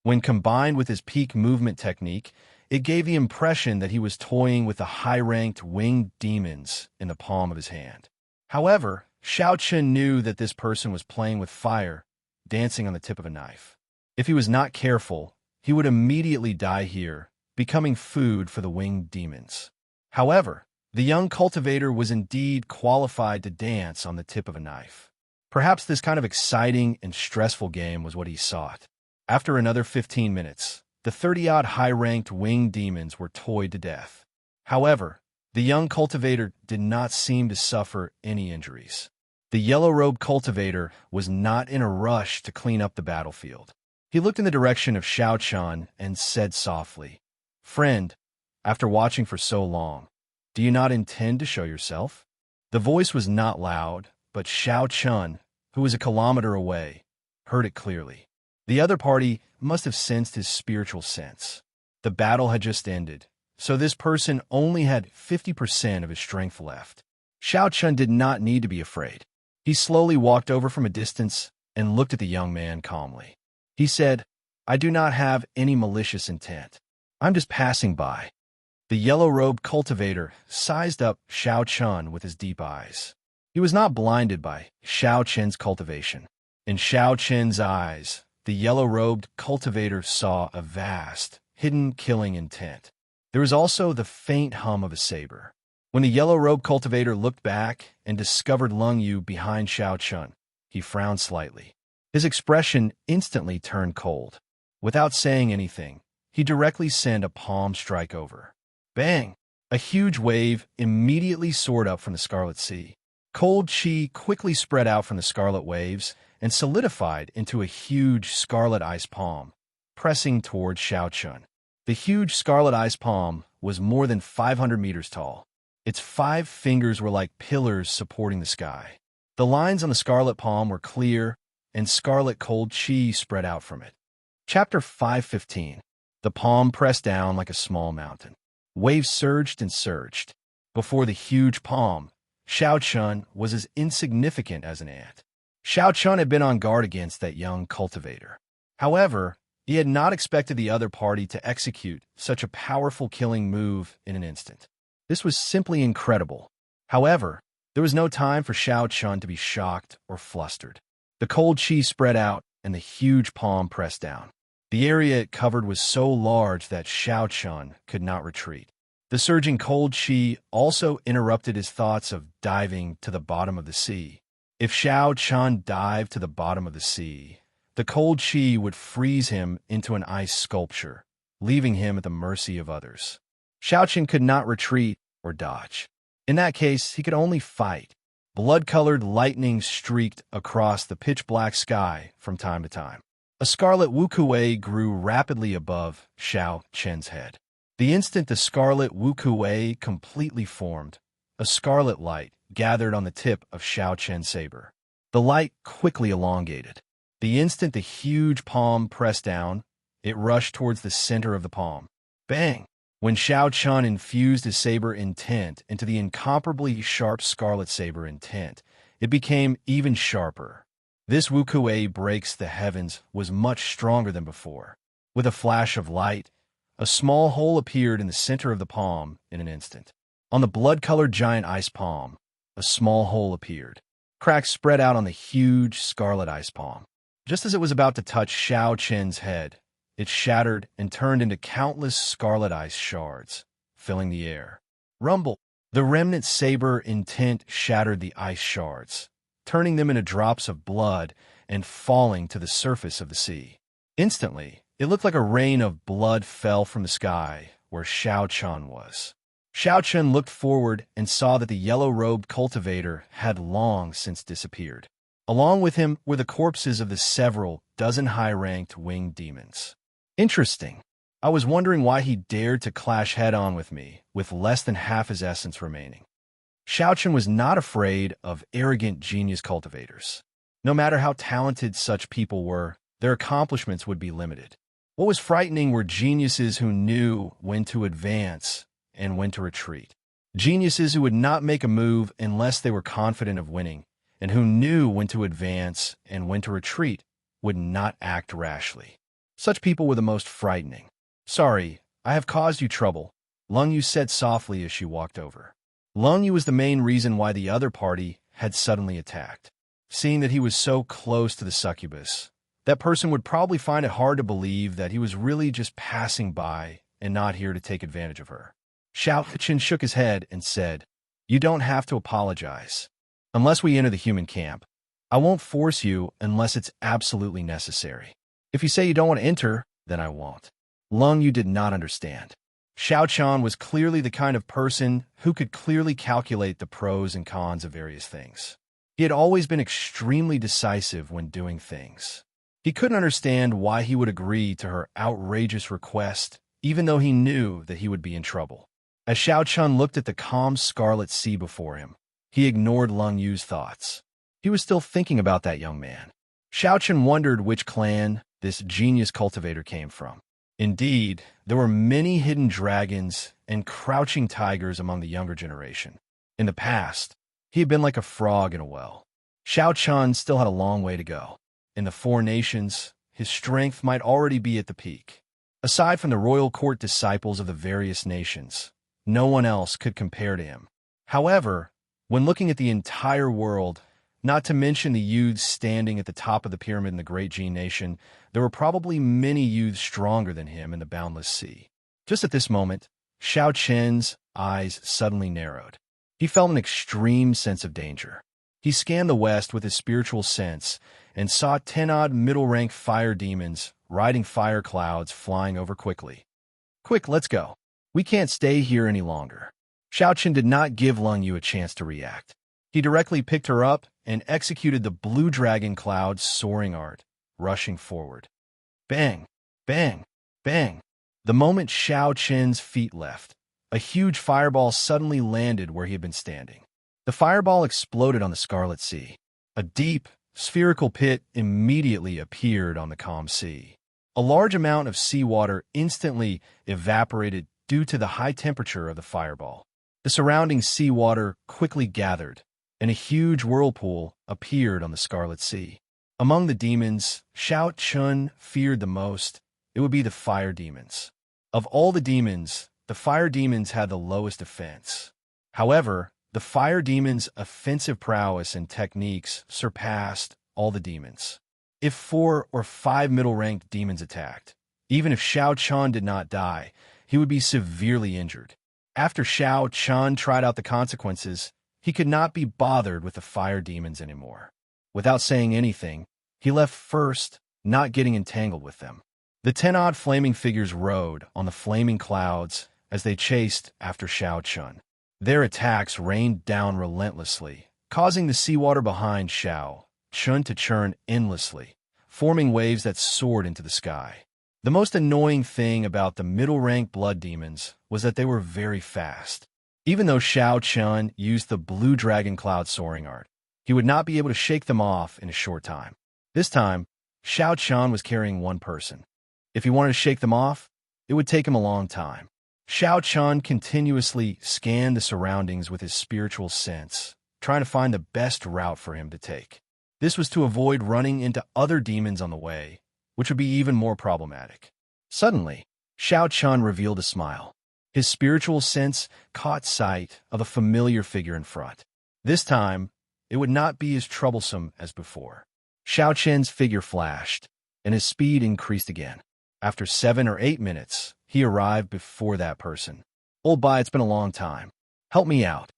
When combined with his peak movement technique, it gave the impression that he was toying with the high-ranked winged demons in the palm of his hand. However, Xiao Chen knew that this person was playing with fire, dancing on the tip of a knife. If he was not careful, he would immediately die here, becoming food for the winged demons. However, the young cultivator was indeed qualified to dance on the tip of a knife. Perhaps this kind of exciting and stressful game was what he sought. After another 15 minutes, the 30-odd high-ranked winged demons were toyed to death. However, the young cultivator did not seem to suffer any injuries. The yellow-robed cultivator was not in a rush to clean up the battlefield. He looked in the direction of Xiao Chen and said softly, "Friend, after watching for so long, do you not intend to show yourself?" The voice was not loud, but Xiao Chen, who was a kilometer away, heard it clearly. The other party must have sensed his spiritual sense. The battle had just ended, so this person only had 50% of his strength left. Xiao Chen did not need to be afraid. He slowly walked over from a distance and looked at the young man calmly. He said, "I do not have any malicious intent. I'm just passing by." The yellow-robed cultivator sized up Xiao Chen with his deep eyes. He was not blinded by Xiao Chen's cultivation. In Xiao Chen's eyes, the yellow-robed cultivator saw a vast, hidden killing intent. There was also the faint hum of a saber. When the yellow-robed cultivator looked back and discovered Lung Yu behind Xiao Chen, he frowned slightly. His expression instantly turned cold. Without saying anything, he directly sent a palm strike over. Bang! A huge wave immediately soared up from the Scarlet Sea. Cold chi quickly spread out from the scarlet waves and solidified into a huge scarlet ice palm, pressing toward Xiao Chen. The huge scarlet ice palm was more than 500 meters tall. Its 5 fingers were like pillars supporting the sky. The lines on the scarlet palm were clear, and scarlet cold chi spread out from it. Chapter 5:15. The palm pressed down like a small mountain. Waves surged and surged. Before the huge palm, Xiao Chen was as insignificant as an ant. Xiao Chen had been on guard against that young cultivator. However, he had not expected the other party to execute such a powerful killing move in an instant. This was simply incredible. However, there was no time for Xiao Chen to be shocked or flustered. The cold chi spread out and the huge palm pressed down. The area it covered was so large that Xiao Chen could not retreat. The surging cold chi also interrupted his thoughts of diving to the bottom of the sea. If Xiao Chen dived to the bottom of the sea, the cold chi would freeze him into an ice sculpture, leaving him at the mercy of others. Xiao Chen could not retreat or dodge. In that case, he could only fight. Blood-colored lightning streaked across the pitch-black sky from time to time. A scarlet wukuwei grew rapidly above Xiao Chen's head. The instant the scarlet wukuwei completely formed, a scarlet light gathered on the tip of Xiao Chen's saber. The light quickly elongated. The instant the huge palm pressed down, it rushed towards the center of the palm. Bang! When Xiao Chen infused his saber intent into the incomparably sharp scarlet saber intent, it became even sharper. This wukuwei breaks the heavens was much stronger than before. With a flash of light, a small hole appeared in the center of the palm in an instant. On the blood-colored giant ice palm, a small hole appeared. Cracks spread out on the huge scarlet ice palm. Just as it was about to touch Xiao Chen's head, it shattered and turned into countless scarlet ice shards, filling the air. Rumble! The remnant saber intent shattered the ice shards, turning them into drops of blood and falling to the surface of the sea. Instantly, it looked like a rain of blood fell from the sky where Xiao Chen was. Xiao Chen looked forward and saw that the yellow-robed cultivator had long since disappeared. Along with him were the corpses of the several dozen high-ranked winged demons. Interesting. I was wondering why he dared to clash head-on with me with less than half his essence remaining. Xiao Chen was not afraid of arrogant genius cultivators. No matter how talented such people were, their accomplishments would be limited. What was frightening were geniuses who knew when to advance and when to retreat. Geniuses who would not make a move unless they were confident of winning, and who knew when to advance and when to retreat, would not act rashly. Such people were the most frightening. "Sorry, I have caused you trouble," Lung Yu said softly as she walked over. Lung Yu was the main reason why the other party had suddenly attacked. Seeing that he was so close to the succubus, that person would probably find it hard to believe that he was really just passing by and not here to take advantage of her. Xiao Chen shook his head and said, "You don't have to apologize. Unless we enter the human camp, I won't force you unless it's absolutely necessary. If you say you don't want to enter, then I won't." Lung Yu did not understand. Xiao Chan was clearly the kind of person who could clearly calculate the pros and cons of various things. He had always been extremely decisive when doing things. He couldn't understand why he would agree to her outrageous request, even though he knew that he would be in trouble. As Xiao Chun looked at the calm scarlet sea before him, he ignored Lung Yu's thoughts. He was still thinking about that young man. Xiao Chun wondered which clan this genius cultivator came from. Indeed, there were many hidden dragons and crouching tigers among the younger generation. In the past, he had been like a frog in a well. Xiao Chun still had a long way to go. In the four nations, his strength might already be at the peak. Aside from the royal court disciples of the various nations, no one else could compare to him. However, when looking at the entire world, not to mention the youths standing at the top of the pyramid in the Great Jin Nation, there were probably many youths stronger than him in the boundless sea. Just at this moment, Xiao Chen's eyes suddenly narrowed. He felt an extreme sense of danger. He scanned the west with his spiritual sense and saw 10-odd middle-rank fire demons riding fire clouds flying over quickly. "Quick, let's go. We can't stay here any longer." Xiao Chen did not give Lung Yu a chance to react. He directly picked her up and executed the blue dragon cloud soaring art, rushing forward. Bang! Bang! Bang! The moment Xiao Chen's feet left, a huge fireball suddenly landed where he had been standing. The fireball exploded on the Scarlet Sea. A deep, spherical pit immediately appeared on the calm sea. A large amount of seawater instantly evaporated due to the high temperature of the fireball. The surrounding seawater quickly gathered, and a huge whirlpool appeared on the Scarlet Sea. Among the demons Xiao Chun feared the most, it would be the fire demons. Of all the demons, the fire demons had the lowest defense. However, the fire demons' offensive prowess and techniques surpassed all the demons. If 4 or 5 middle-ranked demons attacked, even if Xiao Chun did not die, he would be severely injured. After Xiao Chun tried out the consequences, he could not be bothered with the fire demons anymore. Without saying anything, he left first, not getting entangled with them. The 10-odd flaming figures rode on the flaming clouds as they chased after Xiao Chun. Their attacks rained down relentlessly, causing the seawater behind Xiao Chun to churn endlessly, forming waves that soared into the sky. The most annoying thing about the middle-rank blood demons was that they were very fast. Even though Xiao Chun used the blue dragon cloud soaring art, he would not be able to shake them off in a short time. This time, Xiao Chun was carrying one person. If he wanted to shake them off, it would take him a long time. Xiao Chun continuously scanned the surroundings with his spiritual sense, trying to find the best route for him to take. This was to avoid running into other demons on the way, which would be even more problematic. Suddenly, Xiao Chun revealed a smile. His spiritual sense caught sight of a familiar figure in front. This time, it would not be as troublesome as before. Xiao Chen's figure flashed, and his speed increased again. After 7 or 8 minutes, he arrived before that person. "Old Bai, it's been a long time. Help me out."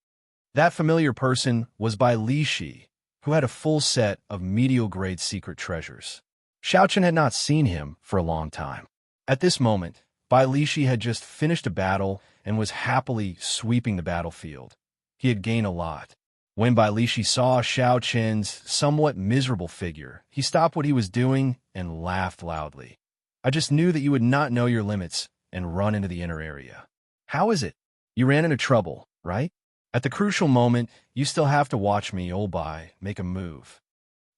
That familiar person was Bai Li Shi, who had a full set of medial-grade secret treasures. Xiao Chen had not seen him for a long time. At this moment, Bai Li Shi had just finished a battle and was happily sweeping the battlefield. He had gained a lot. When Bai Li Shi saw Xiao Chen's somewhat miserable figure, he stopped what he was doing and laughed loudly. "I just knew that you would not know your limits and run into the inner area. How is it? You ran into trouble, right? At the crucial moment, you still have to watch me, old Bai, make a move."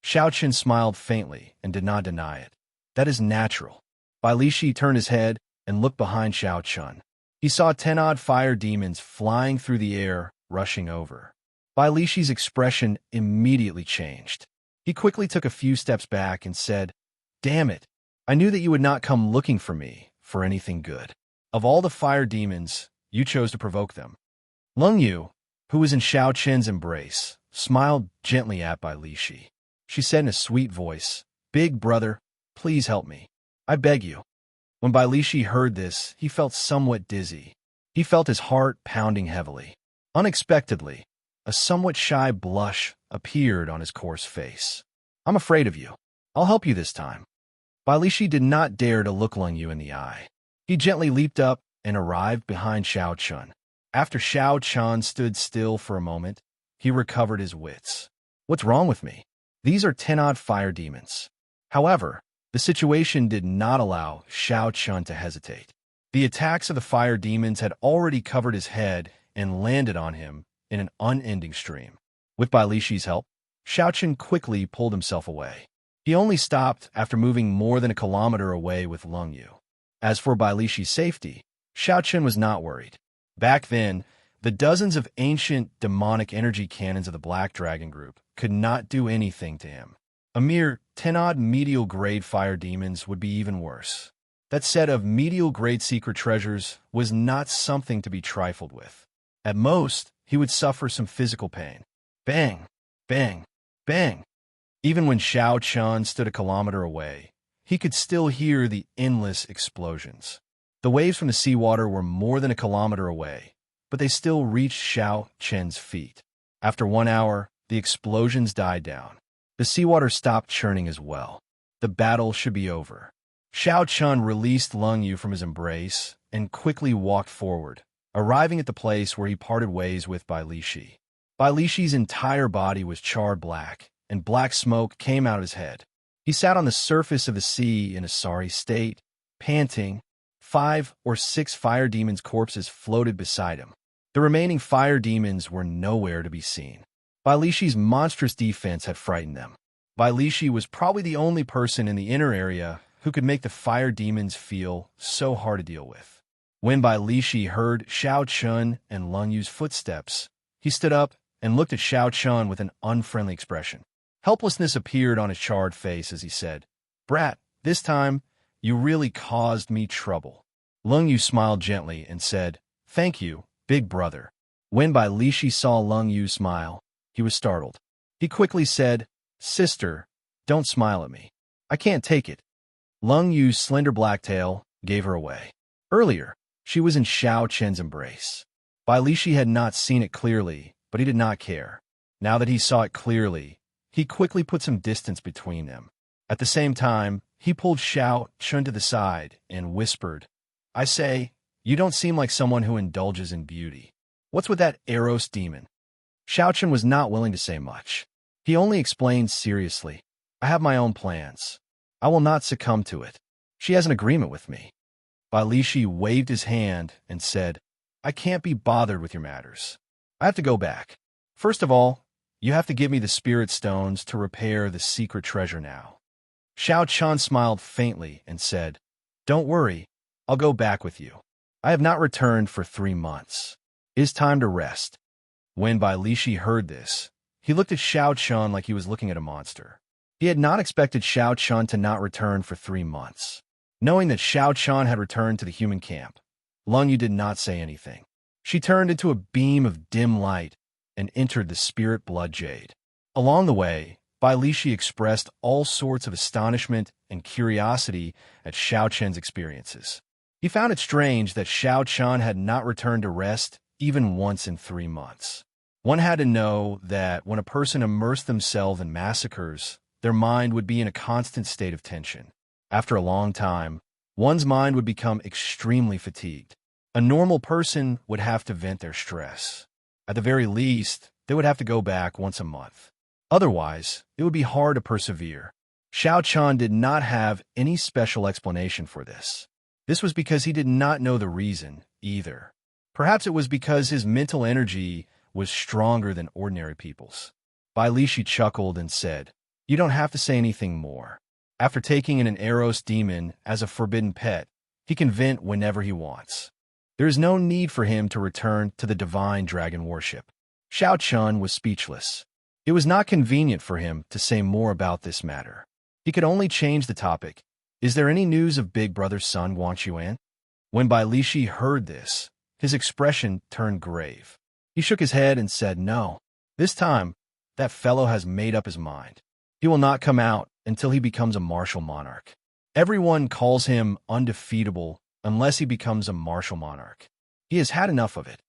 Xiao Chen smiled faintly and did not deny it. "That is natural." Bai Li Shi turned his head and looked behind Xiao Chun. He saw 10-odd fire demons flying through the air, rushing over. Bai Lishi's expression immediately changed. He quickly took a few steps back and said, "Damn it! I knew that you would not come looking for me for anything good. Of all the fire demons, you chose to provoke them." Lung Yu, who was in Xiao Chen's embrace, smiled gently at Bai Lishi. She said in a sweet voice, "Big brother, please help me. I beg you." When Bai Lishi heard this, he felt somewhat dizzy. He felt his heart pounding heavily. Unexpectedly, a somewhat shy blush appeared on his coarse face. "I'm afraid of you. I'll help you this time." Bai Lishi did not dare to look Lung Yu in the eye. He gently leaped up and arrived behind Xiao Chun. After Xiao Chun stood still for a moment, he recovered his wits. "What's wrong with me? These are 10-odd fire demons." However, the situation did not allow Xiao Chun to hesitate. The attacks of the fire demons had already covered his head and landed on him in an unending stream. With Bai Lishi's help, Xiao Chun quickly pulled himself away. He only stopped after moving more than a kilometer away with Lung Yu. As for Bai Lishi's safety, Xiao Chun was not worried. Back then, the dozens of ancient demonic energy cannons of the Black Dragon group could not do anything to him. A mere 10-odd medial-grade fire demons would be even worse. That set of medial-grade secret treasures was not something to be trifled with. At most, he would suffer some physical pain. Bang! Bang! Bang! Even when Xiao Chun stood a kilometer away, he could still hear the endless explosions. The waves from the seawater were more than a kilometer away, but they still reached Xiao Chen's feet. After 1 hour, the explosions died down. The seawater stopped churning as well. The battle should be over. Xiao Chun released Lung Yu from his embrace and quickly walked forward, arriving at the place where he parted ways with Bai Lishi. Bai Lishi's entire body was charred black, and black smoke came out of his head. He sat on the surface of the sea in a sorry state, panting. 5 or 6 fire demons' corpses floated beside him. The remaining fire demons were nowhere to be seen. Bai Lishi's monstrous defense had frightened them. Bai Lishi was probably the only person in the inner area who could make the fire demons feel so hard to deal with. When Bai Lishi heard Xiao Chun and Lung Yu's footsteps, he stood up and looked at Xiao Chun with an unfriendly expression. Helplessness appeared on his charred face as he said, "Brat, this time, you really caused me trouble." Lung Yu smiled gently and said, "Thank you, big brother." When Bai Lishi saw Lung Yu smile, he was startled. He quickly said, "Sister, don't smile at me. I can't take it." Lung Yu's slender black tail gave her away. Earlier, she was in Xiao Chen's embrace. Bai Lishi had not seen it clearly, but he did not care. Now that he saw it clearly, he quickly put some distance between them. At the same time, he pulled Xiao Chun to the side and whispered, "I say, you don't seem like someone who indulges in beauty. What's with that Eros demon?" Xiao Chun was not willing to say much. He only explained seriously, "I have my own plans. I will not succumb to it. She has an agreement with me." Bai Lishi waved his hand and said, "I can't be bothered with your matters. I have to go back. First of all, you have to give me the spirit stones to repair the secret treasure now." Xiao Chun smiled faintly and said, "Don't worry, I'll go back with you. I have not returned for 3 months. It is time to rest." When Bai Lishi heard this, he looked at Xiao Chun like he was looking at a monster. He had not expected Xiao Chun to not return for 3 months. Knowing that Xiao Chun had returned to the human camp, Lung Yu did not say anything. She turned into a beam of dim light and entered the spirit blood jade. Along the way, Bai Lishi expressed all sorts of astonishment and curiosity at Xiao Chen's experiences. He found it strange that Xiao Chun had not returned to rest even once in 3 months. One had to know that when a person immersed themselves in massacres, their mind would be in a constant state of tension. After a long time, one's mind would become extremely fatigued. A normal person would have to vent their stress. At the very least, they would have to go back once a month. Otherwise, it would be hard to persevere. Xiao Chun did not have any special explanation for this. This was because he did not know the reason, either. Perhaps it was because his mental energy was stronger than ordinary people's. Bai Lishi chuckled and said, "You don't have to say anything more. After taking in an Eros demon as a forbidden pet, he can vent whenever he wants. There is no need for him to return to the divine dragon worship." Xiao Chun was speechless. It was not convenient for him to say more about this matter. He could only change the topic. Is there any news of Big Brother's son Guanxuan? When Bai Lishi heard this, his expression turned grave. He shook his head and said no. This time, that fellow has made up his mind. He will not come out until he becomes a martial monarch. Everyone calls him undefeatable unless he becomes a martial monarch. He has had enough of it.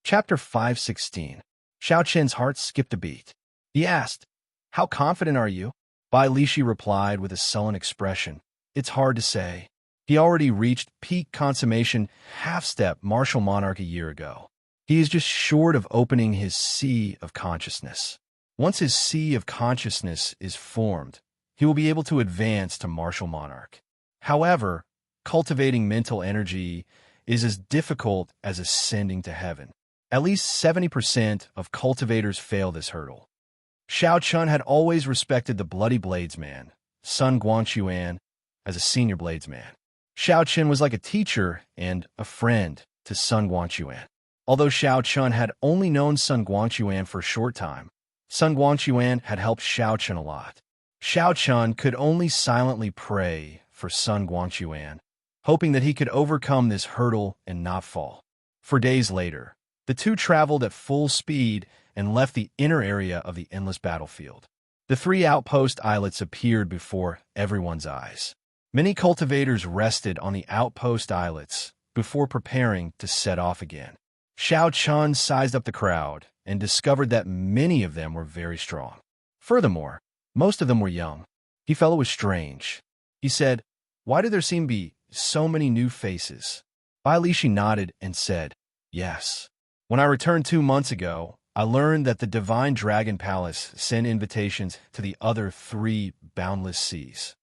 Chapter 516. Xiao Chen's heart skipped a beat. He asked, "How confident are you?" Bai Lishi replied with a sullen expression, "It's hard to say. He already reached peak consummation half-step martial monarch a year ago. He is just short of opening his sea of consciousness. Once his sea of consciousness is formed, he will be able to advance to martial monarch. However, cultivating mental energy is as difficult as ascending to heaven. At least 70% of cultivators fail this hurdle." Xiao Chun had always respected the bloody bladesman, Sun Guanxuan, as a senior bladesman. Xiao Chun was like a teacher and a friend to Sun Guanxuan. Although Xiao Chun had only known Sun Guanxuan for a short time, Sun Guanxuan had helped Xiao Chun a lot. Xiao Chun could only silently pray for Sun Guanxuan, hoping that he could overcome this hurdle and not fall. For days later, the two traveled at full speed and left the inner area of the endless battlefield. The 3 outpost islets appeared before everyone's eyes. Many cultivators rested on the outpost islets before preparing to set off again. Xiao Chun sized up the crowd and discovered that many of them were very strong. Furthermore, most of them were young. He felt it was strange. He said, "Why do there seem to be so many new faces?" Bai Lishi nodded and said, "Yes. When I returned 2 months ago, I learned that the Divine Dragon Palace sent invitations to the other 3 boundless seas.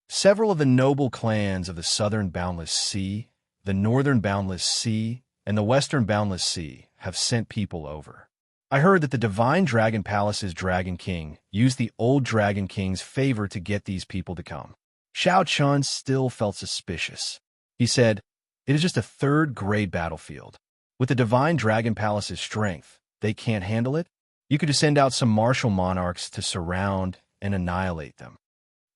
Several of the noble clans of the Southern Boundless Sea, the Northern Boundless Sea, and the Western Boundless Sea have sent people over. I heard that the Divine Dragon Palace's Dragon King used the old Dragon King's favor to get these people to come." Xiao Chun still felt suspicious. He said, "It is just a 3rd-grade battlefield. With the Divine Dragon Palace's strength, they can't handle it? You could just send out some martial monarchs to surround and annihilate them."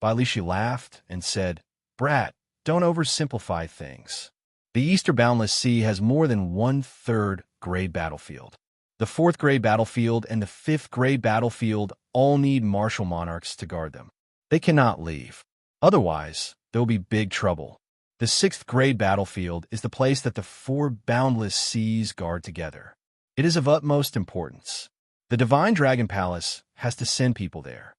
Bai Lishi laughed and said, "Brat, don't oversimplify things. The Eastern Boundless Sea has more than 1/3-grade battlefield. The 4th-grade battlefield and the 5th-grade battlefield all need martial monarchs to guard them. They cannot leave. Otherwise, there will be big trouble. The 6th-grade battlefield is the place that the 4 boundless seas guard together. It is of utmost importance. The Divine Dragon Palace has to send people there.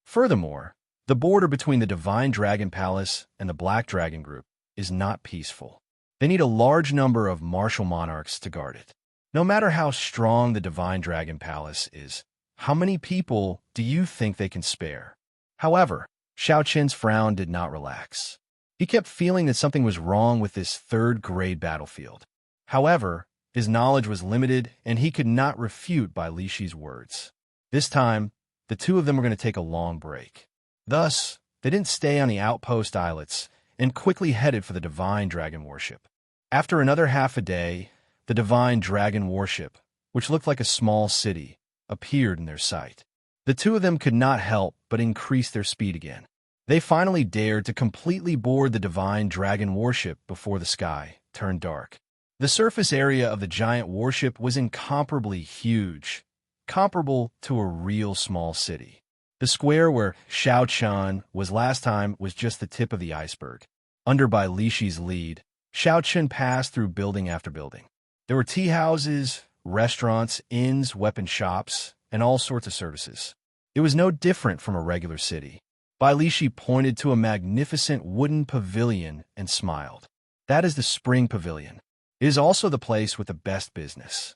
Furthermore, the border between the Divine Dragon Palace and the Black Dragon Group is not peaceful. They need a large number of martial monarchs to guard it. No matter how strong the Divine Dragon Palace is, how many people do you think they can spare?" However, Xiao Chen's frown did not relax. He kept feeling that something was wrong with this 3rd-grade battlefield. However, his knowledge was limited, and he could not refute Bai Lishi's words. This time, the 2 of them were going to take a long break. Thus, they didn't stay on the outpost islets and quickly headed for the Divine Dragon Warship. After another half a day, the Divine Dragon Warship, which looked like a small city, appeared in their sight. The 2 of them could not help but increase their speed again. They finally dared to completely board the Divine Dragon Warship before the sky turned dark. The surface area of the giant warship was incomparably huge, comparable to a real small city. The square where Xiao Chun was last time was just the tip of the iceberg. Under Bai Lishi's lead, Xiao Chun passed through building after building. There were tea houses, restaurants, inns, weapon shops, and all sorts of services. It was no different from a regular city. Bai Lishi pointed to a magnificent wooden pavilion and smiled. That is the Spring Pavilion. It is also the place with the best business.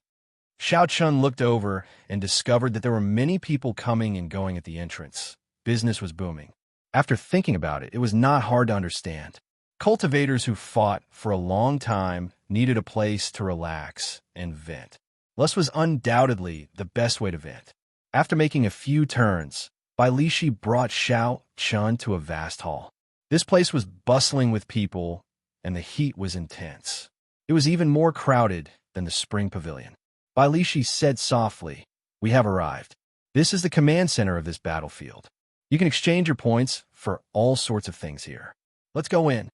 Xiao Chun looked over and discovered that there were many people coming and going at the entrance. Business was booming. After thinking about it, it was not hard to understand. Cultivators who fought for a long time needed a place to relax and vent. Lust was undoubtedly the best way to vent. After making a few turns, Bai Lishi brought Xiao Chun to a vast hall. This place was bustling with people, and the heat was intense. It was even more crowded than the Spring Pavilion. Bai Lishi said softly, "We have arrived. This is the command center of this battlefield. You can exchange your points for all sorts of things here. Let's go in."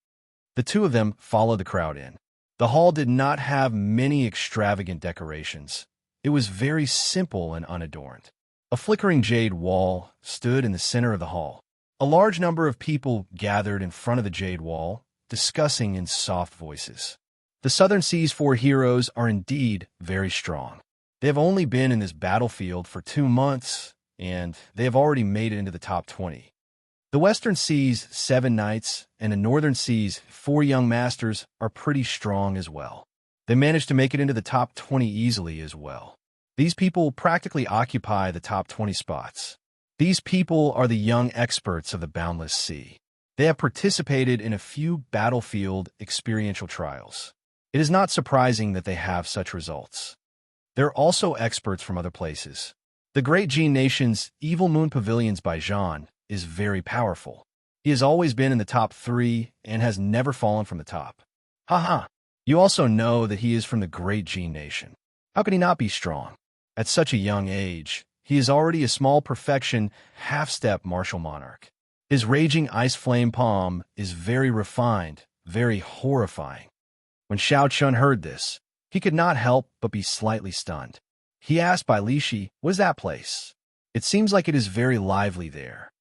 The two of them followed the crowd in. The hall did not have many extravagant decorations. It was very simple and unadorned. A flickering jade wall stood in the center of the hall. A large number of people gathered in front of the jade wall, discussing in soft voices. The Southern Sea's 4 heroes are indeed very strong. They have only been in this battlefield for 2 months, and they have already made it into the top 20. The Western Sea's 7 knights and the Northern Sea's 4 young masters are pretty strong as well. They managed to make it into the top 20 easily as well. These people practically occupy the top 20 spots. These people are the young experts of the Boundless Sea. They have participated in a few battlefield experiential trials. It is not surprising that they have such results. They're also experts from other places. The Great Gene Nation's Evil Moon Pavilions by Jean is very powerful. He has always been in the top 3 and has never fallen from the top. Haha. You also know that he is from the Great Gene Nation. How can he not be strong? At such a young age, he is already a small perfection half-step martial monarch. His raging ice flame palm is very refined, very horrifying. When Xiao Chun heard this, he could not help but be slightly stunned. He asked Bai Lishi, "What is that place? It seems like it is very lively there."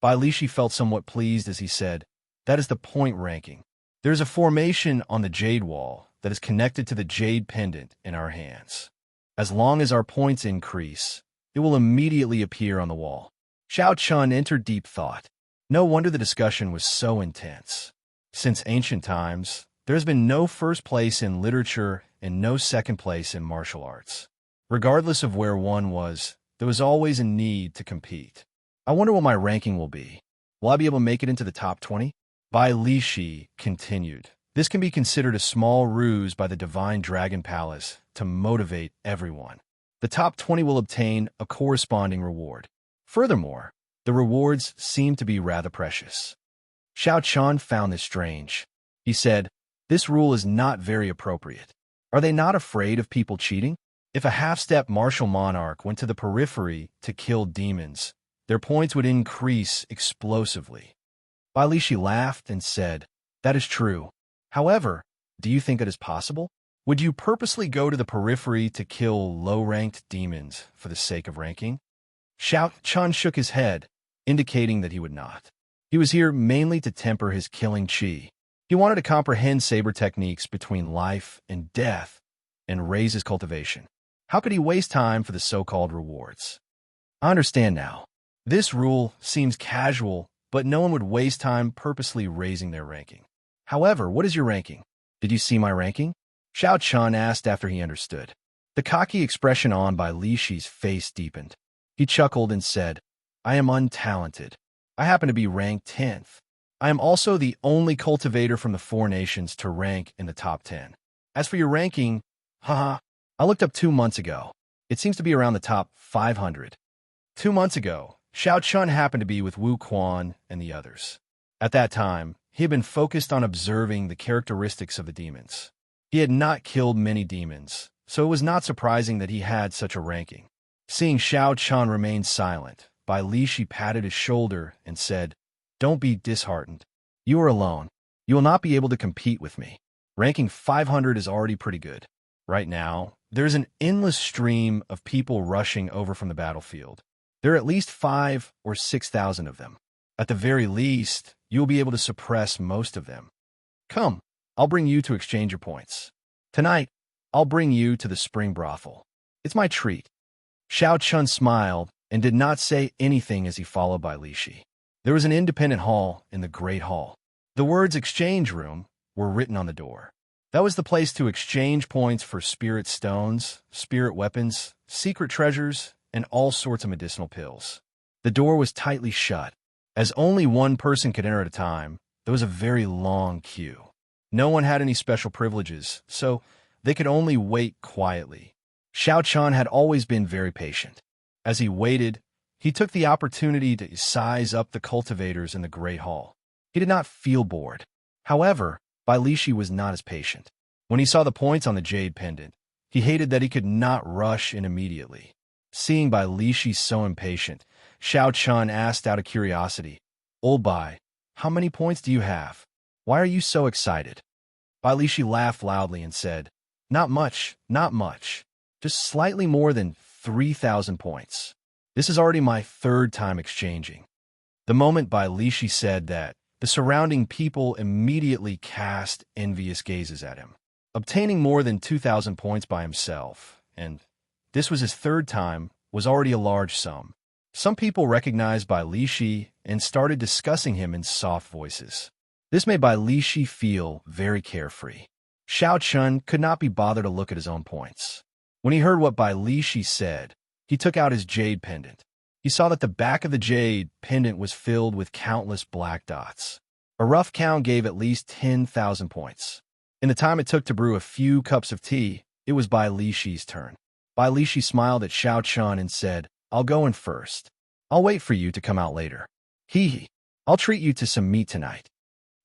Bai Lishi felt somewhat pleased as he said, "That is the point ranking. There is a formation on the jade wall that is connected to the jade pendant in our hands. As long as our points increase, it will immediately appear on the wall." Xiao Chun entered deep thought. No wonder the discussion was so intense. Since ancient times, there has been no first place in literature and no second place in martial arts. Regardless of where one was, there was always a need to compete. I wonder what my ranking will be. Will I be able to make it into the top 20? Bai Lishi continued. This can be considered a small ruse by the Divine Dragon Palace to motivate everyone. The top 20 will obtain a corresponding reward. Furthermore, the rewards seem to be rather precious. Xiao Chun found this strange. He said, "This rule is not very appropriate. Are they not afraid of people cheating? If a half-step martial monarch went to the periphery to kill demons, their points would increase explosively." Bai Lishi laughed and said, "That is true. However, do you think it is possible? Would you purposely go to the periphery to kill low-ranked demons for the sake of ranking?" Xiao Chun shook his head, indicating that he would not. He was here mainly to temper his killing chi. He wanted to comprehend saber techniques between life and death and raise his cultivation. How could he waste time for the so-called rewards? I understand now. This rule seems casual, but no one would waste time purposely raising their ranking. However, what is your ranking? Did you see my ranking? Xiao Chun asked after he understood. The cocky expression on Bai Lishi's face deepened. He chuckled and said, "I am untalented. I happen to be ranked 10th. I am also the only cultivator from the 4 nations to rank in the top 10. As for your ranking, haha, I looked up 2 months ago. It seems to be around the top 500. 2 months ago, Xiao Chun happened to be with Wu Quan and the others. At that time, he had been focused on observing the characteristics of the demons. He had not killed many demons, so it was not surprising that he had such a ranking. Seeing Xiao Chun remain silent, Bai Lishi patted his shoulder and said, "Don't be disheartened. You are alone. You will not be able to compete with me. Ranking 500 is already pretty good. Right now, there is an endless stream of people rushing over from the battlefield. There are at least 5,000 or 6,000 of them. At the very least, you will be able to suppress most of them. Come, I'll bring you to exchange your points. Tonight, I'll bring you to the spring brothel. It's my treat." Xiao Chun smiled and did not say anything as he followed Bai Lishi. There was an independent hall in the Great Hall. The words "exchange room" were written on the door. That was the place to exchange points for spirit stones, spirit weapons, secret treasures, and all sorts of medicinal pills. The door was tightly shut. As only one person could enter at a time, there was a very long queue. No one had any special privileges, so they could only wait quietly. Xiao Chun had always been very patient. As he waited, he took the opportunity to size up the cultivators in the Great Hall. He did not feel bored. However, Bai Lishi was not as patient. When he saw the points on the jade pendant, He hated that he could not rush in immediately. Seeing Bai Lishi so impatient, Xiao Chun asked out of curiosity, "Old Bai, how many points do you have? Why are you so excited?" Bai Lishi laughed loudly and said, "Not much, not much. Just slightly more than 3,000 points. This is already my third time exchanging." The moment Bai Lishi said that, the surrounding people immediately cast envious gazes at him. Obtaining more than 2,000 points by himself, and this was his third time, was already a large sum. Some people recognized Bai Lishi and started discussing him in soft voices. This made Bai Lishi feel very carefree. Xiao Chun could not be bothered to look at his own points. When he heard what Bai Lishi said, he took out his jade pendant. He saw that the back of the jade pendant was filled with countless black dots. A rough count gave at least 10,000 points. In the time it took to brew a few cups of tea, it was Bai Lishi's turn. Bai Lishi smiled at Xiao Chun and said, "I'll go in first. I'll wait for you to come out later. Hee. I'll treat you to some meat tonight."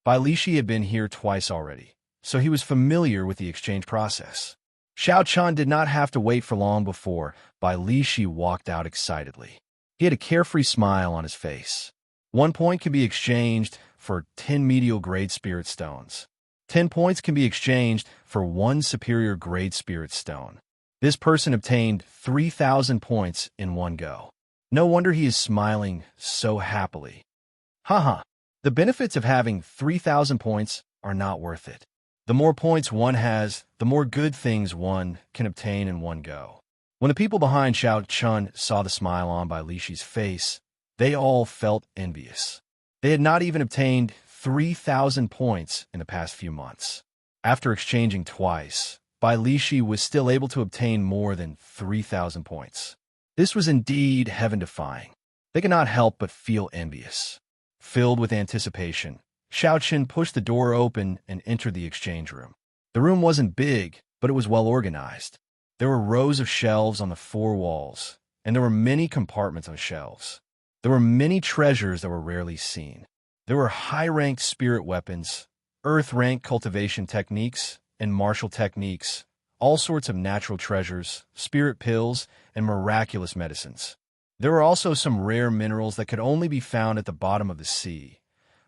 Bai Lishi had been here twice already, so he was familiar with the exchange process. Xiao Chun did not have to wait for long before Bai Lishi walked out excitedly. He had a carefree smile on his face. 1 point can be exchanged for 10 medial grade spirit stones. 10 points can be exchanged for 1 superior grade spirit stone. This person obtained 3,000 points in one go. No wonder he is smiling so happily. Haha, the benefits of having 3,000 points are not worth it. The more points one has, the more good things one can obtain in one go. When the people behind Xiao Chun saw the smile on Bai Lishi's face, they all felt envious. They had not even obtained 3,000 points in the past few months. After exchanging twice, Bai Lishi was still able to obtain more than 3,000 points. This was indeed heaven-defying. They could not help but feel envious. Filled with anticipation, Xiao Chun pushed the door open and entered the exchange room. The room wasn't big, but it was well organized. There were rows of shelves on the 4 walls, and there were many compartments on shelves. There were many treasures that were rarely seen. There were high-ranked spirit weapons, earth-ranked cultivation techniques, and martial techniques, all sorts of natural treasures, spirit pills, and miraculous medicines. There were also some rare minerals that could only be found at the bottom of the sea.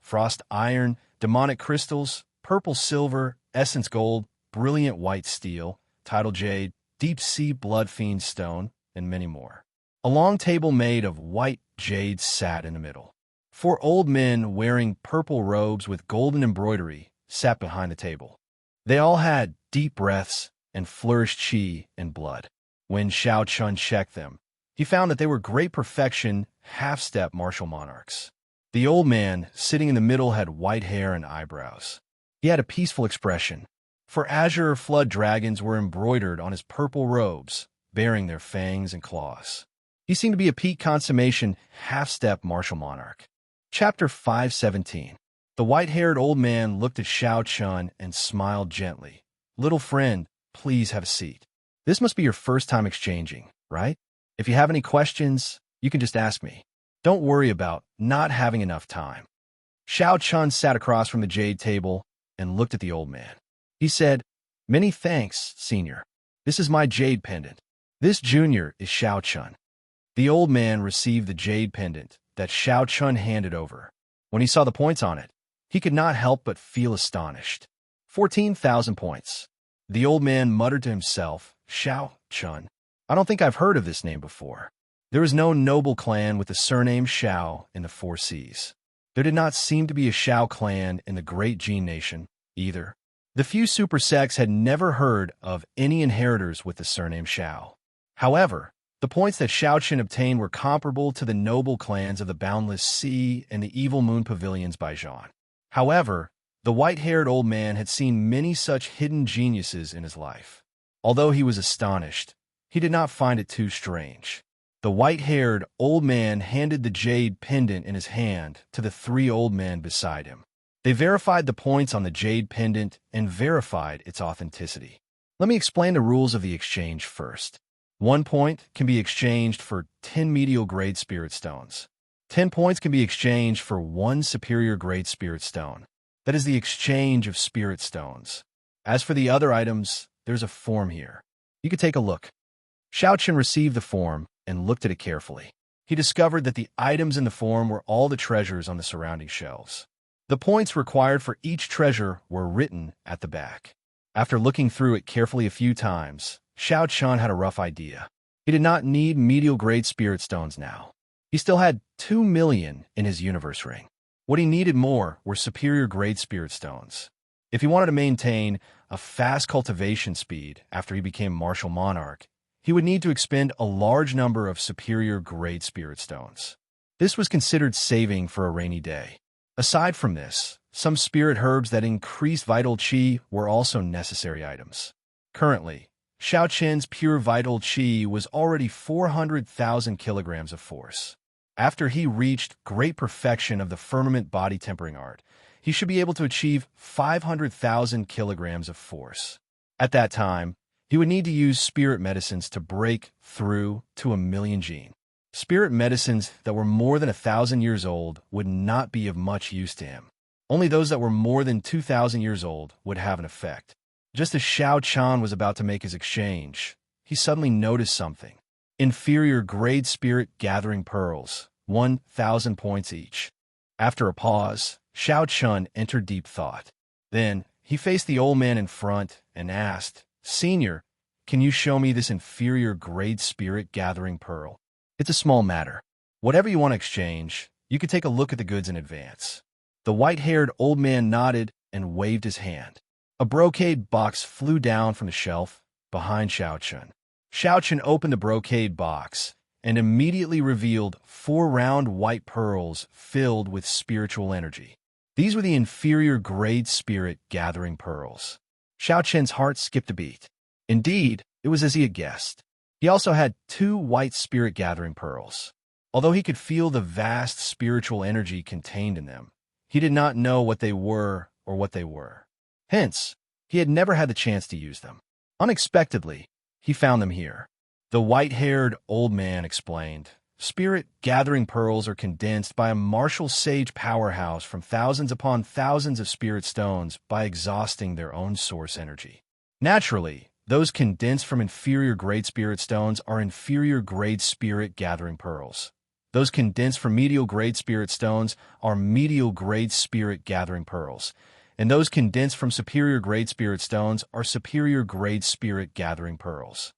Frost iron, demonic crystals, purple silver, essence gold, brilliant white steel, tidal jade, deep-sea blood fiend stone, and many more. A long table made of white jade sat in the middle. 4 old men wearing purple robes with golden embroidery sat behind the table. They all had deep breaths and flourished qi and blood. When Xiao Chun checked them, he found that they were great perfection, half-step martial monarchs. The old man, sitting in the middle, had white hair and eyebrows. He had a peaceful expression, for azure flood dragons were embroidered on his purple robes, bearing their fangs and claws. He seemed to be a peak consummation, half-step martial monarch. Chapter 517. The white-haired old man looked at Xiao Chun and smiled gently. "Little friend, please have a seat. This must be your first time exchanging, right? If you have any questions, you can just ask me. Don't worry about not having enough time." Xiao Chun sat across from the jade table and looked at the old man. He said, "Many thanks, senior. This is my jade pendant. This junior is Xiao Chun." The old man received the jade pendant that Xiao Chun handed over. When he saw the points on it, he could not help but feel astonished. 14,000 points. The old man muttered to himself, "Xiao Chun. I don't think I've heard of this name before." There is no noble clan with the surname Xiao in the 4 seas. There did not seem to be a Xiao clan in the Great Jin Nation, either. The few super sects had never heard of any inheritors with the surname Xiao. However, the points that Xiao Chun obtained were comparable to the noble clans of the Boundless Sea and the Evil Moon Pavilions by Jean. However, the white-haired old man had seen many such hidden geniuses in his life. Although he was astonished, he did not find it too strange. The white-haired old man handed the jade pendant in his hand to the 3 old men beside him. They verified the points on the jade pendant and verified its authenticity. Let me explain the rules of the exchange first. 1 point can be exchanged for 10 medial grade spirit stones. 10 points can be exchanged for 1 superior grade spirit stone. That is the exchange of spirit stones. As for the other items, there's a form here. You could take a look. Xiao Chen received the form and looked at it carefully. He discovered that the items in the form were all the treasures on the surrounding shelves. The points required for each treasure were written at the back. After looking through it carefully a few times, Xiao Chen had a rough idea. He did not need medial-grade spirit stones now. He still had 2 million in his universe ring. What he needed more were superior-grade spirit stones. If he wanted to maintain a fast cultivation speed after he became martial monarch, he would need to expend a large number of superior-grade spirit stones. This was considered saving for a rainy day. Aside from this, some spirit herbs that increased vital qi were also necessary items. Currently, Xiao Chen's pure vital qi was already 400,000 kilograms of force. After he reached great perfection of the firmament body tempering art, he should be able to achieve 500,000 kilograms of force. At that time, he would need to use spirit medicines to break through to 1,000,000 gene. Spirit medicines that were more than 1,000 years old would not be of much use to him. Only those that were more than 2,000 years old would have an effect. Just as Xiao Chen was about to make his exchange, he suddenly noticed something. Inferior grade spirit gathering pearls, 1,000 points each. After a pause, Xiao Chen entered deep thought. Then, he faced the old man in front and asked, "Senior, can you show me this inferior grade spirit gathering pearl? It's a small matter. Whatever you want to exchange, you could take a look at the goods in advance." The white-haired old man nodded and waved his hand. A brocade box flew down from the shelf behind Xiao Chen. Xiao Chen opened the brocade box and immediately revealed 4 round white pearls filled with spiritual energy. These were the inferior grade spirit gathering pearls. Xiao Chen's heart skipped a beat. Indeed, it was as he had guessed. He also had 2 white spirit gathering pearls. Although he could feel the vast spiritual energy contained in them, he did not know what they were or what they were. Hence, he had never had the chance to use them. Unexpectedly, he found them here. The white-haired old man explained, "Spirit gathering pearls are condensed by a martial sage powerhouse from thousands upon thousands of spirit stones by exhausting their own source energy. Naturally, those condensed from inferior grade spirit stones are inferior grade spirit gathering pearls. Those condensed from medial grade spirit stones are medial grade spirit gathering pearls. And those condensed from superior grade spirit stones are superior grade spirit gathering pearls.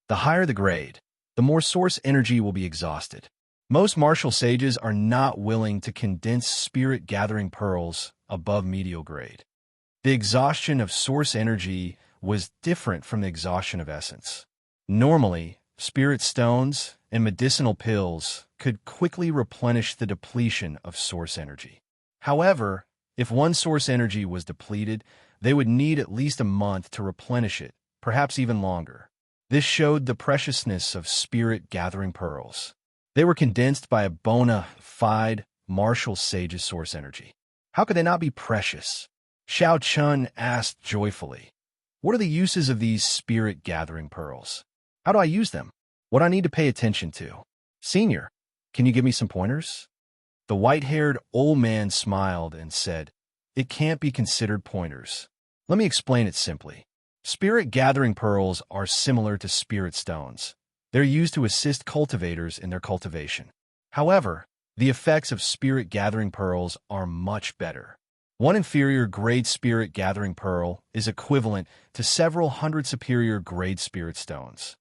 The higher the grade, the more source energy will be exhausted. Most martial sages are not willing to condense spirit gathering pearls above medial grade. The exhaustion of source energy was different from the exhaustion of essence. Normally, spirit stones and medicinal pills could quickly replenish the depletion of source energy. However, if one source energy was depleted, they would need at least a month to replenish it, perhaps even longer. This showed the preciousness of spirit gathering pearls. They were condensed by a bona fide martial sage's source energy. How could they not be precious? Xiao Chen asked joyfully. What are the uses of these spirit gathering pearls? How do I use them? What do I need to pay attention to? Senior, can you give me some pointers? The white-haired old man smiled and said, "It can't be considered pointers. Let me explain it simply. Spirit gathering pearls are similar to spirit stones. They're used to assist cultivators in their cultivation. However, the effects of spirit gathering pearls are much better. One inferior grade spirit gathering pearl is equivalent to several hundred superior grade spirit stones.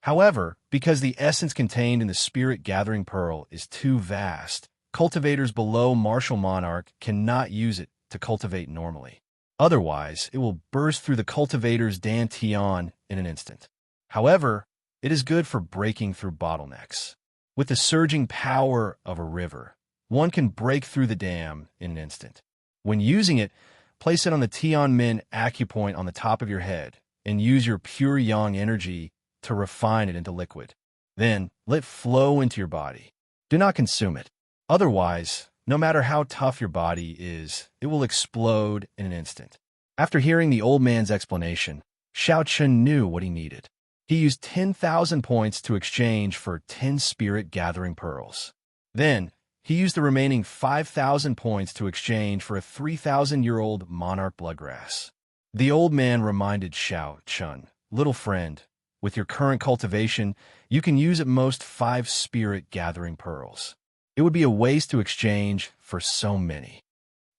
However, because the essence contained in the spirit gathering pearl is too vast, cultivators below martial monarch cannot use it to cultivate normally. Otherwise, it will burst through the cultivator's dantian in an instant. However, it is good for breaking through bottlenecks. With the surging power of a river, one can break through the dam in an instant. When using it, place it on the Tianmin acupoint on the top of your head and use your pure yang energy to refine it into liquid. Then, let it flow into your body. Do not consume it. Otherwise, no matter how tough your body is, it will explode in an instant." After hearing the old man's explanation, Xiao Chen knew what he needed. He used 10,000 points to exchange for 10 spirit gathering pearls. Then, he used the remaining 5,000 points to exchange for a 3,000-year-old monarch bloodgrass. The old man reminded Xiao Chen, "Little friend, With your current cultivation, you can use at most 5 spirit-gathering pearls. It would be a waste to exchange for so many.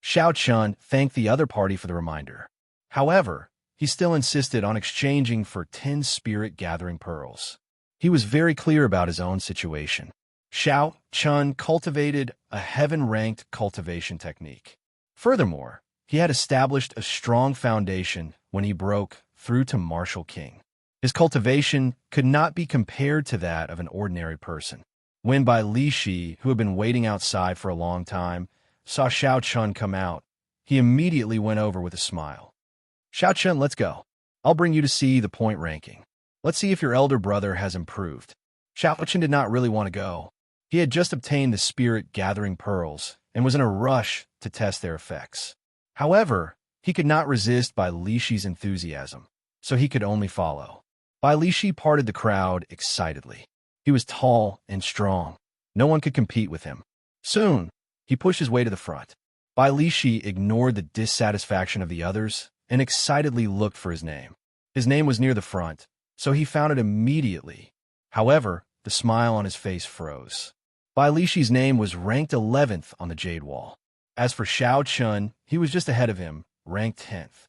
Xiao Chun thanked the other party for the reminder. However, he still insisted on exchanging for 10 spirit-gathering pearls. He was very clear about his own situation. Xiao Chun cultivated a heaven-ranked cultivation technique. Furthermore, he had established a strong foundation when he broke through to Martial King. His cultivation could not be compared to that of an ordinary person. When Bai Lishi, who had been waiting outside for a long time, saw Xiao Chun come out, he immediately went over with a smile. Xiao Chun, let's go. I'll bring you to see the point ranking. Let's see if your elder brother has improved. Xiao Chun did not really want to go. He had just obtained the spirit-gathering pearls and was in a rush to test their effects. However, he could not resist Bai Lishi's enthusiasm, so he could only follow. Bai Lishi parted the crowd excitedly. He was tall and strong. No one could compete with him. Soon, he pushed his way to the front. Bai Lishi ignored the dissatisfaction of the others and excitedly looked for his name. His name was near the front, so he found it immediately. However, the smile on his face froze. Bai Lishi's name was ranked 11th on the Jade Wall. As for Xiao Chun, he was just ahead of him, ranked 10th.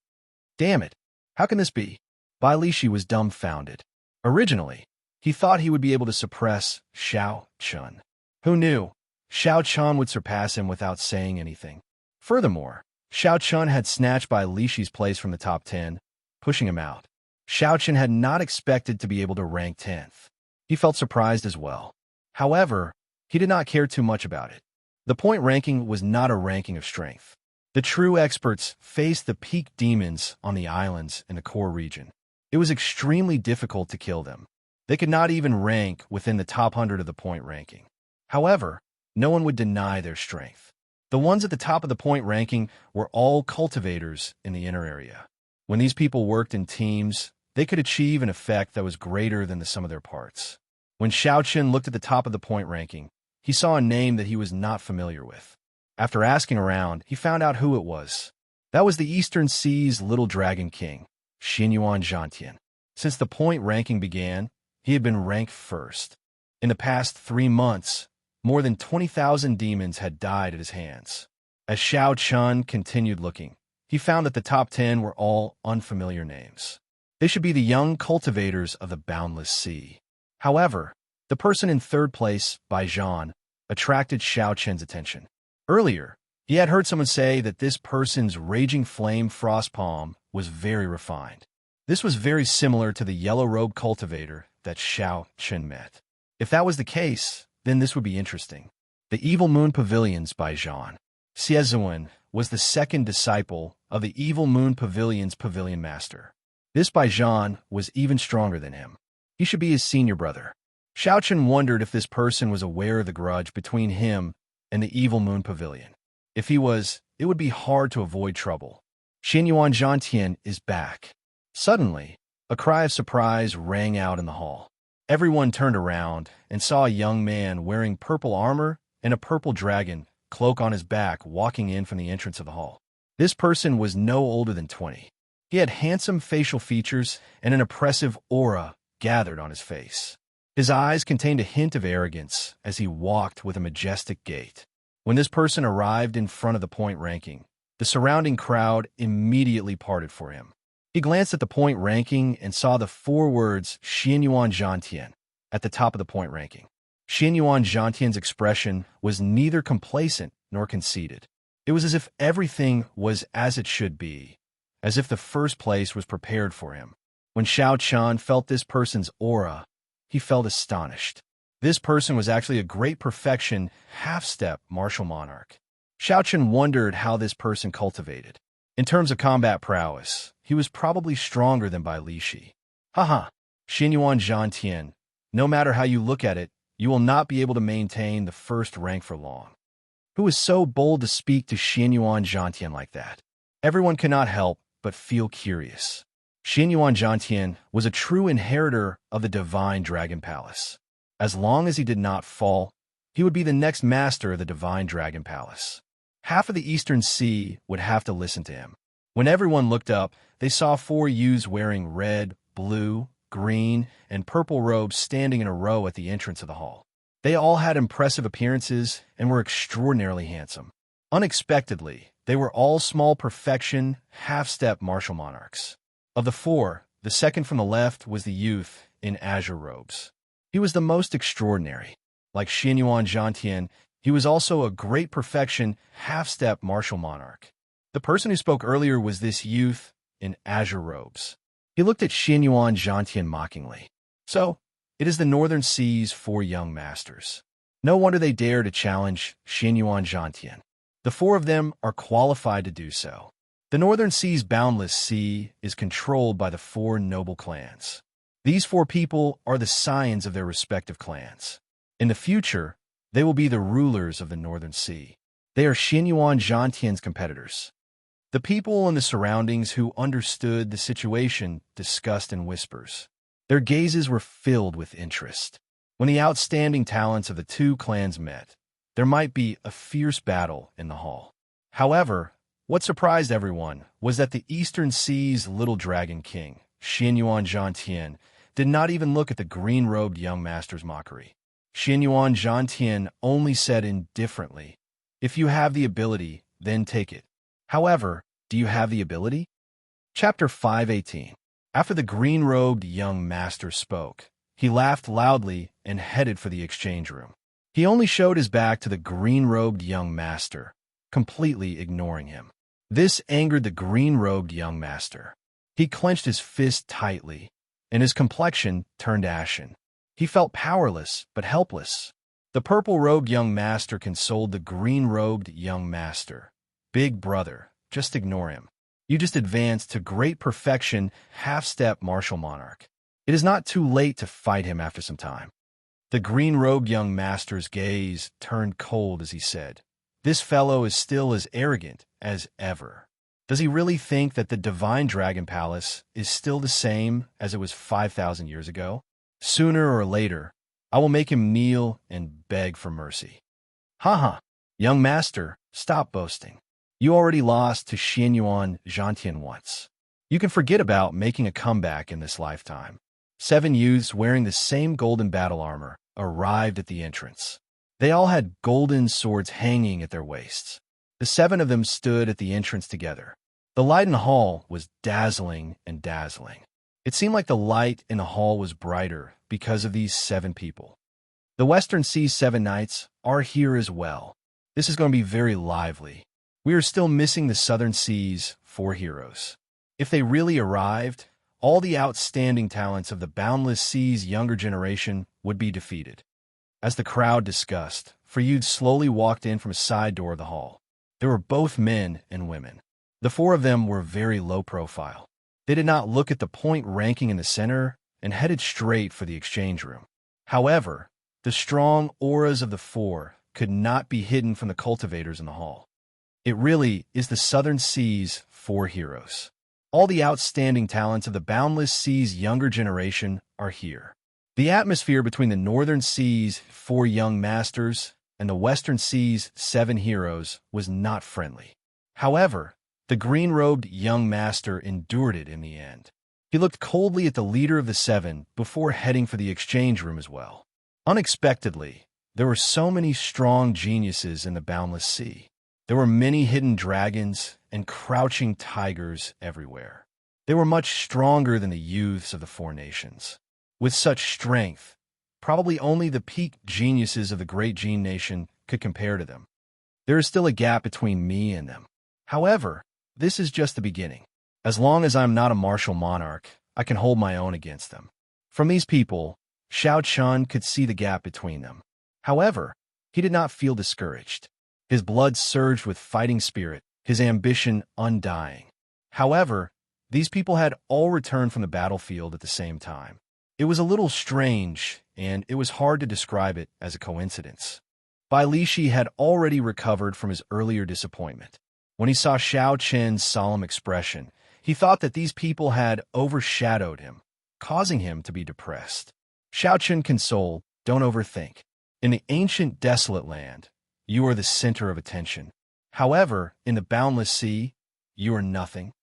Damn it! How can this be? Bai Lishi was dumbfounded. Originally, he thought he would be able to suppress Xiao Chun. Who knew? Xiao Chun would surpass him without saying anything. Furthermore, Xiao Chun had snatched Bai Lishi's place from the top 10, pushing him out. Xiao Chun had not expected to be able to rank 10th. He felt surprised as well. However, he did not care too much about it. The point ranking was not a ranking of strength. The true experts faced the peak demons on the islands in the core region. It was extremely difficult to kill them. They could not even rank within the top 100 of the point ranking. However, no one would deny their strength. The ones at the top of the point ranking were all cultivators in the inner area. When these people worked in teams, they could achieve an effect that was greater than the sum of their parts. When Xiao Chun looked at the top of the point ranking, he saw a name that he was not familiar with. After asking around, he found out who it was. That was the Eastern Sea's Little Dragon King, Xinyuan Zhantian. Since the point ranking began, he had been ranked first. In the past 3 months, more than 20,000 demons had died at his hands. As Xiao Chun continued looking, he found that the top 10 were all unfamiliar names. They should be the young cultivators of the boundless sea. However, the person in third place, Bai Zhan, attracted Xiao Chun's attention. Earlier, he had heard someone say that this person's raging flame frost palm was very refined. This was very similar to the yellow-robe cultivator that Xiao Chun met. If that was the case, then this would be interesting. The Evil Moon Pavilion's Bai Zhan. Xiezuan was the second disciple of the Evil Moon Pavilion's pavilion master. This Bai Zhan was even stronger than him. He should be his senior brother. Xiao Chun wondered if this person was aware of the grudge between him and the Evil Moon Pavilion. If he was, it would be hard to avoid trouble. Xinyuan Zhantian is back. Suddenly, a cry of surprise rang out in the hall. Everyone turned around and saw a young man wearing purple armor and a purple dragon cloak on his back walking in from the entrance of the hall. This person was no older than 20. He had handsome facial features and an oppressive aura gathered on his face. His eyes contained a hint of arrogance as he walked with a majestic gait. When this person arrived in front of the point ranking, the surrounding crowd immediately parted for him. He glanced at the point ranking and saw the 4 words Xinyuan Zhantian at the top of the point ranking. Xinyuan Zhantian's expression was neither complacent nor conceited. It was as if everything was as it should be, as if the first place was prepared for him. When Xiao Chun felt this person's aura, he felt astonished. This person was actually a great perfection, half-step martial monarch. Xiao Chun wondered how this person cultivated. In terms of combat prowess, he was probably stronger than Bai Lishi. Haha, Xinyuan Zhantian, no matter how you look at it, you will not be able to maintain the first rank for long. Who is so bold to speak to Xinyuan Zhantian like that? Everyone cannot help but feel curious. Xinyuan Zhantian was a true inheritor of the Divine Dragon Palace. As long as he did not fall, he would be the next master of the Divine Dragon Palace. Half of the Eastern Sea would have to listen to him. When everyone looked up, they saw 4 youths wearing red, blue, green, and purple robes standing in a row at the entrance of the hall. They all had impressive appearances and were extraordinarily handsome. Unexpectedly, they were all small perfection, half-step martial monarchs. Of the four, the second from the left was the youth in azure robes. He was the most extraordinary. Like Xianyuan Zhantian, he was also a great perfection, half-step martial monarch. The person who spoke earlier was this youth in azure robes. He looked at Xianyuan Zhantian mockingly. So, it is the Northern Sea's four young masters. No wonder they dare to challenge Xianyuan Zhantian. The four of them are qualified to do so. The Northern Sea's boundless sea is controlled by the four noble clans. These four people are the scions of their respective clans. In the future, they will be the rulers of the Northern Sea. They are Xianyuan Zhantian's competitors. The people in the surroundings who understood the situation discussed in whispers. Their gazes were filled with interest. When the outstanding talents of the two clans met, there might be a fierce battle in the hall. However, what surprised everyone was that the Eastern Sea's little dragon king, Xianyuan Zhantian, did not even look at the green-robed young master's mockery. Xianyuan Zhantian only said indifferently, "If you have the ability, then take it. However, do you have the ability?" Chapter 518. After the green-robed young master spoke, he laughed loudly and headed for the exchange room. He only showed his back to the green-robed young master, completely ignoring him. This angered the green-robed young master. He clenched his fist tightly, and his complexion turned ashen. He felt powerless but helpless. The purple-robed young master consoled the green-robed young master. "Big brother, just ignore him. You just advanced to great perfection, half-step martial monarch. It is not too late to fight him after some time." The green-robed young master's gaze turned cold as he said, "This fellow is still as arrogant as ever. Does he really think that the Divine Dragon Palace is still the same as it was 5,000 years ago? Sooner or later, I will make him kneel and beg for mercy." "Haha, young master, stop boasting. You already lost to Xianyuan Zhantian once. You can forget about making a comeback in this lifetime." 7 youths wearing the same golden battle armor arrived at the entrance. They all had golden swords hanging at their waists. The 7 of them stood at the entrance together. The light in the hall was dazzling and dazzling. It seemed like the light in the hall was brighter because of these 7 people. The Western Sea's 7 knights are here as well. This is going to be very lively. We are still missing the Southern Sea's 4 heroes. If they really arrived, all the outstanding talents of the Boundless Sea's younger generation would be defeated. As the crowd discussed, Faryud slowly walked in from a side door of the hall. There were both men and women. The 4 of them were very low profile. They did not look at the point ranking in the center and headed straight for the exchange room. However, the strong auras of the 4 could not be hidden from the cultivators in the hall. It really is the Southern Sea's 4 heroes. All the outstanding talents of the Boundless Sea's younger generation are here. The atmosphere between the Northern Sea's 4 young masters and the Western Sea's 7 heroes was not friendly. However, the green-robed young master endured it in the end. He looked coldly at the leader of the 7 before heading for the exchange room as well. Unexpectedly, there were so many strong geniuses in the Boundless Sea. There were many hidden dragons and crouching tigers everywhere. They were much stronger than the youths of the 4 nations. With such strength, probably only the peak geniuses of the Great Gene Nation could compare to them. There is still a gap between me and them. However, this is just the beginning. As long as I'm not a martial monarch, I can hold my own against them. From these people, Xiao Chun could see the gap between them. However, he did not feel discouraged. His blood surged with fighting spirit, his ambition undying. However, these people had all returned from the battlefield at the same time. It was a little strange, and it was hard to describe it as a coincidence. Bai Lishi had already recovered from his earlier disappointment. When he saw Xiao Chen's solemn expression, he thought that these people had overshadowed him, causing him to be depressed. Xiao Chen consoled, "Don't overthink. In the ancient desolate land, you are the center of attention. However, in the Boundless Sea, you are nothing."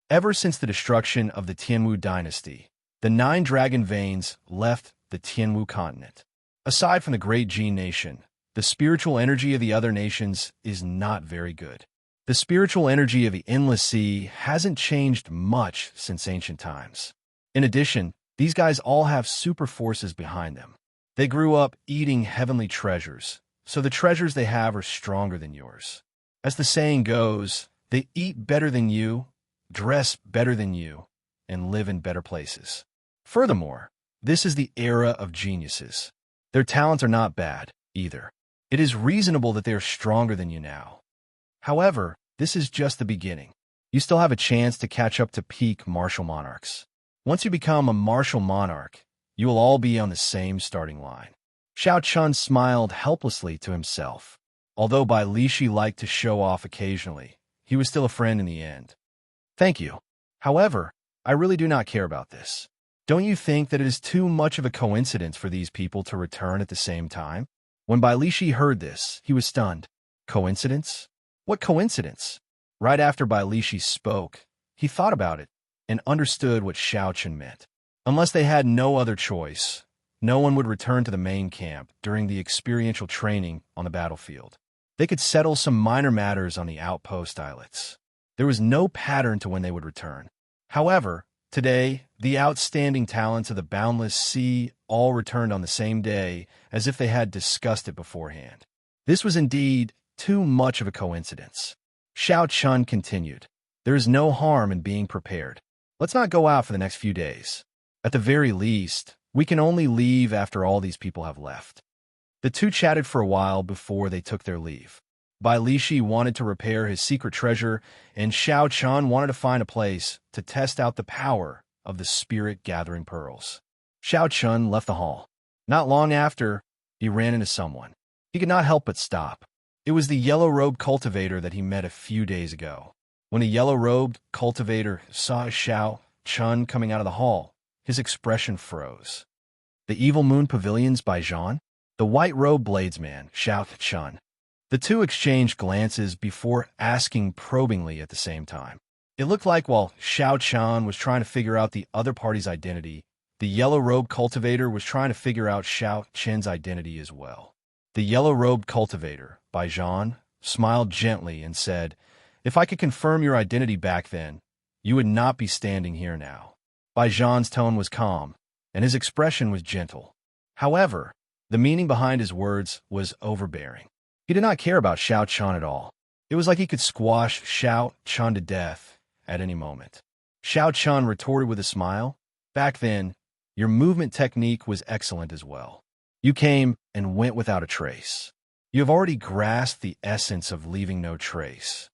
Ever since the destruction of the Tianwu dynasty, The 9 dragon veins left the Tianwu continent. Aside from the great Jin nation, the spiritual energy of the other nations is not very good. The spiritual energy of the Endless Sea hasn't changed much since ancient times. In addition, these guys all have super forces behind them. They grew up eating heavenly treasures, so the treasures they have are stronger than yours. As the saying goes, they eat better than you, dress better than you, and live in better places. Furthermore, this is the era of geniuses. Their talents are not bad, either. It is reasonable that they are stronger than you now. However, this is just the beginning. You still have a chance to catch up to peak martial monarchs. Once you become a martial monarch, you will all be on the same starting line. Xiao Chun smiled helplessly to himself. Although Bai Lishi liked to show off occasionally, he was still a friend in the end. Thank you. However, I really do not care about this. Don't you think that it is too much of a coincidence for these people to return at the same time? When Bai Lishi heard this, he was stunned. Coincidence? What coincidence? Right after Bai Lishi spoke, he thought about it and understood what Xiao Chun meant. Unless they had no other choice, no one would return to the main camp during the experiential training on the battlefield. They could settle some minor matters on the outpost islets. There was no pattern to when they would return. However, today, the outstanding talents of the boundless sea all returned on the same day, as if they had discussed it beforehand. This was indeed too much of a coincidence. Xiao Chun continued, "There is no harm in being prepared. Let's not go out for the next few days. At the very least, we can only leave after all these people have left." The two chatted for a while before they took their leave. Bai Lishi wanted to repair his secret treasure, and Xiao Chun wanted to find a place to test out the power of the spirit-gathering pearls. Xiao Chun left the hall. Not long after, he ran into someone. He could not help but stop. It was the yellow-robed cultivator that he met a few days ago. When the yellow-robed cultivator saw Xiao Chun coming out of the hall, his expression froze. The Evil Moon Pavilions by Jean? The white-robed bladesman, Xiao Chun. The two exchanged glances before asking probingly at the same time. It looked like while Xiao Chun was trying to figure out the other party's identity, the yellow-robed cultivator was trying to figure out Xiao Chun's identity as well. The yellow-robed cultivator, by Jean, smiled gently and said, "If I could confirm your identity back then, you would not be standing here now." Bai Zhan's tone was calm, and his expression was gentle. However, the meaning behind his words was overbearing. He did not care about Xiao Chun at all. It was like he could squash Xiao Chun to death at any moment. Xiao Chun retorted with a smile, "Back then, your movement technique was excellent as well. You came and went without a trace. You have already grasped the essence of leaving no trace."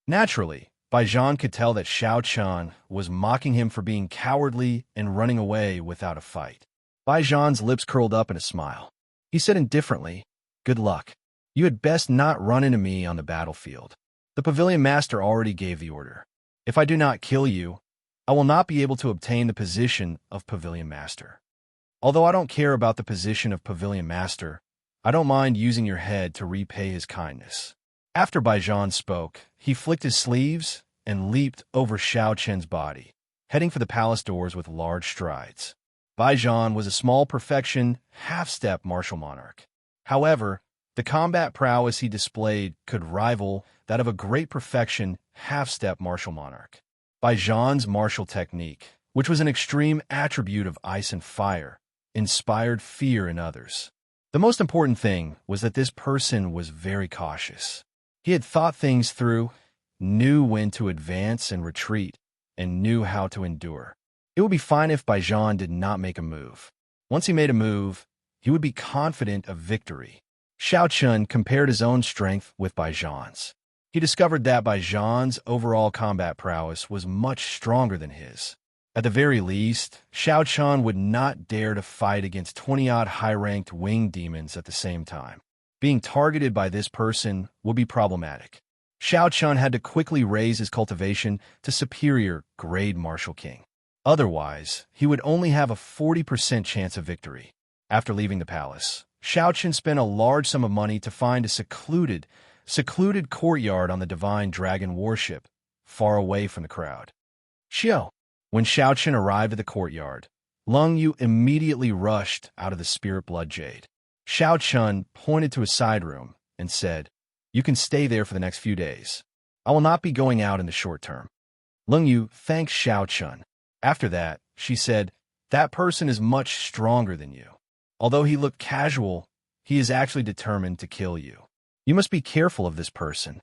Naturally, Bai Zhan could tell that Xiao Chun was mocking him for being cowardly and running away without a fight. Bai Zhan's lips curled up in a smile. He said indifferently, "Good luck. You had best not run into me on the battlefield. The pavilion master already gave the order. If I do not kill you, I will not be able to obtain the position of pavilion master. Although I don't care about the position of pavilion master, I don't mind using your head to repay his kindness." After Bai Zhan spoke, he flicked his sleeves and leaped over Xiao Chun's body, heading for the palace doors with large strides. Bai Zhan was a small perfection, half-step martial monarch. However, the combat prowess he displayed could rival that of a great perfection, half-step martial monarch. Bai Zhan's martial technique, which was an extreme attribute of ice and fire, inspired fear in others. The most important thing was that this person was very cautious. He had thought things through, knew when to advance and retreat, and knew how to endure. It would be fine if Bai Zhan did not make a move. Once he made a move, he would be confident of victory. Xiao Chun compared his own strength with Bai Zhan's. He discovered that Bai Zhan's overall combat prowess was much stronger than his. At the very least, Xiao Chun would not dare to fight against 20-odd high-ranked winged demons at the same time. Being targeted by this person would be problematic. Xiao Chun had to quickly raise his cultivation to superior grade martial king. Otherwise, he would only have a 40% chance of victory. After leaving the palace, Xiao Chun spent a large sum of money to find a secluded courtyard on the divine dragon warship, far away from the crowd. Xiao. When Xiao Chun arrived at the courtyard, Lung Yu immediately rushed out of the spirit blood jade. Xiao Chun pointed to a side room and said, "You can stay there for the next few days. I will not be going out in the short term." Lung Yu thanked Xiao Chun. After that, she said, "That person is much stronger than you. Although he looked casual, he is actually determined to kill you. You must be careful of this person."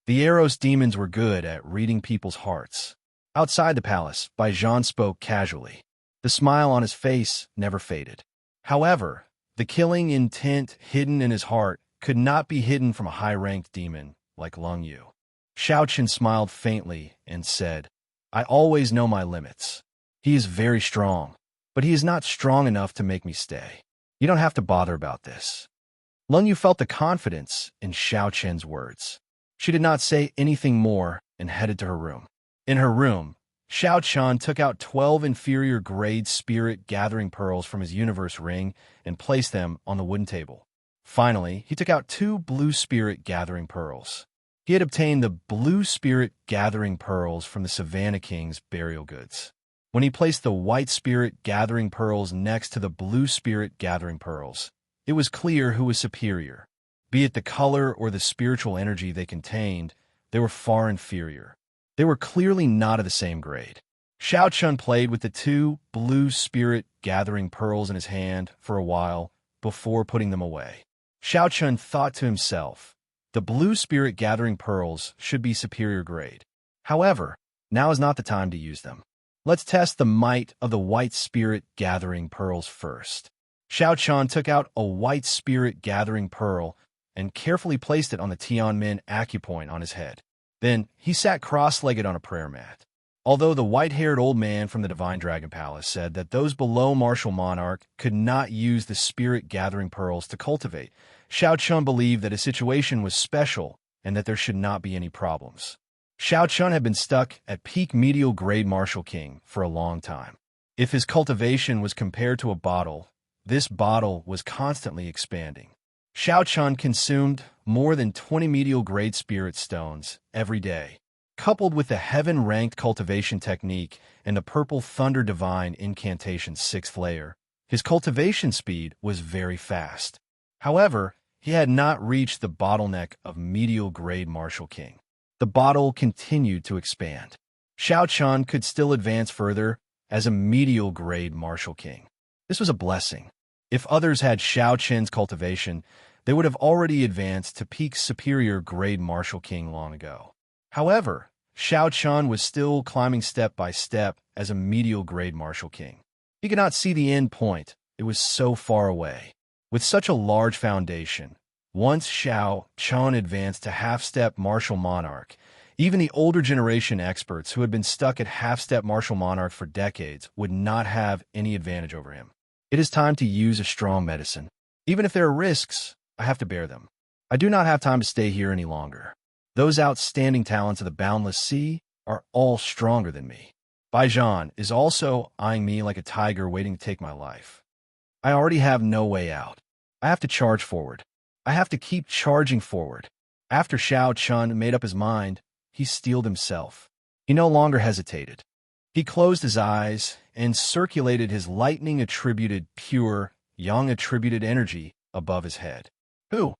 The Eros demons were good at reading people's hearts. Outside the palace, Bai Zhan spoke casually. The smile on his face never faded. However, the killing intent hidden in his heart could not be hidden from a high-ranked demon like Lung Yu. Xiao Chen smiled faintly and said, "I always know my limits. He is very strong, but he is not strong enough to make me stay. You don't have to bother about this." Lung Yu felt the confidence in Xiao Chen's words. She did not say anything more and headed to her room. In her room, Xiao Chen took out 12 inferior-grade spirit-gathering pearls from his universe ring and placed them on the wooden table. Finally, he took out 2 blue spirit-gathering pearls. He had obtained the blue spirit-gathering pearls from the Savannah King's burial goods. When he placed the white spirit-gathering pearls next to the blue spirit-gathering pearls, it was clear who was superior. Be it the color or the spiritual energy they contained, they were far inferior. They were clearly not of the same grade. Xiao Chun played with the 2 blue spirit-gathering pearls in his hand for a while before putting them away. Xiao Chun thought to himself, the blue spirit-gathering pearls should be superior grade. However, now is not the time to use them. Let's test the might of the white spirit-gathering pearls first. Xiao Chun took out a white spirit-gathering pearl and carefully placed it on the Tianmin acupoint on his head. Then he sat cross-legged on a prayer mat. Although the white-haired old man from the Divine Dragon Palace said that those below Martial Monarch could not use the spirit-gathering pearls to cultivate, Xiao Chun believed that his situation was special and that there should not be any problems. Xiao Chun had been stuck at peak medial grade Martial King for a long time. If his cultivation was compared to a bottle, this bottle was constantly expanding. Xiao Chun consumed more than 20 medial grade spirit stones every day. Coupled with the heaven-ranked cultivation technique and the purple thunder divine incantation's 6th layer, his cultivation speed was very fast. However, he had not reached the bottleneck of medial grade Martial King. The bottle continued to expand. Xiao Chun could still advance further as a medial grade Martial King. This was a blessing. If others had Xiao Chen's cultivation, they would have already advanced to peak superior grade Martial King long ago. However, Xiao Chun was still climbing step by step as a medial grade Martial King. He could not see the end point. It was so far away. With such a large foundation, once Xiao Chun advanced to half-step Martial Monarch, even the older generation experts who had been stuck at half-step Martial Monarch for decades would not have any advantage over him. It is time to use a strong medicine. Even if there are risks, I have to bear them. I do not have time to stay here any longer. Those outstanding talents of the boundless sea are all stronger than me. Bai Zhan is also eyeing me like a tiger waiting to take my life. I already have no way out. I have to charge forward. I have to keep charging forward. After Xiao Chun made up his mind, he steeled himself. He no longer hesitated. He closed his eyes and circulated his lightning-attributed pure, yang-attributed energy above his head. Who?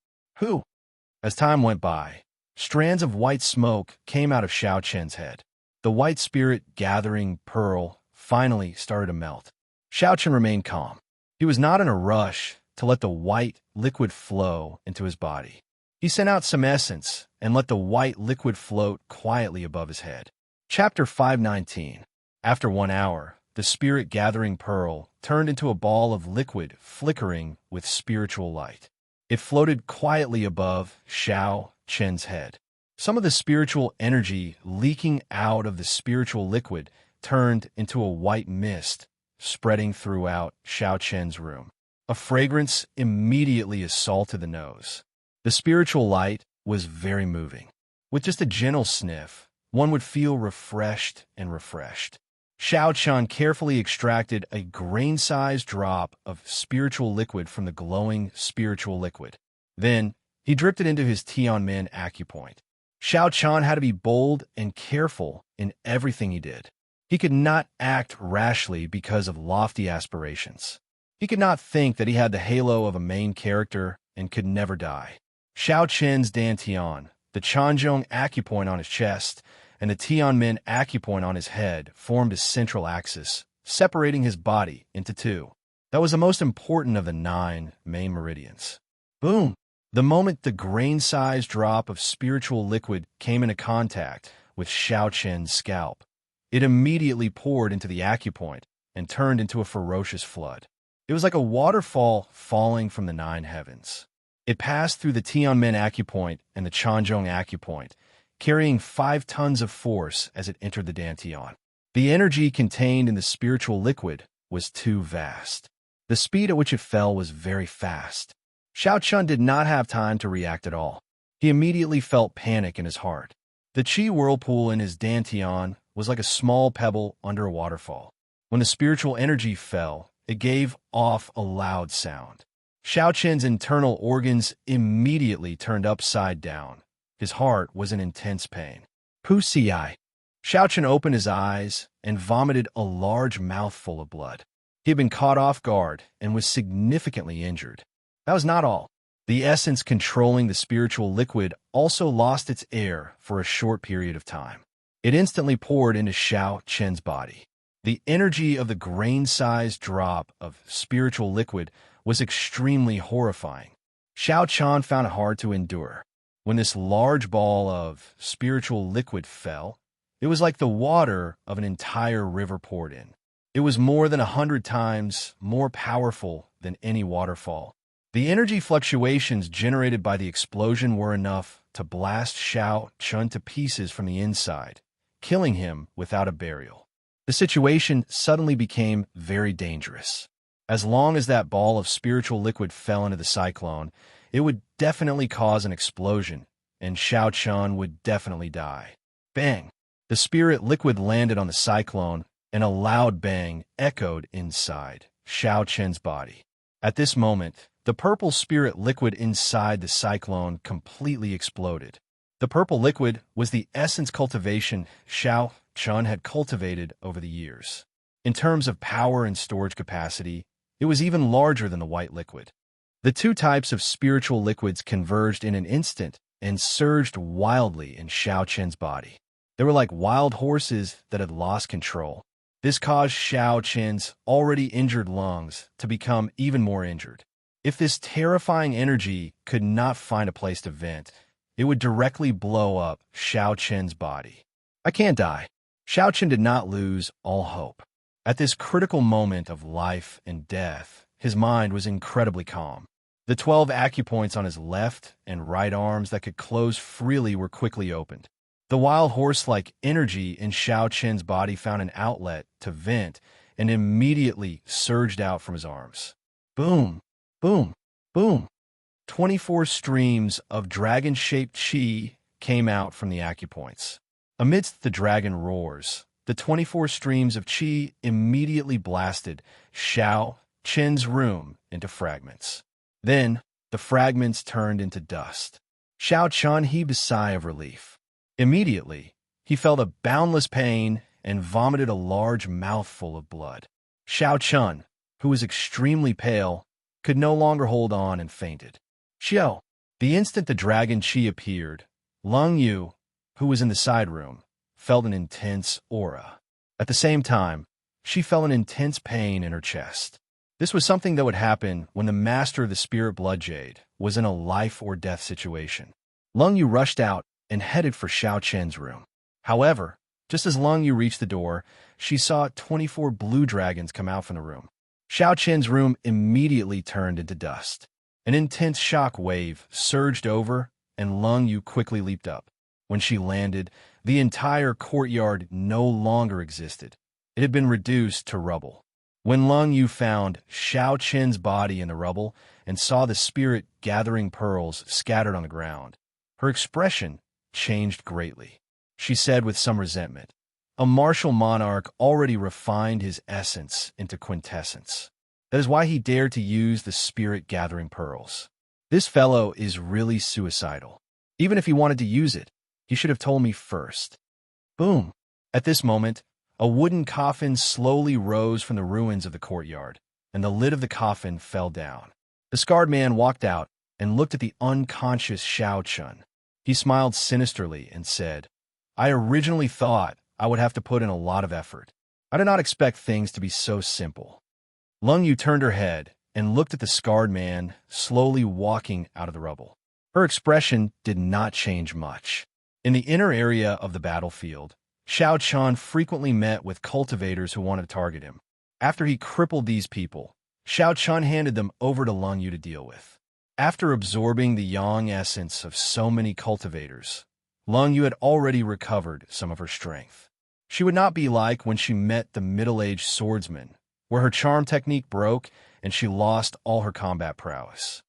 As time went by, strands of white smoke came out of Xiao Chen's head. The white spirit-gathering pearl finally started to melt. Xiao Chen remained calm. He was not in a rush to let the white liquid flow into his body. He sent out some essence and let the white liquid float quietly above his head. Chapter 519. After 1 hour, the spirit-gathering pearl turned into a ball of liquid flickering with spiritual light. It floated quietly above Xiao Chen's head. Some of the spiritual energy leaking out of the spiritual liquid turned into a white mist, spreading throughout Xiao Chen's room. A fragrance immediately assaulted the nose. The spiritual light was very moving. With just a gentle sniff, one would feel refreshed and refreshed. Xiao Chun carefully extracted a grain-sized drop of spiritual liquid from the glowing spiritual liquid. Then, he dripped it into his Tianmin acupoint. Xiao Chun had to be bold and careful in everything he did. He could not act rashly because of lofty aspirations. He could not think that he had the halo of a main character and could never die. Shao Chen's dantian, the Chanzhong acupoint on his chest, and the Tianmin acupoint on his head formed a central axis, separating his body into two. That was the most important of the 9 main meridians. Boom! The moment the grain-sized drop of spiritual liquid came into contact with Shao Chen's scalp, it immediately poured into the acupoint and turned into a ferocious flood. It was like a waterfall falling from the 9 heavens. It passed through the Tianmin acupoint and the Chanzhong acupoint, carrying 5 tons of force as it entered the dantian. The energy contained in the spiritual liquid was too vast. The speed at which it fell was very fast. Shao Chun did not have time to react at all. He immediately felt panic in his heart. The qi whirlpool in his dantian was like a small pebble under a waterfall. When the spiritual energy fell, it gave off a loud sound. Shao Chen's internal organs immediately turned upside down. His heart was in intense pain. Pussy-eye. Shao Chen opened his eyes and vomited a large mouthful of blood. He had been caught off guard and was significantly injured. That was not all. The essence controlling the spiritual liquid also lost its air for a short period of time. It instantly poured into Shao Chen's body. The energy of the grain-sized drop of spiritual liquid was extremely horrifying. Shao Chen found it hard to endure. When this large ball of spiritual liquid fell, it was like the water of an entire river poured in. It was more than 100 times more powerful than any waterfall. The energy fluctuations generated by the explosion were enough to blast Shao Chun to pieces from the inside, killing him without a burial. The situation suddenly became very dangerous. As long as that ball of spiritual liquid fell into the cyclone, it would definitely cause an explosion, and Shao Chun would definitely die. Bang! The spirit liquid landed on the cyclone, and a loud bang echoed inside Shao Chen's body. At this moment, the purple spirit liquid inside the cyclone completely exploded. The purple liquid was the essence cultivation Shao Chun had cultivated over the years. In terms of power and storage capacity, it was even larger than the white liquid. The 2 types of spiritual liquids converged in an instant and surged wildly in Shao Chen's body. They were like wild horses that had lost control. This caused Shao Chen's already injured lungs to become even more injured. If this terrifying energy could not find a place to vent, it would directly blow up Shao Chen's body. I can't die. Shao Chen did not lose all hope. At this critical moment of life and death, his mind was incredibly calm. The 12 acupoints on his left and right arms that could close freely were quickly opened. The wild horse-like energy in Shao Chen's body found an outlet to vent and immediately surged out from his arms. Boom, boom, boom. 24 streams of dragon-shaped qi came out from the acupoints. Amidst the dragon roars, the 24 streams of qi immediately blasted Shao Chen's room into fragments. Then, the fragments turned into dust. Shao Chen heaved a sigh of relief. Immediately, he felt a boundless pain and vomited a large mouthful of blood. Shao Chen, who was extremely pale, could no longer hold on and fainted. Xiao. The instant the dragon qi appeared, Lung Yu, who was in the side room, felt an intense aura. At the same time, she felt an intense pain in her chest. This was something that would happen when the master of the spirit blood jade was in a life-or-death situation. Lung Yu rushed out and headed for Shao Chen's room. However, just as Lung Yu reached the door, she saw 24 blue dragons come out from the room. Shao Chen's room immediately turned into dust. An intense shock wave surged over, and Lung Yu quickly leaped up. When she landed, the entire courtyard no longer existed. It had been reduced to rubble. When Lung Yu found Shao Chen's body in the rubble and saw the spirit gathering pearls scattered on the ground, her expression changed greatly. She said with some resentment, "A martial monarch already refined his essence into quintessence. That is why he dared to use the spirit-gathering pearls. This fellow is really suicidal. Even if he wanted to use it, he should have told me first." Boom! At this moment, A wooden coffin slowly rose from the ruins of the courtyard, and the lid of the coffin fell down. The scarred man walked out and looked at the unconscious Xiao Chun. He smiled sinisterly and said, "I originally thought I would have to put in a lot of effort. I did not expect things to be so simple." Lung Yu turned her head and looked at the scarred man slowly walking out of the rubble. Her expression did not change much. In the inner area of the battlefield, Xiao Chun frequently met with cultivators who wanted to target him. After he crippled these people, Xiao Chun handed them over to Lung Yu to deal with. After absorbing the yang essence of so many cultivators, Lung Yu had already recovered some of her strength. She would not be like when she met the middle-aged swordsman, where her charm technique broke and she lost all her combat prowess.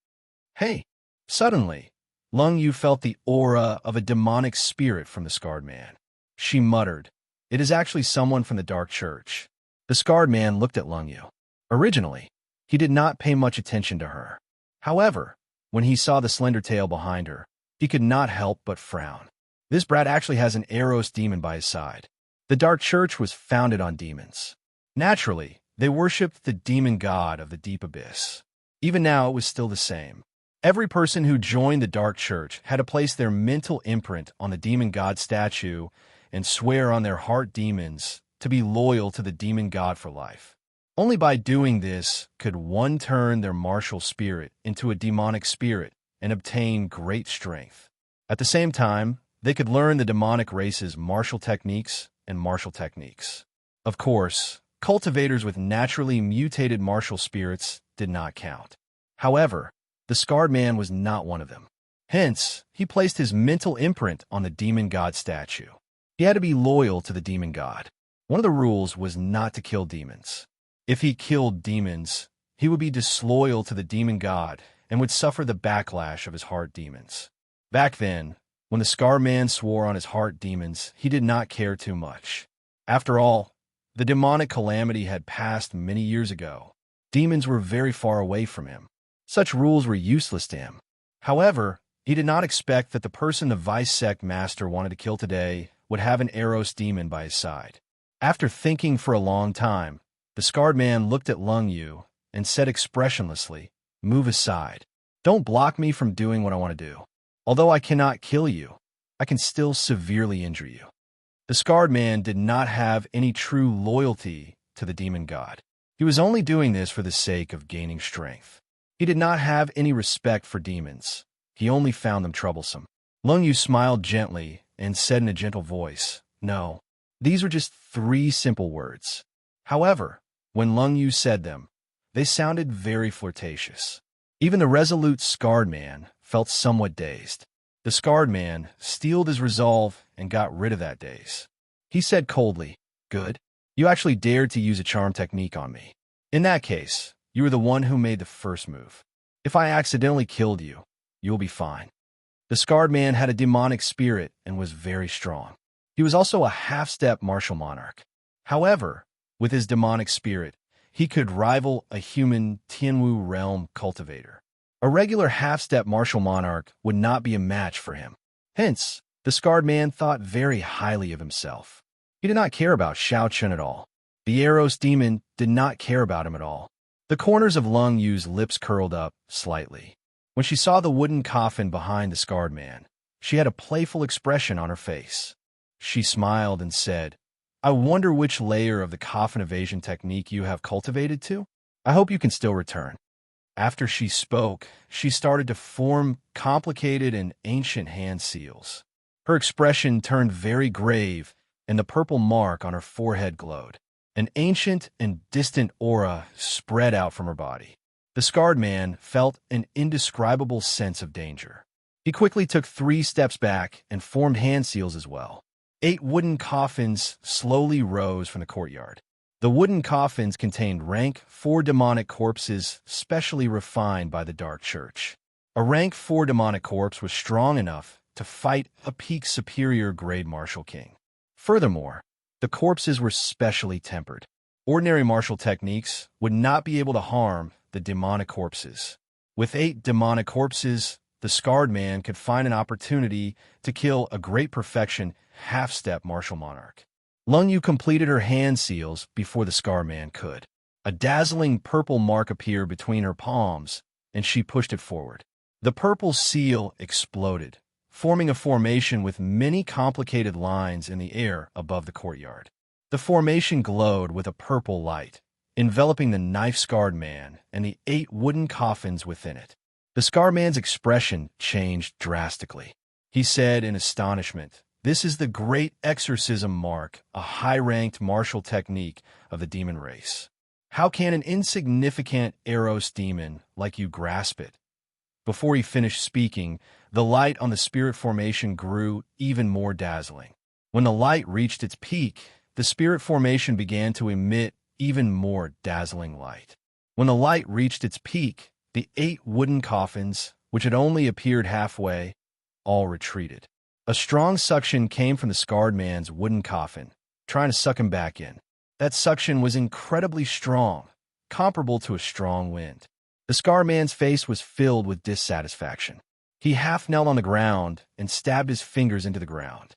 Hey! Suddenly, Lung Yu felt the aura of a demonic spirit from the scarred man. She muttered, "It is actually someone from the Dark Church." The scarred man looked at Lung Yu. Originally, he did not pay much attention to her. However, when he saw the slender tail behind her, he could not help but frown. This brat actually has an Eros demon by his side. The Dark Church was founded on demons. Naturally, they worshipped the demon god of the deep abyss. Even now, it was still the same. Every person who joined the Dark Church had to place their mental imprint on the demon god statue and swear on their heart demons to be loyal to the demon god for life. Only by doing this could one turn their martial spirit into a demonic spirit and obtain great strength. At the same time, they could learn the demonic race's martial techniques and martial techniques. Of course, cultivators with naturally mutated martial spirits did not count. However, the scarred man was not one of them. Hence, he placed his mental imprint on the demon god statue. He had to be loyal to the demon god. One of the rules was not to kill demons. If he killed demons, he would be disloyal to the demon god and would suffer the backlash of his heart demons. Back then, when the scarred man swore on his heart demons, he did not care too much. After all, the demonic calamity had passed many years ago. Demons were very far away from him. Such rules were useless to him. However, he did not expect that the person the vice sect master wanted to kill today would have an Eros demon by his side. After thinking for a long time, the scarred man looked at Lung Yu and said expressionlessly, "Move aside. Don't block me from doing what I want to do. Although I cannot kill you, I can still severely injure you." The scarred man did not have any true loyalty to the demon god. He was only doing this for the sake of gaining strength. He did not have any respect for demons. He only found them troublesome. Lung Yu smiled gently and said in a gentle voice, "No, these were just 3 simple words." However, when Lung Yu said them, they sounded very flirtatious. Even the resolute scarred man felt somewhat dazed. The scarred man steeled his resolve and got rid of that daze. He said coldly, "Good. You actually dared to use a charm technique on me. In that case, you were the one who made the first move. If I accidentally killed you, you will be fine." The scarred man had a demonic spirit and was very strong. He was also a half-step martial monarch. However, with his demonic spirit, he could rival a human Tianwu realm cultivator. A regular half-step martial monarch would not be a match for him. Hence, the scarred man thought very highly of himself. He did not care about Xiao Chun at all. The Eros demon did not care about him at all. The corners of Lung Yu's lips curled up slightly. When she saw the wooden coffin behind the scarred man, she had a playful expression on her face. She smiled and said, "I wonder which layer of the coffin evasion technique you have cultivated to? I hope you can still return." After she spoke, she started to form complicated and ancient hand seals. Her expression turned very grave, and the purple mark on her forehead glowed. An ancient and distant aura spread out from her body. The scarred man felt an indescribable sense of danger. He quickly took 3 steps back and formed hand seals as well. 8 wooden coffins slowly rose from the courtyard. The wooden coffins contained rank 4 demonic corpses specially refined by the Dark Church. A rank 4 demonic corpse was strong enough to fight a peak superior grade martial king. Furthermore, the corpses were specially tempered. Ordinary martial techniques would not be able to harm the demonic corpses. With 8 demonic corpses, the scarred man could find an opportunity to kill a great perfection half-step martial monarch. Lung Yu completed her hand seals before the Scar Man could. A dazzling purple mark appeared between her palms, and she pushed it forward. The purple seal exploded, forming a formation with many complicated lines in the air above the courtyard. The formation glowed with a purple light, enveloping the knife-scarred man and the 8 wooden coffins within it. The Scar Man's expression changed drastically. He said in astonishment, "This is the great exorcism mark, a high-ranked martial technique of the demon race. How can an insignificant Eros demon like you grasp it?" Before he finished speaking, the light on the spirit formation grew even more dazzling. When the light reached its peak, the spirit formation began to emit even more dazzling light. When the light reached its peak, the 8 wooden coffins, which had only appeared halfway, all retreated. A strong suction came from the scarred man's wooden coffin, trying to suck him back in. That suction was incredibly strong, comparable to a strong wind. The scarred man's face was filled with dissatisfaction. He half knelt on the ground and stabbed his fingers into the ground.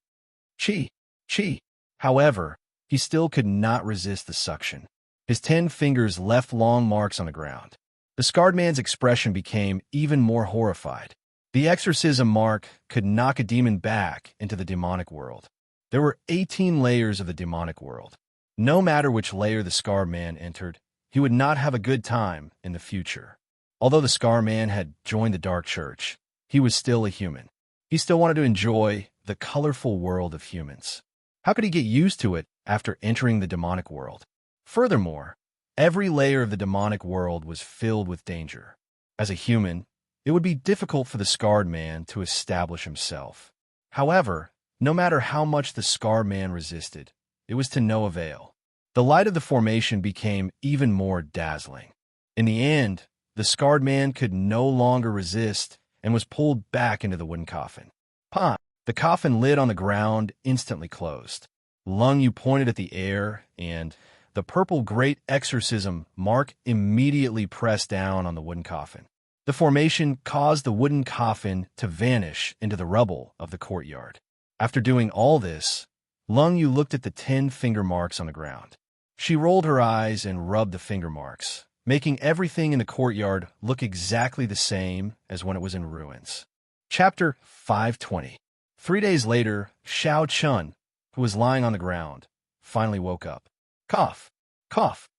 Chi! Chi! However, he still could not resist the suction. His 10 fingers left long marks on the ground. The scarred man's expression became even more horrified. The exorcism mark could knock a demon back into the demonic world. There were 18 layers of the demonic world. No matter which layer the scarred man entered, he would not have a good time in the future. Although the scarred man had joined the Dark Church, he was still a human. He still wanted to enjoy the colorful world of humans. How could he get used to it after entering the demonic world? Furthermore, every layer of the demonic world was filled with danger. As a human, it would be difficult for the scarred man to establish himself. However, no matter how much the scarred man resisted, it was to no avail. The light of the formation became even more dazzling. In the end, the scarred man could no longer resist and was pulled back into the wooden coffin. Pah! The coffin lid on the ground instantly closed. Lung Yu pointed at the air, and the purple great exorcism mark immediately pressed down on the wooden coffin. The formation caused the wooden coffin to vanish into the rubble of the courtyard. After doing all this, Lung Yu looked at the 10 finger marks on the ground. She rolled her eyes and rubbed the finger marks, making everything in the courtyard look exactly the same as when it was in ruins. Chapter 520. 3 days later, Xiao Chun, who was lying on the ground, finally woke up. Cough, cough.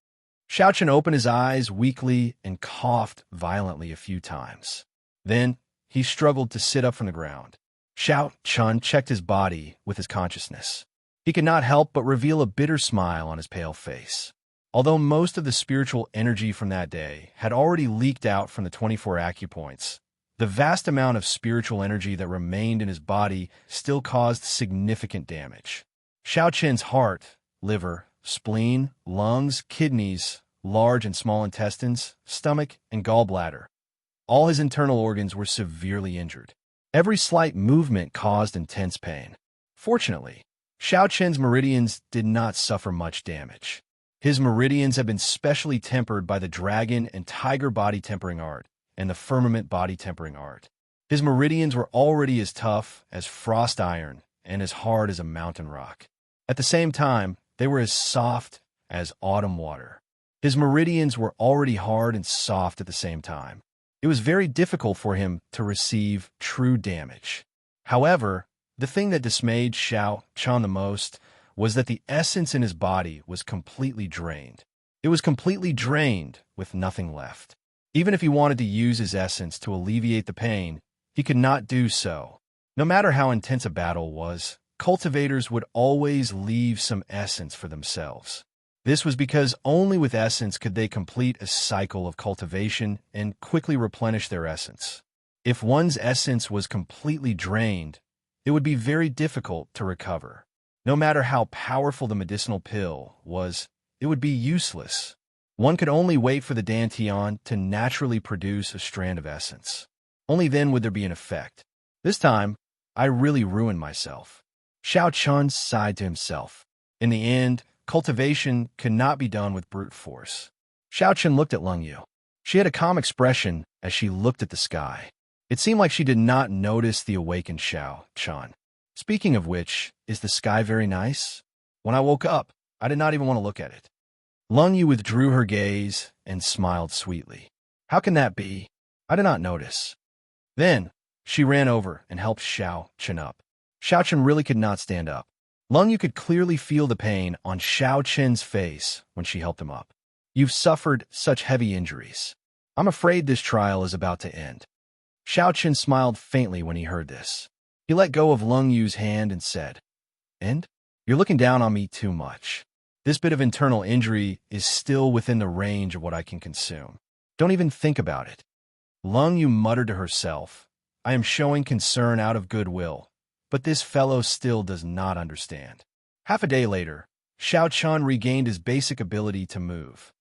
Xiao Chun opened his eyes weakly and coughed violently a few times. Then he struggled to sit up from the ground. Xiao Chun checked his body with his consciousness. He could not help but reveal a bitter smile on his pale face. Although most of the spiritual energy from that day had already leaked out from the 24 acupoints, the vast amount of spiritual energy that remained in his body still caused significant damage. Xiao Chen's heart, liver, spleen, lungs, kidneys, large and small intestines, stomach, and gallbladder. All his internal organs were severely injured. Every slight movement caused intense pain. Fortunately, Xiao Chen's meridians did not suffer much damage. His meridians had been specially tempered by the dragon and tiger body tempering art and the firmament body tempering art. His meridians were already as tough as frost iron and as hard as a mountain rock. At the same time, they were as soft as autumn water. His meridians were already hard and soft at the same time. It was very difficult for him to receive true damage. However, the thing that dismayed Xiao Chun the most was that the essence in his body was completely drained. It was completely drained with nothing left. Even if he wanted to use his essence to alleviate the pain, he could not do so. No matter how intense a battle was, cultivators would always leave some essence for themselves. This was because only with essence could they complete a cycle of cultivation and quickly replenish their essence. If one's essence was completely drained, it would be very difficult to recover. No matter how powerful the medicinal pill was, it would be useless. One could only wait for the dantian to naturally produce a strand of essence. Only then would there be an effect. This time, I really ruined myself. Xiao Chun sighed to himself. In the end, cultivation could not be done with brute force. Xiao Chun looked at Lung Yu. She had a calm expression as she looked at the sky. It seemed like she did not notice the awakened Xiao Chun. Speaking of which, is the sky very nice? When I woke up, I did not even want to look at it. Lung Yu withdrew her gaze and smiled sweetly. How can that be? I did not notice. Then, she ran over and helped Xiao Chen up. Xiao Chen really could not stand up. Lung Yu could clearly feel the pain on Xiao Chen's face when she helped him up. You've suffered such heavy injuries. I'm afraid this trial is about to end. Xiao Chen smiled faintly when he heard this. He let go of Lung Yu's hand and said, End? You're looking down on me too much. This bit of internal injury is still within the range of what I can consume. Don't even think about it. Lung Yu muttered to herself, I am showing concern out of goodwill, but this fellow still does not understand. Half a day later, Xiao Chen regained his basic ability to move.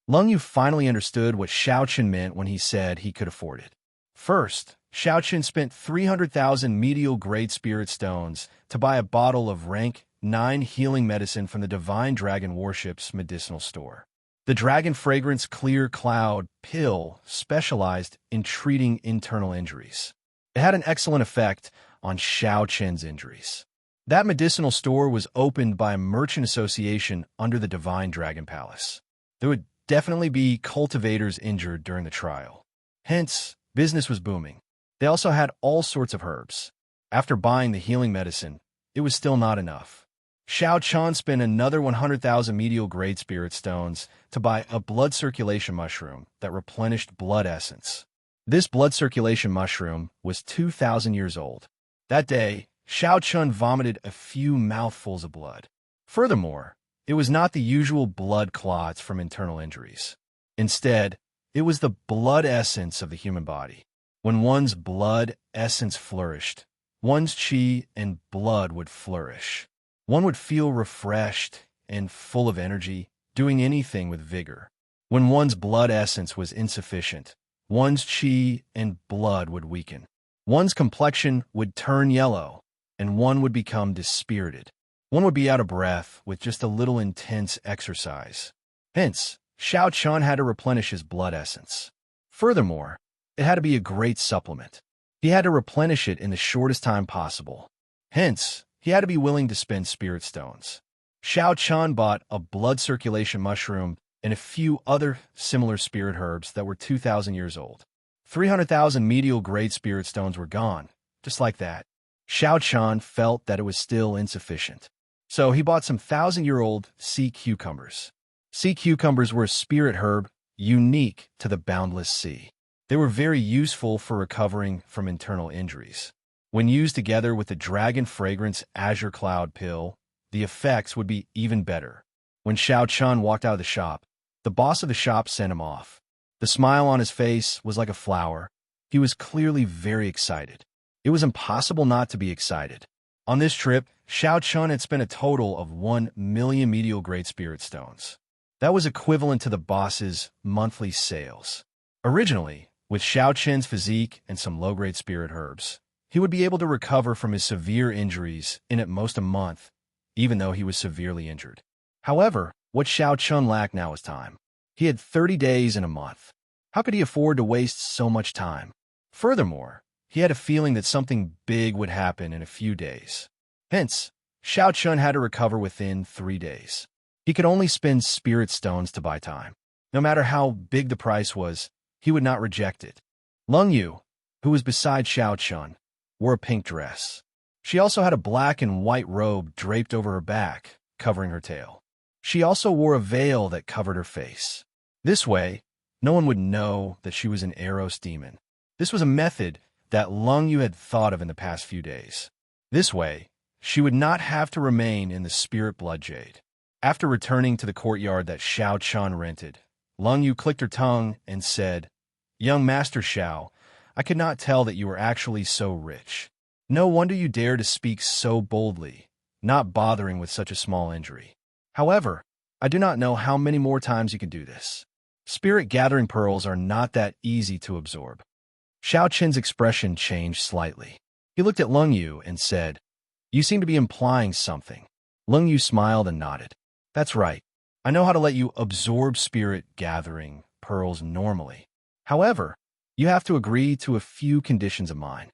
Lung Yu finally understood what Xiao Chen meant when he said he could afford it. First, Xiao Chen spent 300,000 medial-grade spirit stones to buy a bottle of rank 9 healing medicine from the Divine Dragon Warship's medicinal store. The Dragon Fragrance Clear Cloud pill specialized in treating internal injuries. It had an excellent effect on Xiao Chen's injuries. That medicinal store was opened by a merchant association under the Divine Dragon Palace. There would definitely be cultivators injured during the trial. Hence, business was booming. They also had all sorts of herbs. After buying the healing medicine, it was still not enough. Xiao Chen spent another 100,000 medial-grade spirit stones to buy a blood circulation mushroom that replenished blood essence. This blood circulation mushroom was 2,000 years old. That day, Xiao Chen vomited a few mouthfuls of blood. Furthermore, it was not the usual blood clots from internal injuries. Instead, it was the blood essence of the human body. When one's blood essence flourished, one's qi and blood would flourish. One would feel refreshed and full of energy, doing anything with vigor. When one's blood essence was insufficient, one's qi and blood would weaken. One's complexion would turn yellow, and one would become dispirited. One would be out of breath with just a little intense exercise. Hence, Xiao Chen had to replenish his blood essence. Furthermore, it had to be a great supplement. He had to replenish it in the shortest time possible. Hence, he had to be willing to spend spirit stones. Xiao Chen bought a blood circulation mushroom and a few other similar spirit herbs that were 2,000 years old. 300,000 medial-grade spirit stones were gone, just like that. Xiao Chen felt that it was still insufficient. So he bought some 1,000-year-old sea cucumbers. Sea cucumbers were a spirit herb unique to the boundless sea. They were very useful for recovering from internal injuries. When used together with the Dragon Fragrance Azure Cloud pill, the effects would be even better. When Xiao Chen walked out of the shop, the boss of the shop sent him off. The smile on his face was like a flower. He was clearly very excited. It was impossible not to be excited. On this trip, Xiao Chen had spent a total of 1 million medial-grade spirit stones. That was equivalent to the boss's monthly sales. Originally, with Xiao Chen's physique and some low-grade spirit herbs, he would be able to recover from his severe injuries in at most a month, even though he was severely injured. However, what Xiao Chen lacked now was time. He had 30 days in a month. How could he afford to waste so much time? Furthermore, he had a feeling that something big would happen in a few days. Hence, Xiao Chen had to recover within 3 days. He could only spend spirit stones to buy time. No matter how big the price was, he would not reject it. Lung Yu, who was beside Xiao Chen, wore a pink dress. She also had a black and white robe draped over her back, covering her tail. She also wore a veil that covered her face. This way, no one would know that she was an Eros demon. This was a method that Lung Yu had thought of in the past few days. This way, she would not have to remain in the spirit blood jade. After returning to the courtyard that Xiao Chen rented, Lung Yu clicked her tongue and said, "Young Master Xiao, I could not tell that you were actually so rich. No wonder you dare to speak so boldly, not bothering with such a small injury. However, I do not know how many more times you can do this. Spirit gathering pearls are not that easy to absorb." Xiao Chen's expression changed slightly. He looked at Lung Yu and said, "You seem to be implying something." Lung Yu smiled and nodded. "That's right. I know how to let you absorb spirit gathering pearls normally. However, you have to agree to a few conditions of mine."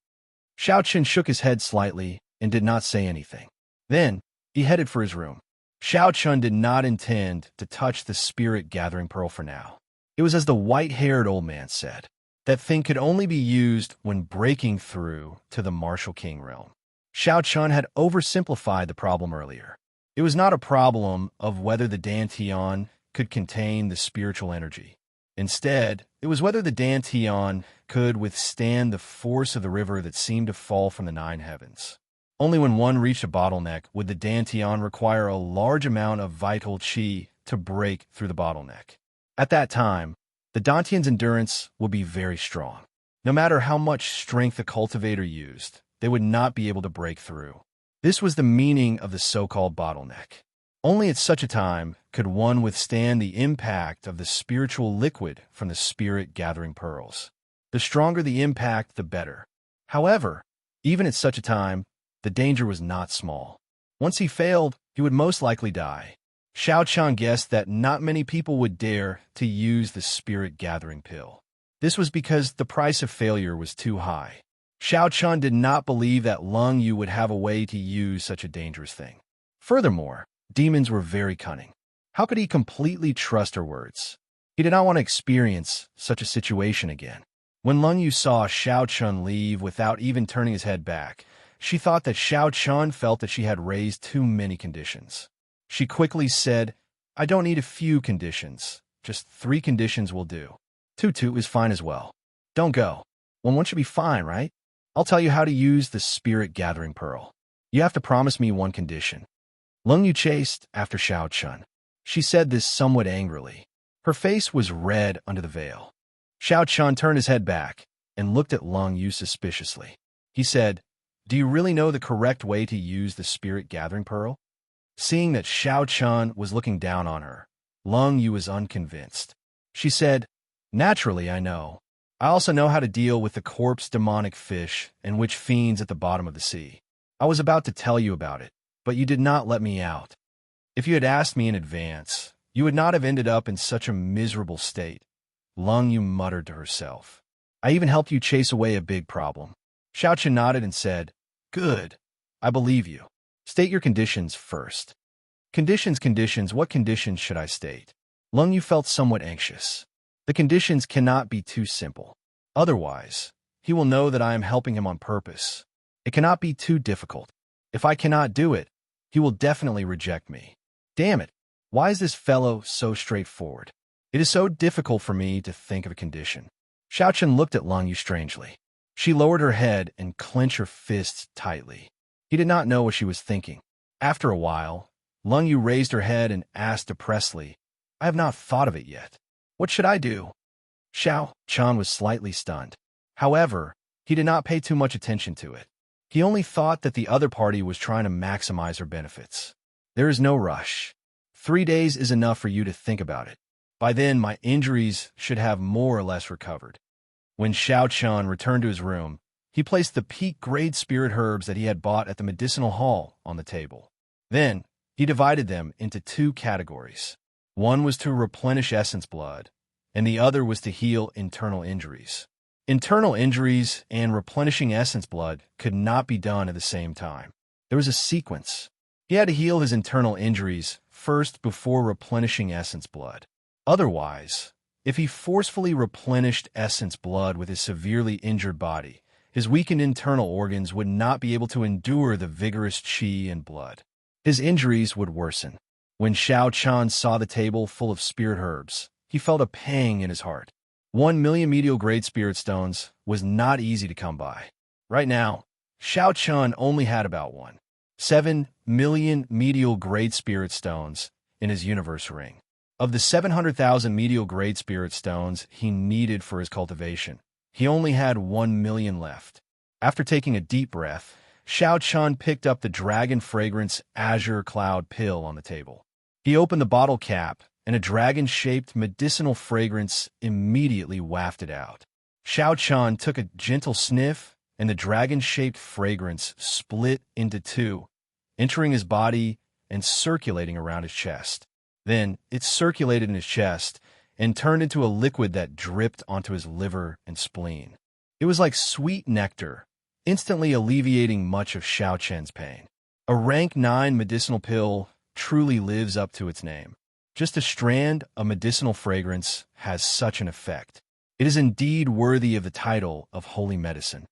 Xiao Chen shook his head slightly and did not say anything. Then, he headed for his room. Xiao Chun did not intend to touch the spirit-gathering pearl for now. It was as the white-haired old man said. That thing could only be used when breaking through to the martial king realm. Xiao Chun had oversimplified the problem earlier. It was not a problem of whether the Dantian could contain the spiritual energy. Instead, it was whether the Dantian could withstand the force of the river that seemed to fall from the nine heavens. Only when one reached a bottleneck would the Dantian require a large amount of vital qi to break through the bottleneck. At that time, the Dantian's endurance would be very strong. No matter how much strength the cultivator used, they would not be able to break through. This was the meaning of the so-called bottleneck. Only at such a time could one withstand the impact of the spiritual liquid from the spirit-gathering pearls. The stronger the impact, the better. However, even at such a time, the danger was not small. Once he failed, he would most likely die. Xiao Chun guessed that not many people would dare to use the spirit-gathering pill. This was because the price of failure was too high. Xiao Chun did not believe that Lung Yu would have a way to use such a dangerous thing. Furthermore, demons were very cunning. How could he completely trust her words? He did not want to experience such a situation again. When Lung Yu saw Xiao Chun leave without even turning his head back, she thought that Xiao Chun felt that she had raised too many conditions. She quickly said, "I don't need a few conditions. Just 3 conditions will do. 2 is fine as well. Don't go. One should be fine, right? I'll tell you how to use the spirit-gathering pearl. You have to promise me 1 condition." Lung Yu chased after Xiao Chun. She said this somewhat angrily. Her face was red under the veil. Xiao Chun turned his head back and looked at Lung Yu suspiciously. He said, "Do you really know the correct way to use the spirit-gathering pearl?" Seeing that Xiao Chun was looking down on her, Lung Yu was unconvinced. She said, "Naturally, I know. I also know how to deal with the corpse demonic fish and witch fiends at the bottom of the sea. I was about to tell you about it, but you did not let me out. If you had asked me in advance, you would not have ended up in such a miserable state." Lung Yu muttered to herself. "I even helped you chase away a big problem." Xiao Chun nodded and said, "Good. I believe you. State your conditions first." Conditions, what conditions should I state?" Lung Yu felt somewhat anxious. The conditions cannot be too simple. Otherwise, he will know that I am helping him on purpose. It cannot be too difficult. If I cannot do it, he will definitely reject me. Damn it, why is this fellow so straightforward? It is so difficult for me to think of a condition. Xiao Chun looked at Lung Yu strangely. She lowered her head and clenched her fists tightly. He did not know what she was thinking. After a while, Lung Yu raised her head and asked depressedly, "I have not thought of it yet. What should I do?" Xiao Chun was slightly stunned. However, he did not pay too much attention to it. He only thought that the other party was trying to maximize her benefits. "There is no rush. 3 days is enough for you to think about it. By then, my injuries should have more or less recovered." When Xiao Chun returned to his room, he placed the peak-grade spirit herbs that he had bought at the medicinal hall on the table. Then, he divided them into 2 categories. One was to replenish essence blood, and the other was to heal internal injuries. Internal injuries and replenishing essence blood could not be done at the same time. There was a sequence. He had to heal his internal injuries first before replenishing essence blood. Otherwise, if he forcefully replenished essence blood with his severely injured body, his weakened internal organs would not be able to endure the vigorous qi and blood. His injuries would worsen. When Xiao Chun saw the table full of spirit herbs, he felt a pang in his heart. 1 million medial-grade spirit stones was not easy to come by. Right now, Xiao Chun only had about 1.7 million medial-grade spirit stones in his universe ring. Of the 700,000 medial-grade spirit stones he needed for his cultivation, he only had 1 million left. After taking a deep breath, Xiao Chun picked up the dragon fragrance azure cloud pill on the table. He opened the bottle cap, and a dragon-shaped medicinal fragrance immediately wafted out. Xiao Chun took a gentle sniff, and the dragon-shaped fragrance split into 2, entering his body and circulating around his chest. Then, it circulated in his chest and turned into a liquid that dripped onto his liver and spleen. It was like sweet nectar, instantly alleviating much of Xiao Chun's pain. A rank 9 medicinal pill truly lives up to its name. Just a strand of medicinal fragrance has such an effect. It is indeed worthy of the title of holy medicine.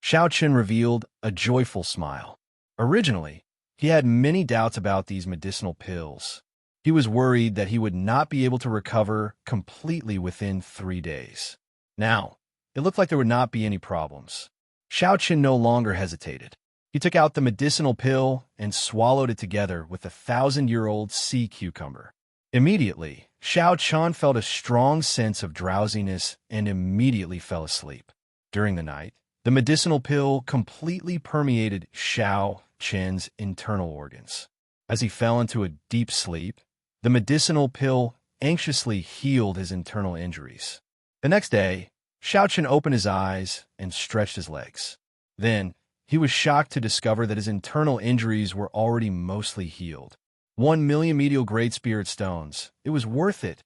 Xiao Chen revealed a joyful smile. Originally, he had many doubts about these medicinal pills. He was worried that he would not be able to recover completely within 3 days. Now, it looked like there would not be any problems. Xiao Chen no longer hesitated. He took out the medicinal pill and swallowed it together with the 1,000-year-old sea cucumber. Immediately, Xiao Chen felt a strong sense of drowsiness and immediately fell asleep. During the night, the medicinal pill completely permeated Xiao Chen's internal organs. As he fell into a deep sleep, the medicinal pill anxiously healed his internal injuries. The next day, Xiao Chen opened his eyes and stretched his legs. Then, he was shocked to discover that his internal injuries were already mostly healed. 1 million medial great spirit stones. It was worth it.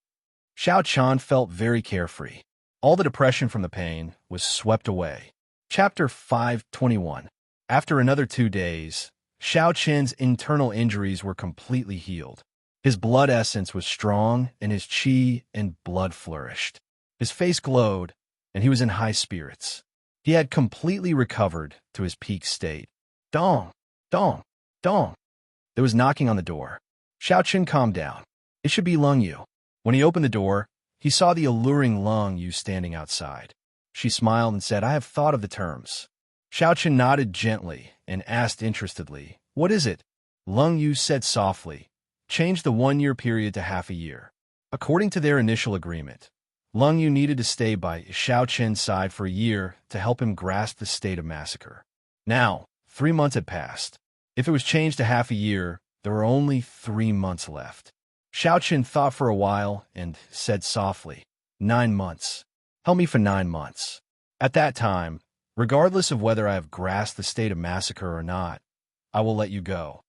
Xiao Chen felt very carefree. All the depression from the pain was swept away. Chapter 521. After another 2 days, Xiao Chen's internal injuries were completely healed. His blood essence was strong, and his qi and blood flourished. His face glowed, and he was in high spirits. He had completely recovered to his peak state. Dong, dong, dong. There was knocking on the door. Xiao Chen calmed down. It should be Lung Yu. When he opened the door, he saw the alluring Lung Yu standing outside. She smiled and said, "I have thought of the terms." Xiao Chen nodded gently and asked interestedly, "What is it?" Lung Yu said softly, "Change the 1-year period to half a year." According to their initial agreement, Lung Yu needed to stay by Xiao Chen's side for a year to help him grasp the state of massacre. Now, 3 months had passed. If it was changed to half a year, there were only 3 months left. Xiao Chen thought for a while and said softly, 9 months. Help me for 9 months. At that time, regardless of whether I have grasped the state of massacre or not, I will let you go.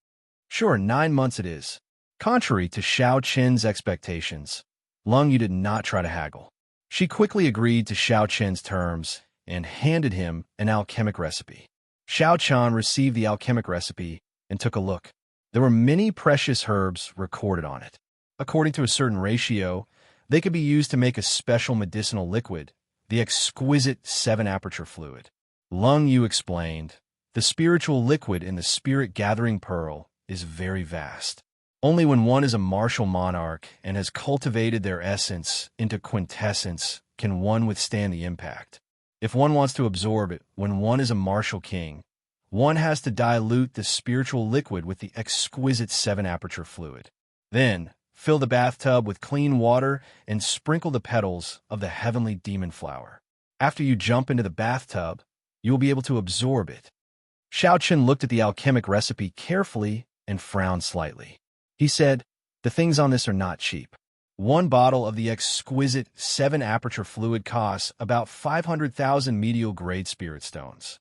Sure, 9 months it is. Contrary to Xiao Chen's expectations, Lung Yu did not try to haggle. She quickly agreed to Xiao Chen's terms and handed him an alchemic recipe. Xiao Chen received the alchemic recipe and took a look. There were many precious herbs recorded on it. According to a certain ratio, they could be used to make a special medicinal liquid, the exquisite 7-aperture fluid. Lung Yu explained, the spiritual liquid in the spirit-gathering pearl is very vast. Only when one is a martial monarch and has cultivated their essence into quintessence can one withstand the impact. If one wants to absorb it when one is a martial king, one has to dilute the spiritual liquid with the exquisite 7-aperture fluid. Then, fill the bathtub with clean water and sprinkle the petals of the heavenly demon flower. After you jump into the bathtub, you will be able to absorb it. Xiao Chen looked at the alchemic recipe carefully and frowned slightly. He said, the things on this are not cheap. 1 bottle of the exquisite 7-aperture fluid costs about 500,000 medial grade spirit stones.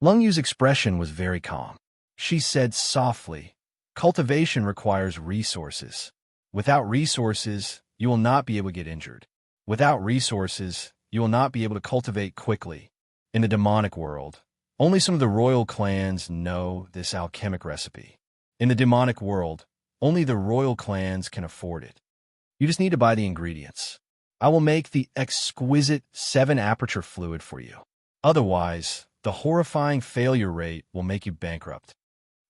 Lung Yu's expression was very calm. She said softly, cultivation requires resources. Without resources, you will not be able to get injured. Without resources, you will not be able to cultivate quickly. In the demonic world, only some of the royal clans know this alchemic recipe. In the demonic world, only the royal clans can afford it. You just need to buy the ingredients. I will make the exquisite 7-aperture fluid for you. Otherwise, the horrifying failure rate will make you bankrupt.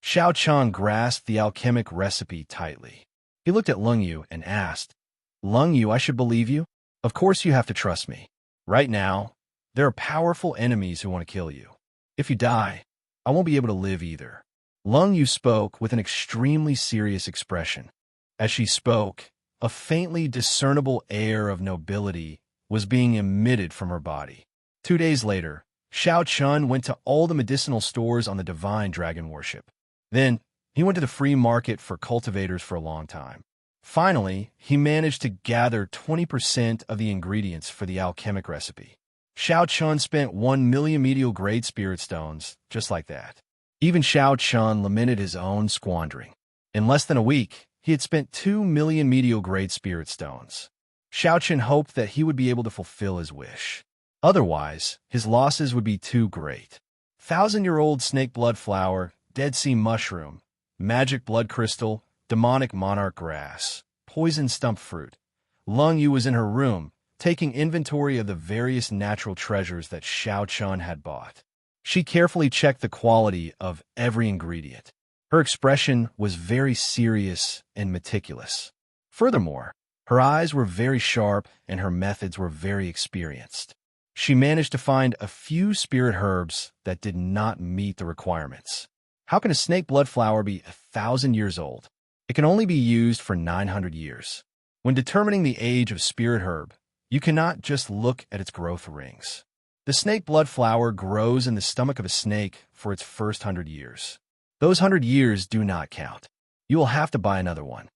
Xiao Chen grasped the alchemic recipe tightly. He looked at Lung Yu and asked, Lung Yu, I should believe you? Of course you have to trust me. Right now, there are powerful enemies who want to kill you. If you die, I won't be able to live either. Lung Yu spoke with an extremely serious expression. As she spoke, a faintly discernible air of nobility was being emitted from her body. 2 days later, Xiao Chen went to all the medicinal stores on the divine dragon worship. Then, he went to the free market for cultivators for a long time. Finally, he managed to gather 20% of the ingredients for the alchemic recipe. Xiao Chen spent 1 million medial grade spirit stones, just like that. Even Xiao Chen lamented his own squandering. In less than a week, he had spent 2 million medial grade spirit stones. Xiao Chen hoped that he would be able to fulfill his wish. Otherwise, his losses would be too great. 1,000-year-old snake blood flower, Dead Sea mushroom, magic blood crystal, demonic monarch grass, poison stump fruit. Lung Yu was in her room, taking inventory of the various natural treasures that Xiao Chun had bought. She carefully checked the quality of every ingredient. Her expression was very serious and meticulous. Furthermore, her eyes were very sharp and her methods were very experienced. She managed to find a few spirit herbs that did not meet the requirements. How can a snake blood flower be 1,000 years old? It can only be used for 900 years. When determining the age of spirit herb, you cannot just look at its growth rings. The snake blood flower grows in the stomach of a snake for its first 100 years. Those 100 years do not count. You will have to buy another one.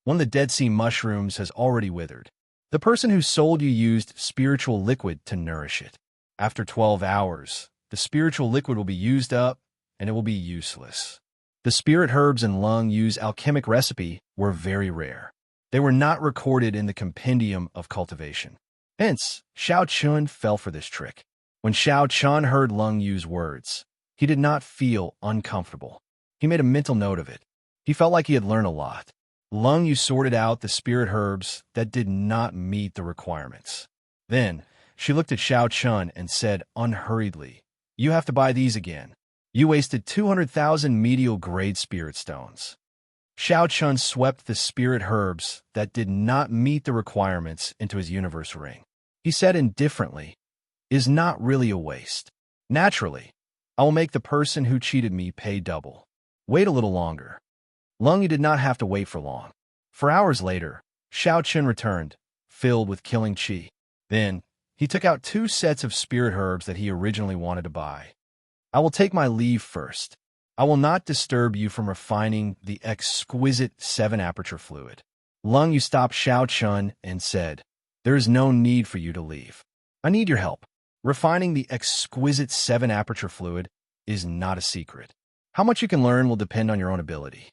One of the Dead Sea mushrooms has already withered. The person who sold you used spiritual liquid to nourish it. After 12 hours, the spiritual liquid will be used up and it will be useless. The spirit herbs in Lung Yu's alchemic recipe were very rare. They were not recorded in the compendium of cultivation. Hence, Xiao Chun fell for this trick. When Xiao Chun heard Lung Yu's words, he did not feel uncomfortable. He made a mental note of it. He felt like he had learned a lot. Lung Yu sorted out the spirit herbs that did not meet the requirements. Then, she looked at Xiao Chun and said unhurriedly, "You have to buy these again. You wasted 200,000 medial-grade spirit stones." Xiao Chun swept the spirit herbs that did not meet the requirements into his universe ring. He said indifferently, "Is not really a waste. Naturally, I will make the person who cheated me pay double. Wait a little longer." Lung Yu did not have to wait for long. 4 hours later, Xiao Chun returned, filled with killing qi. Then, he took out 2 sets of spirit herbs that he originally wanted to buy. "I will take my leave first. I will not disturb you from refining the exquisite 7-aperture fluid." Lung Yu stopped Xiao Chun and said, "There is no need for you to leave. I need your help. Refining the exquisite 7-aperture fluid is not a secret. How much you can learn will depend on your own ability."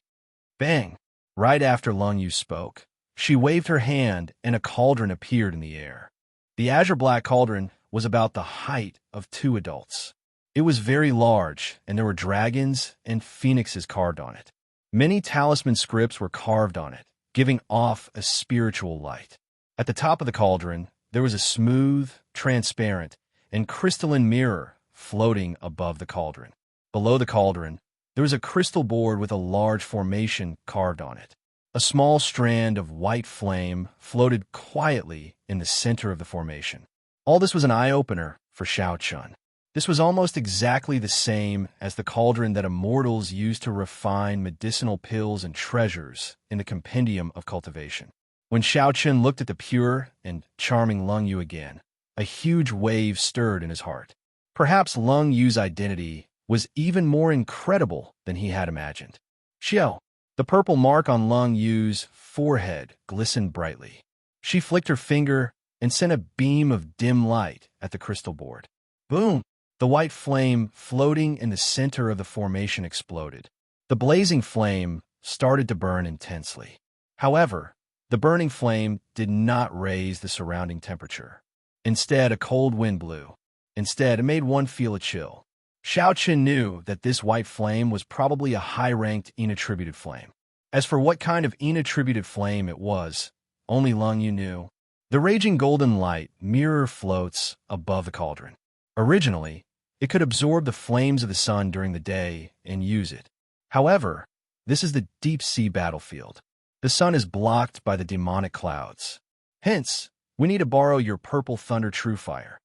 Bang! Right after Lung Yu spoke, she waved her hand and a cauldron appeared in the air. The azure-black cauldron was about the height of 2 adults. It was very large, and there were dragons and phoenixes carved on it. Many talisman scripts were carved on it, giving off a spiritual light. At the top of the cauldron, there was a smooth, transparent, and crystalline mirror floating above the cauldron. Below the cauldron, there was a crystal board with a large formation carved on it. A small strand of white flame floated quietly in the center of the formation. All this was an eye-opener for Xiao Chun. This was almost exactly the same as the cauldron that immortals used to refine medicinal pills and treasures in the compendium of cultivation. When Xiao Chun looked at the pure and charming Lung Yu again, a huge wave stirred in his heart. Perhaps Lung Yu's identity was even more incredible than he had imagined. Xiao, the purple mark on Lung Yu's forehead glistened brightly. She flicked her finger and sent a beam of dim light at the crystal board. Boom! The white flame floating in the center of the formation exploded. The blazing flame started to burn intensely. However, the burning flame did not raise the surrounding temperature. Instead, a cold wind blew. Instead, it made one feel a chill. Xiao Chun knew that this white flame was probably a high-ranked inattributed flame. As for what kind of inattributed flame it was, only Lung Yu knew. The raging golden light mirror floats above the cauldron. Originally, it could absorb the flames of the sun during the day and use it. However, this is the deep-sea battlefield. The sun is blocked by the demonic clouds. Hence, we need to borrow your purple thunder true fire.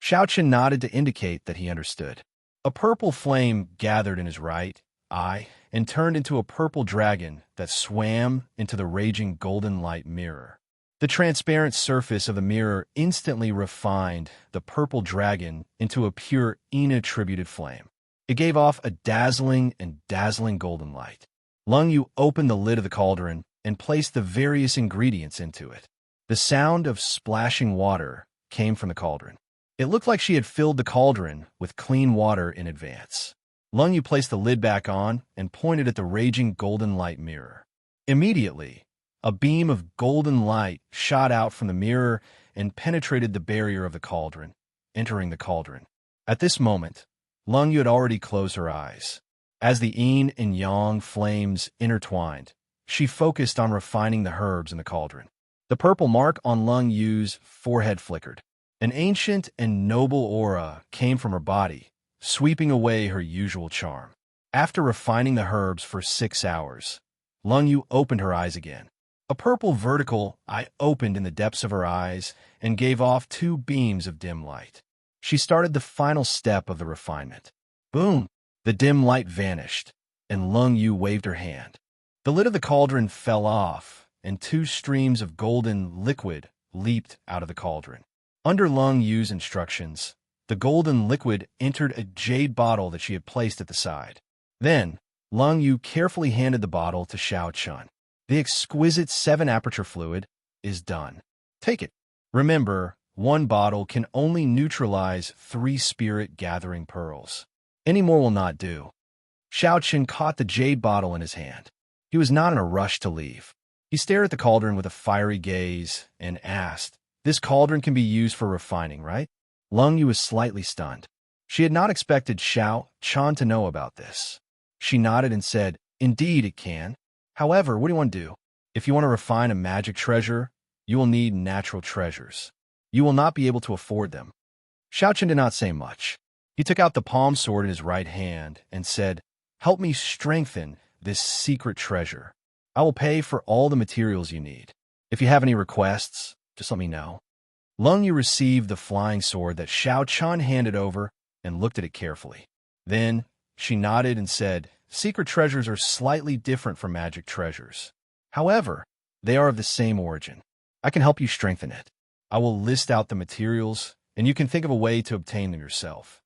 Xiao Chun nodded to indicate that he understood. A purple flame gathered in his right eye and turned into a purple dragon that swam into the raging golden light mirror. The transparent surface of the mirror instantly refined the purple dragon into a pure, inattributed flame. It gave off a dazzling golden light. Lung Yu opened the lid of the cauldron and placed the various ingredients into it. The sound of splashing water came from the cauldron. It looked like she had filled the cauldron with clean water in advance. Lung Yu placed the lid back on and pointed at the raging golden light mirror. Immediately, a beam of golden light shot out from the mirror and penetrated the barrier of the cauldron, entering the cauldron. At this moment, Lung Yu had already closed her eyes. As the yin and yang flames intertwined, she focused on refining the herbs in the cauldron. The purple mark on Lung Yu's forehead flickered. An ancient and noble aura came from her body, sweeping away her usual charm. After refining the herbs for 6 hours, Lung Yu opened her eyes again. A purple vertical eye opened in the depths of her eyes and gave off 2 beams of dim light. She started the final step of the refinement. Boom! The dim light vanished, and Lung Yu waved her hand. The lid of the cauldron fell off, and 2 streams of golden liquid leaped out of the cauldron. Under Lung Yu's instructions, the golden liquid entered a jade bottle that she had placed at the side. Then, Lung Yu carefully handed the bottle to Xiao Chun. The exquisite 7-aperture fluid is done. Take it. Remember, 1 bottle can only neutralize 3 spirit-gathering pearls. Any more will not do. Xiao Chun caught the jade bottle in his hand. He was not in a rush to leave. He stared at the cauldron with a fiery gaze and asked, "This cauldron can be used for refining, right?" Lung Yu was slightly stunned. She had not expected Xiao Chun to know about this. She nodded and said, "Indeed it can. However, what do you want to do? If you want to refine a magic treasure, you will need natural treasures. You will not be able to afford them." Xiao Chun did not say much. He took out the palm sword in his right hand and said, "Help me strengthen this secret treasure. I will pay for all the materials you need. If you have any requests, just let me know." Lung Yu received the flying sword that Xiao Chun handed over and looked at it carefully. Then she nodded and said, "Secret treasures are slightly different from magic treasures. However, they are of the same origin. I can help you strengthen it. I will list out the materials, and you can think of a way to obtain them yourself.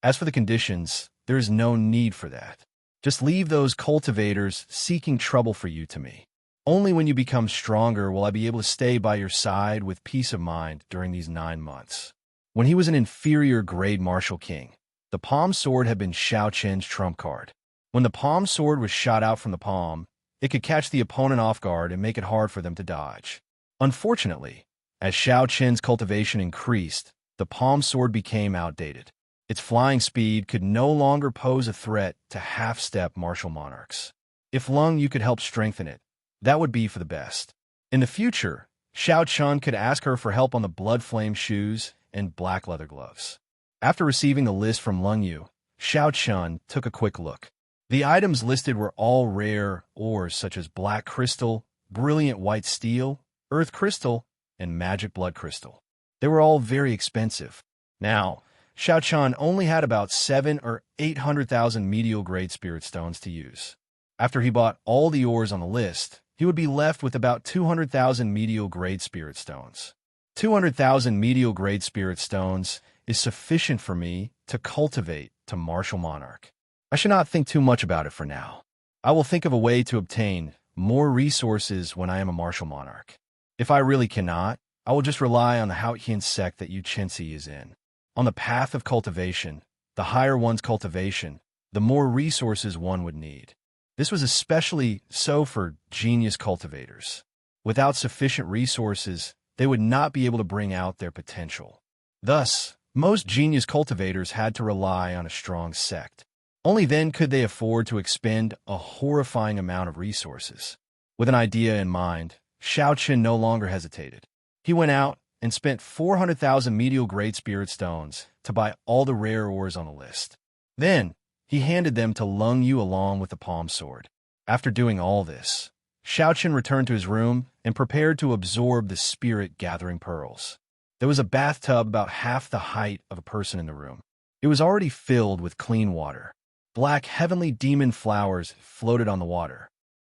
As for the conditions, there is no need for that. Just leave those cultivators seeking trouble for you to me. Only when you become stronger will I be able to stay by your side with peace of mind during these 9 months." When he was an inferior grade martial king, the palm sword had been Xiao Chun's trump card. When the palm sword was shot out from the palm, it could catch the opponent off guard and make it hard for them to dodge. Unfortunately, as Xiao Chun's cultivation increased, the palm sword became outdated. Its flying speed could no longer pose a threat to half-step martial monarchs. If Lung Yu could help strengthen it, that would be for the best. In the future, Xiao Chun could ask her for help on the blood flame shoes and black leather gloves. After receiving the list from Lung Yu, Xiao Chun took a quick look. The items listed were all rare ores such as black crystal, brilliant white steel, earth crystal, and magic blood crystal. They were all very expensive. Now, Xiao Chun only had about 700,000 or 800,000 medial-grade spirit stones to use. After he bought all the ores on the list, he would be left with about 200,000 medial-grade spirit stones. 200,000 medial-grade spirit stones is sufficient for me to cultivate to martial monarch. I should not think too much about it for now. I will think of a way to obtain more resources when I am a martial monarch. If I really cannot, I will just rely on the Hautian sect that Yu Chensi is in. On the path of cultivation, the higher one's cultivation, the more resources one would need. This was especially so for genius cultivators. Without sufficient resources, they would not be able to bring out their potential. Thus, most genius cultivators had to rely on a strong sect. Only then could they afford to expend a horrifying amount of resources. With an idea in mind, Xiao Chun no longer hesitated. He went out and spent 400,000 medial-grade spirit stones to buy all the rare ores on the list. Then, he handed them to Lung Yu along with the palm sword. After doing all this, Xiao Chun returned to his room and prepared to absorb the spirit-gathering pearls. There was a bathtub about half the height of a person in the room. It was already filled with clean water. Black heavenly demon flowers floated on the water.